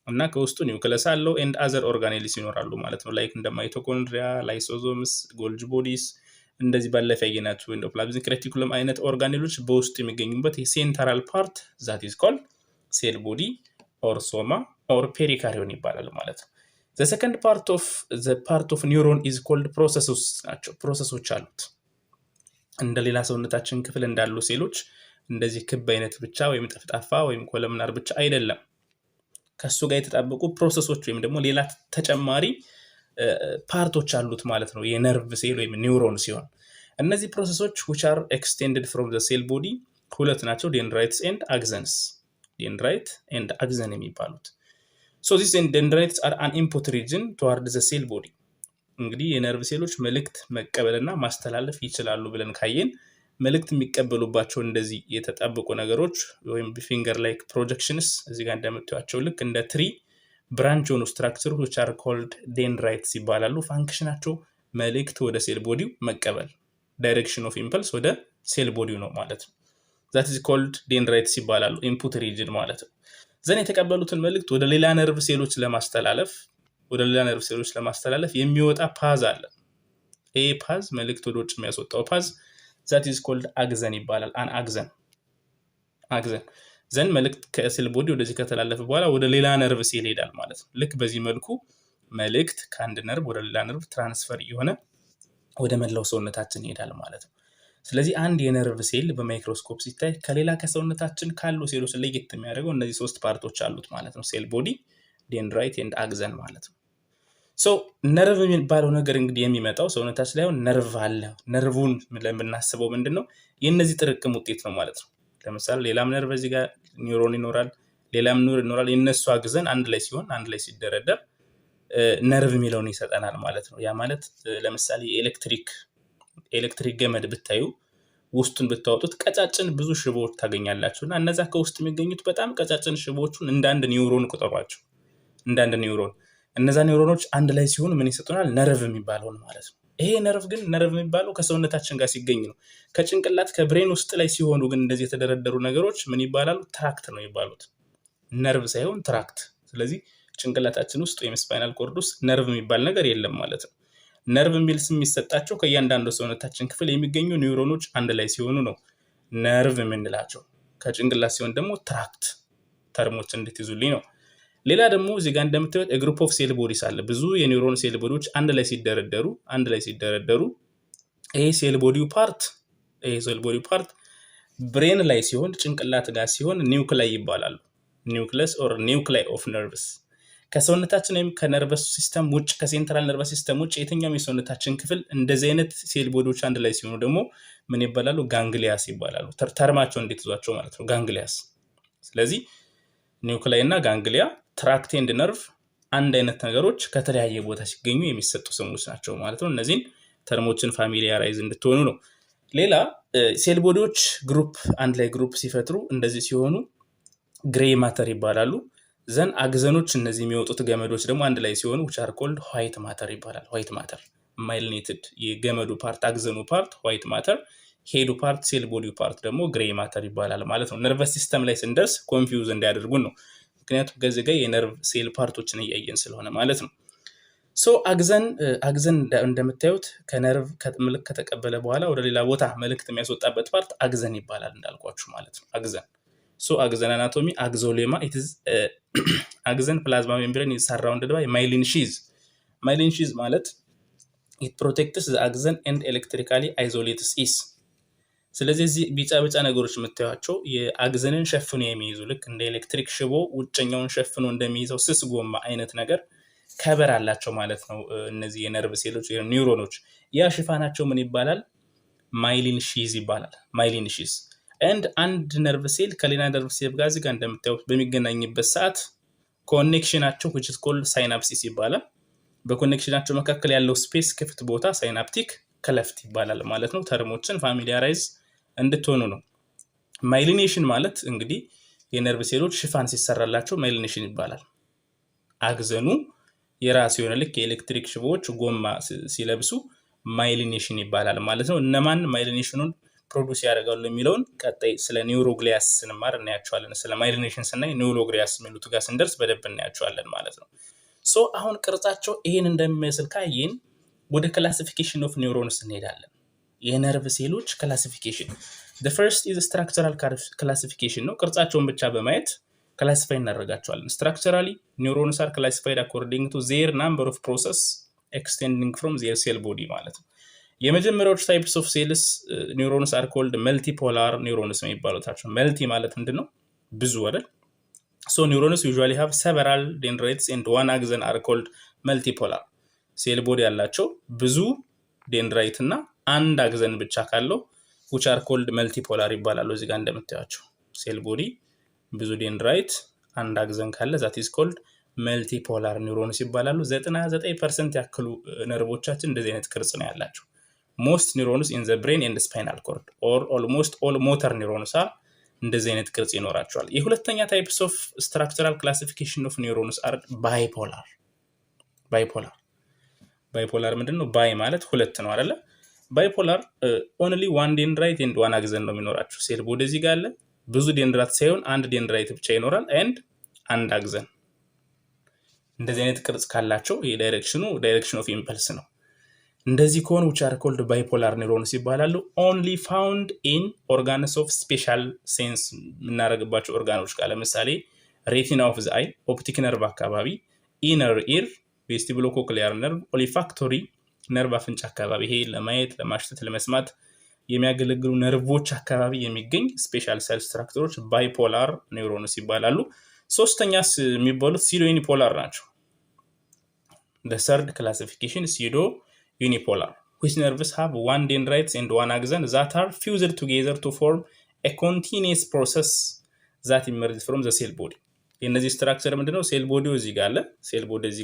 እና ከውስጡ ኒውክለስ አለው and other organelles ይኖራሉ ማለት ነው። ላይክ እንደ ማይቶኮንድሪያ፣ ላይሶዞምስ፣ ጎልጅ ቦዲስ እንደዚህ ባለፈ ያየናቸው ኢንዶፕላዝሚክ ሬቲኩለም አይነት ኦርጋኔሎች በውስጡ የሚገኙበት የሴንትራል ፓርት that is called cell body or soma or perikaryon ይባላል ማለት ነው። the second part of neuron is called processes ናቸው። ፕሮሰሶች አሉት። እንደ ሌላ ሰውነታችን ክፍል እንዳሉ ሴሎች እንደዚህ ክብ አይነት ብቻ ወይም ጠፍጣፋ ወይም ኮለምናር ብቻ አይደለም። ከሱ ጋር የተጣበቁ ፕሮሰሶች ወይም ደግሞ ሌላ ተጨማሪ ፓርቶች አሉት ማለት ነው የነርቭ ሴል ወይም ኒውሮን ሲሆን እነዚህ ፕሮሰሶች which are extended from the cell body ሁለት ናቸው፣ dendrites and axons። dendrite and axon የሚባሉት so these dendrites are an input region toward the cell body። እንግዲህ የነርቭ ሴሎች መልእክት መቀበልና ማስተላለፍ ይችላሉ ብለን ካየን መልእክት የሚቀበሉባቸው እንደዚህ የተጣበቁ ነገሮች ወይም ፊንገር ላይክ ፕሮጀክሽንስ እዚህ ጋር እንደምታዩቸው ልክ እንደ ትሪ ብራንች ሆኑ ስትራክቸር which are called dendrites ይባላሉ። ፋንክሽናቸው መልእክት ወደ ሴል ቦዲው መቀበል፣ ዳይሬክሽን ኦፍ ኢምፐልስ ወደ ሴል ቦዲው ነው ማለት ነው። that is called dendrites ይባላሉ፣ ኢንፑት ሪጅን ማለት ነው። ዘን የተቀበሉትን መልእክት ወደ ሌላ ነርቭ ሴሎች ለማስተላለፍ የሚወጣ ፓዝ አለ። ይሄ ፓዝ መልእክት ወደ ውጭ የሚያስወጣው ፓዝ that is called axon ይባላል። አን axon ዘን መልእክት ከሴል ቦዲ ወደዚህ ከተላለፈ በኋላ ወደ ሌላ ነርቭ ሴል ይሄዳል ማለት ነው። ልክ በዚህ መልኩ መልእክት ከአንድ ነርቭ ወደ ሌላ ነርቭ ትራንስፈር እየሆነ ወደ መላው ሰውነታችን ይሄዳል ማለት ነው። ስለዚህ አንድ የነርቭ ሴል በማይክሮስኮፕ ሲታይ ከሌላ ከሰውነታችን ካሉ ሴሎች ለየት የሚያደርገው እነዚህ ሶስት ፓርቶች አሉት ማለት ነው። ሴል ቦዲ፣ dendrite and axon ማለት ነው። ሶ ነርቭ የሚባለው ነገር እንግዲህ የሚመጣው ሰውነታችን ላይ ነርቭ አለ። ነርቭን ለምናስበው ምንድነው የነዚህ ጥርቅም ውጤት ነው ማለት ነው። ለምሳሌ ሌላም ነርቭ እዚህ ጋር ኒውሮን ይኖራል፣ ሌላም ኒውሮን ይኖራል። የነሱ አግዘን አንድ ላይ ሲሆን አንድ ላይ ሲደረደር ነርቭ የሚለውን ይሰጠናል ማለት ነው። ያ ማለት ለምሳሌ ኤሌክትሪክ ገመድ ብታዩ ውስጡን ብታወጡት ቀጫጭን ብዙ ሽቦዎች ታገኛላችሁና እነዛ ከውስጥ የሚገኙት በጣም ቀጫጭን ሽቦዎቹን እንደ አንድ ኒውሮን ቁጠሯቸው። እንደ አንድ ኒውሮን እነዛ ኒውሮኖች አንድ ላይ ሲሆኑ ምን ይሰጡናል? ነርቭ የሚባለው ማለት ነው። ይሄ ነርቭ የሚባለው ከሰውነታችን ጋር ሲገኝ ነው። ከጭንቅላት ከብሬን ውስጥ ላይ ሲሆኑ ግን እንደዚህ የተደረደሩ ነገሮች ምን ይባላሉ? ትራክት ነው ይባሉት። ነርቭ ሳይሆን ትራክት። ስለዚህ ጭንቅላታችን ውስጥ ወይም ስፓይናል ኮርድ ውስጥ ነርቭ የሚባል ነገር የለም ማለት ነው። ነርቭ የሚል ስም የሚሰጣቸው ከእያንዳንዱ ሰውነታችን ክፍል የሚገኙ ኒውሮኖች አንድ ላይ ሲሆኑ ነው ነርቭ የምንላቸው። ከጭንቅላት ሲሆን ደግሞ ትራክት ተርሞችን እንድትይዙልኝ ነው። ሌላ ደግሞ እዚህ ጋር እንደምታዩት ግሩፕ ኦፍ ሴል ቦዲስ አለ። ብዙ የኒውሮን ሴል ቦዲዎች አንድ ላይ ሲደረደሩ ይሄ ሴል ቦዲው ፓርት ብሬን ላይ ሲሆን ጭንቅላት ጋር ሲሆን ኒውክላይ ይባላሉ። ኒውክለስ ኦር ኒውክላይ ኦፍ ነርቭስ ከሰውነታችን ወይም ከነርቨስ ሲስተም ውጭ ከሴንትራል ነርቨስ ሲስተም ውጭ የትኛውም የሰውነታችን ክፍል እንደዚህ አይነት ሴል ቦዲዎች አንድ ላይ ሲሆኑ ደግሞ ምን ይባላሉ? ጋንግሊያስ ይባላሉ። ተርማቸው እንዴት ይዟቸው ማለት ነው፣ ጋንግሊያስ። ስለዚህ ኒውክላይ እና ጋንግሊያ ትራክት ኤንድ ነርቭ አንድ አይነት ነገሮች ከተለያየ ቦታ ሲገኙ የሚሰጡ ስሞች ናቸው ማለት ነው። እነዚህን ተርሞችን ፋሚሊያራይዝ እንድትሆኑ ነው። ሌላ ሴል ቦዲዎች አንድ ላይ ግሩፕ ሲፈጥሩ እንደዚህ ሲሆኑ ግሬይ ማተር ይባላሉ። ዘን አግዘኖች እነዚህ የሚወጡት ገመዶች ደግሞ አንድ ላይ ሲሆኑ which are called white matter ይባላል። white matter ማይሊኔትድ የገመዱ ፓርት አግዘኑ ፓርት white matter፣ ሄዱ ፓርት ሴል ቦዲው ፓርት ደግሞ ግሬይ ማተር ይባላል ማለት ነው። ነርቨስ ሲስተም ላይ ስንደርስ ኮንፊውዝ እንዳያደርጉን ነው። ምክንያቱም ከዚህ ጋር የነርቭ ሴል ፓርቶችን እያየን ስለሆነ ማለት ነው። ሶ አግዘን እንደምታዩት ከነርቭ ምልክት ከተቀበለ በኋላ ወደ ሌላ ቦታ መልእክት የሚያስወጣበት ፓርት አግዘን ይባላል እንዳልኳችሁ ማለት ነው። አግዘን ሶ አግዘን አናቶሚ አግዞሌማ it is አግዘን ፕላዝማ ሜምብሬን is surrounded by myelin sheath። myelin sheath ማለት it protects the axon and electrically isolates it። ስለዚህ እዚህ ቢጫ ነገሮች የምታዩቸው የአግዘንን ሸፍኖ የሚይዙ ልክ እንደ ኤሌክትሪክ ሽቦ ውጭኛውን ሸፍኖ እንደሚይዘው ስስ ጎማ አይነት ነገር ከበር አላቸው ማለት ነው። እነዚህ የነርቭ ሴሎች ኒውሮኖች ያ ሽፋናቸው ምን ይባላል? ማይሊን ሺዝ ይባላል። ማይሊን ሺዝ and አንድ ነርቭ ሴል ከሌላ ነርቭ ሴል ጋር እዚህ ጋር እንደምታዩት በሚገናኝበት ሰዓት ኮኔክሽናቸው which is called synapses ይባላል። በኮኔክሽናቸው መካከል ያለው ስፔስ ክፍት ቦታ ሳይናፕቲክ ክለፍት ይባላል ማለት ነው። ተርሞችን ፋሚሊያራይዝ እንድትሆኑ ነው። ማይሊኔሽን ማለት እንግዲህ የነርቭ ሴሎች ሽፋን ሲሰራላቸው ማይሊኔሽን ይባላል። አግዘኑ የራሱ የሆነ ልክ የኤሌክትሪክ ሽቦዎች ጎማ ሲለብሱ ማይሊኔሽን ይባላል ማለት ነው። እነማን ማይሊኔሽኑን ፕሮዲዩስ ያደርጋሉ የሚለውን ቀጣይ ስለ ኒውሮግሊያስ ስንማር እናያቸዋለን። ስለ ማይሊኔሽን ስናይ ኒውሮግሊያስ የሚሉት ጋር ስንደርስ በደንብ እናያቸዋለን ማለት ነው። ሶ አሁን ቅርጻቸው ይሄን እንደሚመስል ካየን ወደ ክላሲፊኬሽን ኦፍ ኒውሮንስ እንሄዳለን። የነርቭ ሴሎች ክላሲፊኬሽን the first is structural classification ነው። ቅርጻቸውን ብቻ በማየት ክላሲፋይ እናደርጋቸዋለን። structurally neurons are classified according to their number of process extending from their cell body ማለት ነው። የመጀመሪያዎቹ ታይፕስ ኦፍ ሴልስ ኒውሮንስ are called multipolar neurons የሚባሉት ናቸው። መልቲ ማለት ምንድነው? ብዙ አይደል? so neurons usually have several dendrites and one axon are called multipolar። ሴል ቦዲ ያላቸው ብዙ ዴንድራይት እና አንድ አግዘን ብቻ ካለው which are called multipolar ይባላሉ። እዚህ ጋር እንደምታዩቸው ሴል ቦዲ ብዙ ዴንድራይት አንድ አግዘን ካለ that is called multipolar neurons ይባላሉ። 99% ያክሉ ነርቮቻችን እንደዚህ አይነት ቅርጽ ነው ያላቸው። most neurons in the brain and spinal cord or almost all motor neurons are እንደዚህ አይነት ቅርጽ ይኖራቸዋል። የሁለተኛ types of structural classification of neurons are bipolar። ባይፖላር ምንድነው? ባይ ማለት ሁለት ነው አይደለ? ባይፖላር only one dendrite and one axon ነው የሚኖራቸው። ሴል ቦዲ እዚህ ጋር አለ፣ ብዙ ዴንድራይት ሳይሆን አንድ ዴንድራይት ብቻ ይኖራል and አንድ አግዘን። እንደዚህ አይነት ቅርጽ ካላቸው ዳይሬክሽን ኦፍ ኢምፐልስ ነው። እንደዚህ ከሆነ which are called bipolar neurons ይባላሉ። only found in organs of special sense የምናደርግባቸው ኦርጋኖች ጋር ለምሳሌ retina of the eye፣ optic nerve አካባቢ፣ inner ear፣ vestibulocochlear nerve፣ olfactory nerve አፍንጫ አካባቢ ይሄ ለማየት ለማሽተት ለመስማት የሚያገለግሉ ነርቮች አካባቢ የሚገኝ ስፔሻል ሴል ስትራክቸሮች ባይፖላር ኒውሮንስ ይባላሉ። ሶስተኛስ የሚባሉት pseudo unipolar ናቸው። the third classification pseudo unipolar which nerves have one dendrites and one axon that are fused together to form a continuous process that emerges from the cell body። የነዚህ ስትራክቸር ምንድነው? ሴል ቦዲው እዚህ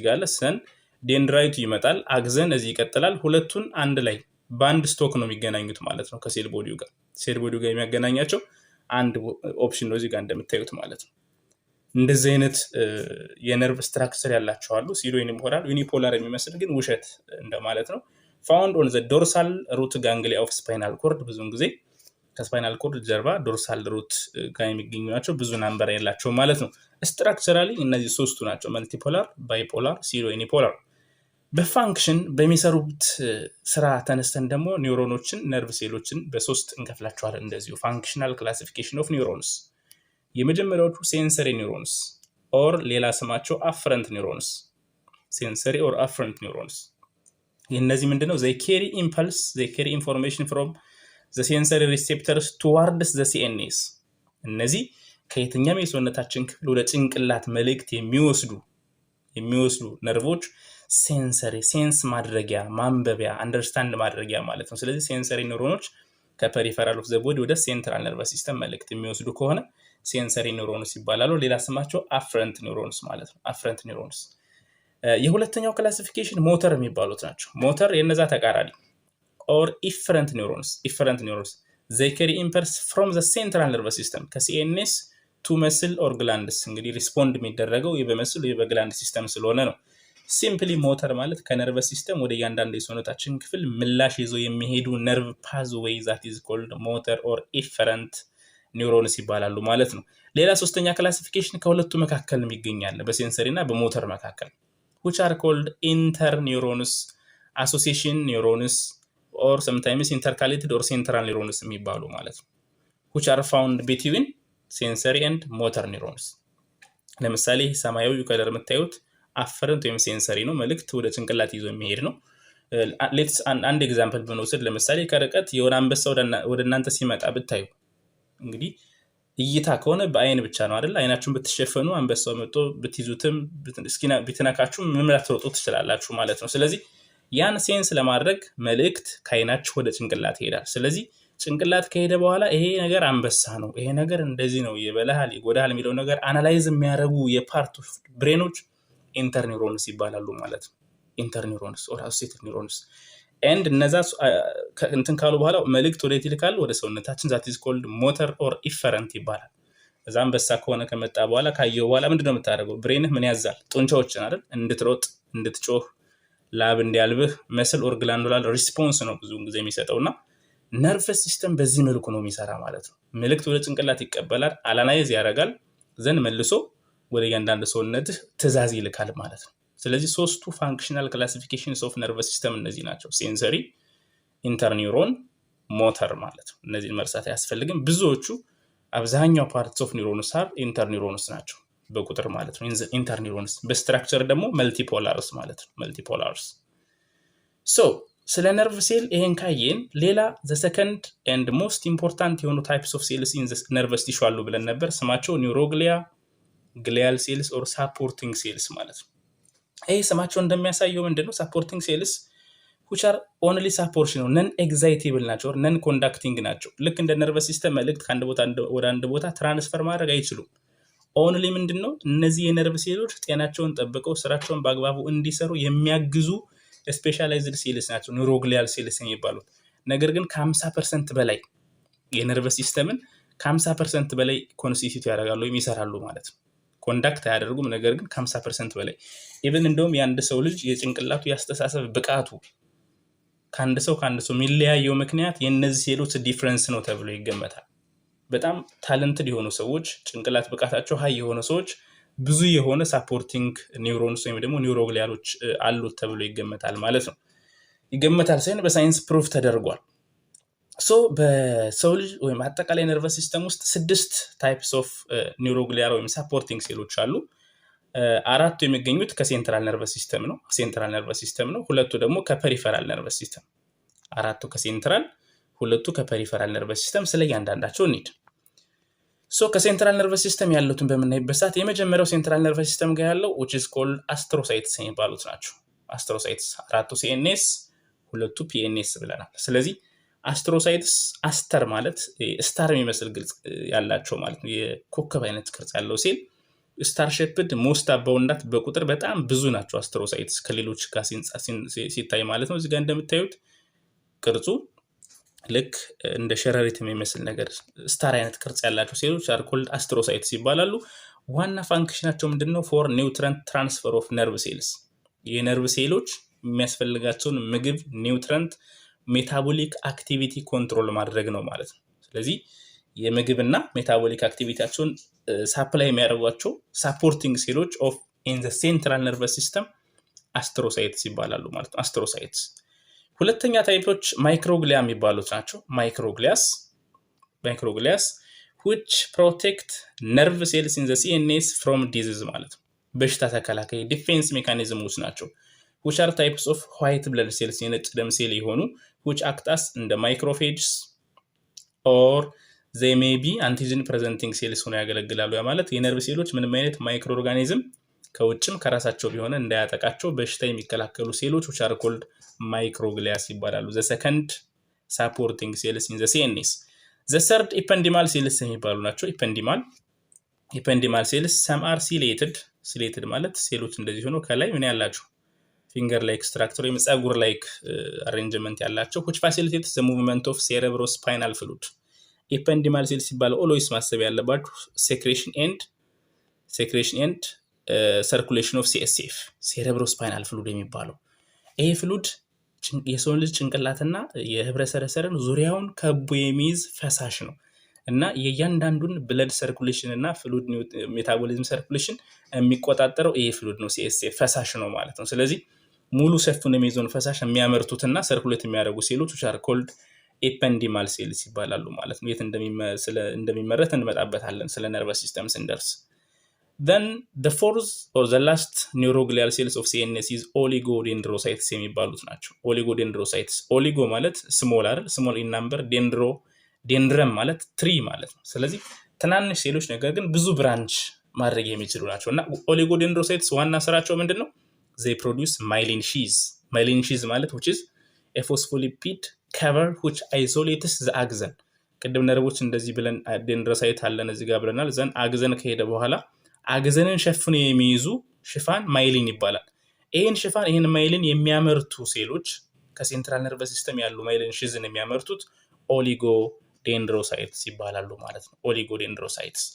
ጋር አለ፣ ሰን ዴንድራይቱ ይመጣል፣ አግዘን እዚህ ይቀጥላል። ሁለቱን አንድ ላይ በአንድ ስቶክ ነው የሚገናኙት ማለት ነው ከሴል ቦዲው ጋር። ሴል ቦዲው ጋር የሚያገናኛቸው አንድ ኦፕሽን ነው እዚህ ጋር እንደምታዩት ማለት ነው። እንደዚህ አይነት የነርቭ ስትራክቸር ያላቸው አሉ። ሲዶ ዩኒፖላር የሚመስል ግን ውሸት እንደማለት ነው። found on the dorsal root ganglia of spinal cord ብዙውን ጊዜ ከስፓይናል ኮርድ ጀርባ ዶርሳል ሩት ጋር የሚገኙ ናቸው። ብዙ ናምበር ያላቸው ማለት ነው። ስትራክቸራሊ እነዚህ ሶስቱ ናቸው፣ መልቲፖላር፣ ባይፖላር፣ ሲዶ ዩኒፖላር። በፋንክሽን በሚሰሩት ስራ ተነስተን ደግሞ ኒውሮኖችን ነርቭ ሴሎችን በሶስት እንከፍላቸዋለን። እንደዚሁ ፋንክሽናል ክላሲፊኬሽን ኦፍ ኒውሮንስ የመጀመሪያዎቹ ሴንሰሪ ኒውሮንስ ኦር ሌላ ስማቸው አፍረንት ኒውሮንስ፣ ሴንሰሪ ኦር አፍረንት ኒውሮንስ። እነዚህ ምንድነው? they carry impulse, they carry information from the sensory receptors towards the CNS። እነዚህ ከየትኛም የሰውነታችን ክፍል ወደ ጭንቅላት መልእክት የሚወስዱ ነርቮች ሴንሰሪ ሴንስ ማድረጊያ ማንበቢያ አንደርስታንድ ማድረጊያ ማለት ነው። ስለዚህ ሴንሰሪ ኒውሮኖች ከፐሪፈራል ኦፍ ዘ ቦዲ ወደ ሴንትራል ነርቨስ ሲስተም መልእክት የሚወስዱ ከሆነ ሴንሰሪ ኒውሮንስ ይባላሉ። ሌላ ስማቸው አፍረንት ኒውሮንስ ማለት ነው። አፍረንት ኒውሮንስ። የሁለተኛው ክላሲፊኬሽን ሞተር የሚባሉት ናቸው። ሞተር የነዛ ተቃራኒ ኦር ኢፈረንት ኒውሮንስ። ኢፈረንት ኒውሮንስ they carry impulse from the central nervous system ከሲኤንኤስ ቱ መስል ኦር ግላንድስ። እንግዲህ ሪስፖንድ የሚደረገው በመስል በግላንድ ሲስተም ስለሆነ ነው። ሲምፕሊ ሞተር ማለት ከነርቨስ ሲስተም ወደ እያንዳንዱ የሰውነታችን ክፍል ምላሽ ይዘው የሚሄዱ ነርቭ ፓዝዌይ ዛት ኢዝ ኮልድ ሞተር ኦር ኢፈረንት ኒውሮንስ ይባላሉ ማለት ነው። ሌላ ሶስተኛ ክላሲፊኬሽን ከሁለቱ መካከል ይገኛል፣ በሴንሰሪ እና በሞተር መካከል which are called interneurons, association neurons or sometimes intercalated or central neurons የሚባሉ ማለት ነው which are found between sensory and motor neurons። ለምሳሌ ሰማያዊ ከለር የምታዩት አፈረንት ወይም ሴንሰሪ ነው፣ መልእክት ወደ ጭንቅላት ይዞ የሚሄድ ነው። ሌትስ አንድ ኤግዛምፕል ብንወስድ ለምሳሌ ከርቀት የሆነ አንበሳ ወደ እናንተ ሲመጣ ብታዩ እንግዲህ እይታ ከሆነ በአይን ብቻ ነው አይደል? አይናችሁን ብትሸፈኑ አንበሳው መጥቶ ብትይዙትም ቢተናካችሁ ምንም ላትሮጡ ትችላላችሁ ማለት ነው። ስለዚህ ያን ሴንስ ለማድረግ መልእክት ከአይናችሁ ወደ ጭንቅላት ይሄዳል። ስለዚህ ጭንቅላት ከሄደ በኋላ ይሄ ነገር አንበሳ ነው፣ ይሄ ነገር እንደዚህ ነው፣ ይበላሃል፣ ይጎዳሃል የሚለው ነገር አናላይዝ የሚያደርጉ የፓርት ብሬኖች ኢንተርኒውሮንስ ይባላሉ ማለት ነው። ኢንተርኒውሮንስ ኦር አሶሲኤትድ ኒውሮንስ ኤንድ እነዛ እንትን ካሉ በኋላ መልእክት ወደ ይልካሉ ወደ ሰውነታችን ዛት ኢዝ ኮልድ ሞተር ኦር ኢፈረንት ይባላል። እዛ አንበሳ ከሆነ ከመጣ በኋላ ካየው በኋላ ምንድነው የምታደርገው? ብሬንህ ምን ያዛል? ጡንቻዎችን አይደል? እንድትሮጥ፣ እንድትጮህ፣ ላብ እንዲያልብህ መስል ኦር ግላንዱላር ሪስፖንስ ነው ብዙ ጊዜ የሚሰጠውና ነርቨስ ሲስተም በዚህ መልኩ ነው የሚሰራ ማለት ነው። መልእክት ወደ ጭንቅላት ይቀበላል፣ አናላይዝ ያደርጋል፣ ዘን መልሶ ወደ እያንዳንዱ ሰውነትህ ትዕዛዝ ይልካል ማለት ነው። ስለዚህ ሶስቱ ፋንክሽናል ክላሲፊኬሽንስ ኦፍ ነርቨስ ሲስተም እነዚህ ናቸው። ሴንሰሪ፣ ኢንተርኒውሮን፣ ሞተር ማለት ነው። እነዚህን መርሳት አያስፈልግም። ብዙዎቹ አብዛኛው ፓርትስ ኦፍ ኒውሮንስ አር ኢንተርኒውሮንስ ናቸው በቁጥር ማለት ነው። ኢንተርኒውሮንስ በስትራክቸር ደግሞ መልቲፖላርስ ማለት ነው። መልቲፖላርስ። ሶ ስለ ነርቭ ሴል ይሄን ካየን ሌላ ዘ ሰከንድ ኤንድ ሞስት ኢምፖርታንት የሆኑ ታይፕስ ኦፍ ሴልስ ኢን ዘ ነርቨስ ቲሹ አሉ ብለን ነበር። ስማቸው ኒውሮግሊያ፣ ግሊያል ሴልስ ኦር ሳፖርቲንግ ሴልስ ማለት ነው። ይሄ ስማቸው እንደሚያሳየው ምንድነው? ሳፖርቲንግ ሴልስ which are only supportion ነው፣ ነን ኤግዛይቴብል ናቸው፣ ነን ኮንዳክቲንግ ናቸው። ልክ እንደ ነርቨስ ሲስተም መልእክት ከአንድ ቦታ ወደ አንድ ቦታ ትራንስፈር ማድረግ አይችሉም። ኦንሊ ምንድነው? እነዚህ የነርቭ ሴሎች ጤናቸውን ጠብቀው ስራቸውን በአግባቡ እንዲሰሩ የሚያግዙ ስፔሻላይዝድ ሴልስ ናቸው ኒውሮግሊያል ሴልስ የሚባሉት። ነገር ግን ከ50% በላይ የነርቭ ሲስተምን ከ50% በላይ ኮንስቲቲዩት ያደርጋሉ ወይም ይሰራሉ ማለት ነው። ኮንዳክት አያደርጉም፣ ነገር ግን ከ50% በላይ ኢቭን እንደውም የአንድ ሰው ልጅ የጭንቅላቱ ያስተሳሰብ ብቃቱ ከአንድ ሰው የሚለያየው ምክንያት የእነዚህ ሴሎች ዲፍረንስ ነው ተብሎ ይገመታል። በጣም ታለንትድ የሆኑ ሰዎች ጭንቅላት ብቃታቸው ሀይ የሆኑ ሰዎች ብዙ የሆነ ሳፖርቲንግ ኒውሮንስ ወይም ደግሞ ኒውሮግሊያሎች አሉት ተብሎ ይገመታል ማለት ነው። ይገመታል ሳይሆን በሳይንስ ፕሩፍ ተደርጓል። ሶ በሰው ልጅ ወይም አጠቃላይ ነርቨስ ሲስተም ውስጥ 6 ታይፕስ ኦፍ ኒውሮግሊያል ወይም ሳፖርቲንግ ሴሎች አሉ። አራቱ የሚገኙት ከሴንትራል ነርቨስ ሲስተም ነው፣ ሴንትራል ነርቨስ ሲስተም ነው። ሁለቱ ደግሞ ከፐሪፈራል ነርቨስ ሲስተም። አራቱ ከሴንትራል፣ ሁለቱ ከፐሪፈራል ነርቨስ ሲስተም። ስለ እያንዳንዳቸው እንሂድ። ሶ ከሴንትራል ነርቨስ ሲስተም ያሉትን በምናይበት ሰዓት የመጀመሪያው ሴንትራል ነርቨስ ሲስተም ጋር ያለው which is called አስትሮሳይትስ የሚባሉት ናቸው። አስትሮሳይትስ አራቱ ሲኤንኤስ፣ ሁለቱ ፒኤንኤስ ብለናል። ስለዚህ አስትሮሳይትስ አስተር ማለት ስታር የሚመስል ግልጽ ያላቸው ማለት ነው። የኮከብ አይነት ቅርጽ ያለው ሴል ስታር ሼፕድ ሞስት አባውንዳት በቁጥር በጣም ብዙ ናቸው አስትሮሳይትስ ከሌሎች ጋር ሲታይ ማለት ነው። እዚህ ጋር እንደምታዩት ቅርጹ ልክ እንደ ሸረሪት የሚመስል ነገር ስታር አይነት ቅርጽ ያላቸው ሴሎች አር ኮልድ አስትሮሳይትስ ይባላሉ። ዋና ፋንክሽናቸው ምንድነው? ፎር ኒውትረንት ትራንስፈር ኦፍ ነርቭ ሴልስ፣ የነርቭ ሴሎች የሚያስፈልጋቸውን ምግብ ኒውትረንት ሜታቦሊክ አክቲቪቲ ኮንትሮል ማድረግ ነው ማለት ነው። ስለዚህ የምግብና ሜታቦሊክ አክቲቪቲያቸውን ሳፕላይ የሚያደርጓቸው ሳፖርቲንግ ሴሎች ኦፍ ኢን ዘ ሴንትራል ነርቨስ ሲስተም አስትሮሳይትስ ይባላሉ ማለት ነው። አስትሮሳይትስ። ሁለተኛ ታይፖች ማይክሮግሊያ የሚባሉት ናቸው። ማይክሮግሊያስ which protect nerve cells in the CNS from disease ማለት ነው። በሽታ ተከላካይ ዲፌንስ ሜካኒዝሞች ናቸው። which are types of white blood cells የነጭ ደም ሴል የሆኑ which act as እንደ macrophages or they may be antigen presenting cells ሆነው ያገለግላሉ። ያ ማለት የነርቭ ሴሎች ምንም አይነት ማይክሮ ኦርጋኒዝም ከውጭም ከራሳቸው ቢሆን እንዳያጠቃቸው በሽታ የሚከላከሉ ሴሎች which are called microglias ይባላሉ። the second supporting cells in the CNS the third ependymal cells የሚባሉ ናቸው። ependymal cells some are ciliated ማለት ሴሎች እንደዚህ ሆኖ ከላይ ምን ያላቸው finger like structure ወይም ጸጉር like arrangement ያላቸው which facilitates the movement of cerebrospinal fluid ependymal cells ሲባል always ማሰብ ያለባችሁ secretion and circulation of CSF cerebrospinal fluid የሚባለው ይሄ ፍሉድ የሰው ልጅ ጭንቅላትና የህብረ ሰረሰርን ዙሪያውን ከቦ የሚይዝ ፈሳሽ ነው እና የእያንዳንዱን ብለድ ሰርኩሌሽን እና ፍሉድ ሜታቦሊዝም ሰርኩሌሽን የሚቆጣጠረው ይሄ ፍሉድ ነው CSF ፈሳሽ ነው ማለት ነው። ስለዚህ ሙሉ ሰፊውን የሚይዘውን ፈሳሽ የሚያመርቱትና ሰርኩሌት የሚያደርጉ ሴሎች which are called ependymal cells ይባላሉ ማለት ነው። የት እንደሚመረት እንመጣበታለን ስለ ነርቨስ ሲስተም ስንደርስ። then the fourth or the last neuroglial cells of CNS is oligodendrocytes የሚባሉት ናቸው። oligodendrocytes ኦሊጎ ማለት small in number dendrum ማለት ትሪ ማለት ነው። ስለዚህ ትናንሽ ሴሎች ነገር ግን ብዙ ብራንች ማድረግ የሚችሉ ናቸው እና oligodendrocytes ዋና ስራቸው ምንድነው? they produce myelin sheath ማለት which is a phospholipid cover which isolates the axon ቅድም ነርቮች እንደዚህ ብለን dendrocyte አለን እዚህ ጋር ብለናል። ዘን አግዘን ከሄደ በኋላ አግዘንን ሸፍኖ የሚይዙ ሽፋን ማይሊን ይባላል። ይሄን ማይሊን የሚያመርቱ ሴሎች ከሴንትራል ነርቨስ ሲስተም ያሉ ማይሊን ሺዝን የሚያመርቱት ኦሊጎዴንድሮሳይትስ ይባላሉ ማለት ነው። ኦሊጎዴንድሮሳይትስ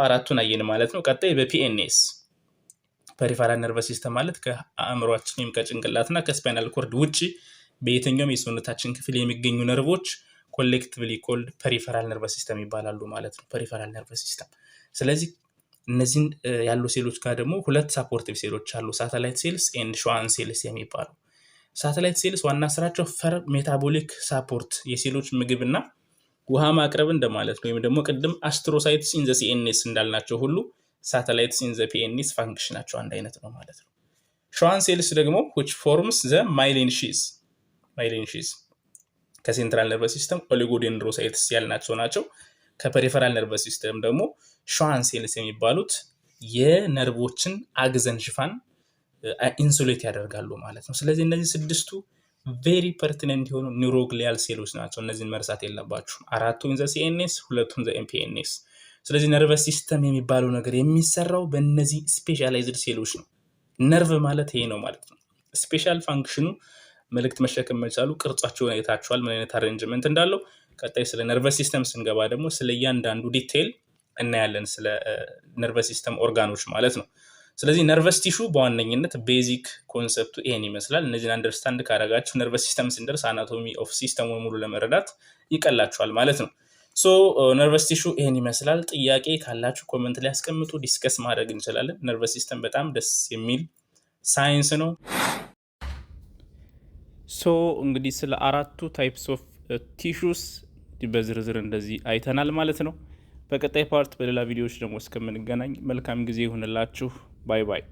አራቱን አየን ማለት ነው። ቀጣይ በፒኤንኤስ ፐሪፈራል ነርቨስ ሲስተም ማለት ከአእምሮአችን ወይም ከጭንቅላትና ከስፓይናል ኮርድ ውጪ በየትኛውም የሰውነታችን ክፍል የሚገኙ ነርቮች ኮሌክቲቭሊ ኮልድ ፐሪፈራል ነርቨስ ሲስተም ይባላሉ ማለት ነው። ፐሪፈራል ነርቨስ ሲስተም ስለዚህ እነዚህን ያሉ ሴሎች ጋር ደግሞ ሁለት ሳፖርቲቭ ሴሎች አሉ ሳተላይት ሴልስ ኤንድ ሸዋን ሴልስ የሚባሉ። ሳተላይት ሴልስ ዋና ስራቸው ፈር ሜታቦሊክ ሳፖርት የሴሎች ምግብና ውሃ ማቅረብ እንደማለት ነው። ወይም ደግሞ ቅድም አስትሮሳይትስ ኢን ዘ ሲኤንኤስ እንዳልናቸው ሁሉ ሳተላይትስ ኢን ዘ ፒኤንኤስ ፋንክሽናቸው አንድ አይነት ነው ማለት ነው። ሸዋን ሴልስ ደግሞ which forms the myelin sheath ከሴንትራል ነርቨስ ሲስተም ኦሊጎዴንድሮሳይትስ ያልናቸው ናቸው። ከፐሪፈራል ነርቨስ ሲስተም ደግሞ ሸዋን ሴልስ የሚባሉት የነርቮችን አግዘን ሽፋን ኢንሱሌት ያደርጋሉ ማለት ነው። ስለዚህ እነዚህ ስድስቱ ቬሪ ፐርቲነንት የሆኑ ኒውሮግሊያል ሴሎች ናቸው። እነዚህን መርሳት የለባችሁም። አራቱ ኢን ዘ ሲኤንኤስ፣ ሁለቱ ኢን ዘ ኤምፒኤንኤስ። ስለዚህ ነርቨስ ሲስተም የሚባለው ነገር የሚሰራው በእነዚህ ስፔሻላይዝድ ሴሎች ነው። ነርቭ ማለት ይሄ ነው ማለት ነው። ስፔሻል ፋንክሽኑ መልእክት መሸከም መቻሉ፣ ቅርጻቸውን አይታችኋል ምን አይነት አሬንጅመንት እንዳለው። ቀጣይ ስለ ነርቨስ ሲስተም ስንገባ ደግሞ ስለ እያንዳንዱ ዲቴይል እናያለን፣ ስለ ነርቨስ ሲስተም ኦርጋኖች ማለት ነው። ስለዚህ ነርቨስ ቲሹ በዋነኝነት ቤዚክ ኮንሰፕቱ ይሄን ይመስላል። እነዚህን አንደርስታንድ ካረጋችሁ ነርቨስ ሲስተም ስንደርስ አናቶሚ ኦፍ ሲስተሙን ሙሉ ለመረዳት ይቀላችኋል ማለት ነው። ነርቨስ ቲሹ ይሄን ይመስላል። ጥያቄ ካላችሁ ኮሜንት ላይ አስቀምጡ፣ ዲስከስ ማድረግ እንችላለን። ነርቨስ ሲስተም በጣም ደስ የሚል ሳይንስ ነው። እንግዲህ ስለ አራቱ ታይፕስ ኦፍ ቲሹስ በዝርዝር እንደዚህ አይተናል ማለት ነው። በቀጣይ ፓርት በሌላ ቪዲዮዎች ደግሞ እስከምንገናኝ መልካም ጊዜ ይሁንላችሁ። ባይ ባይ።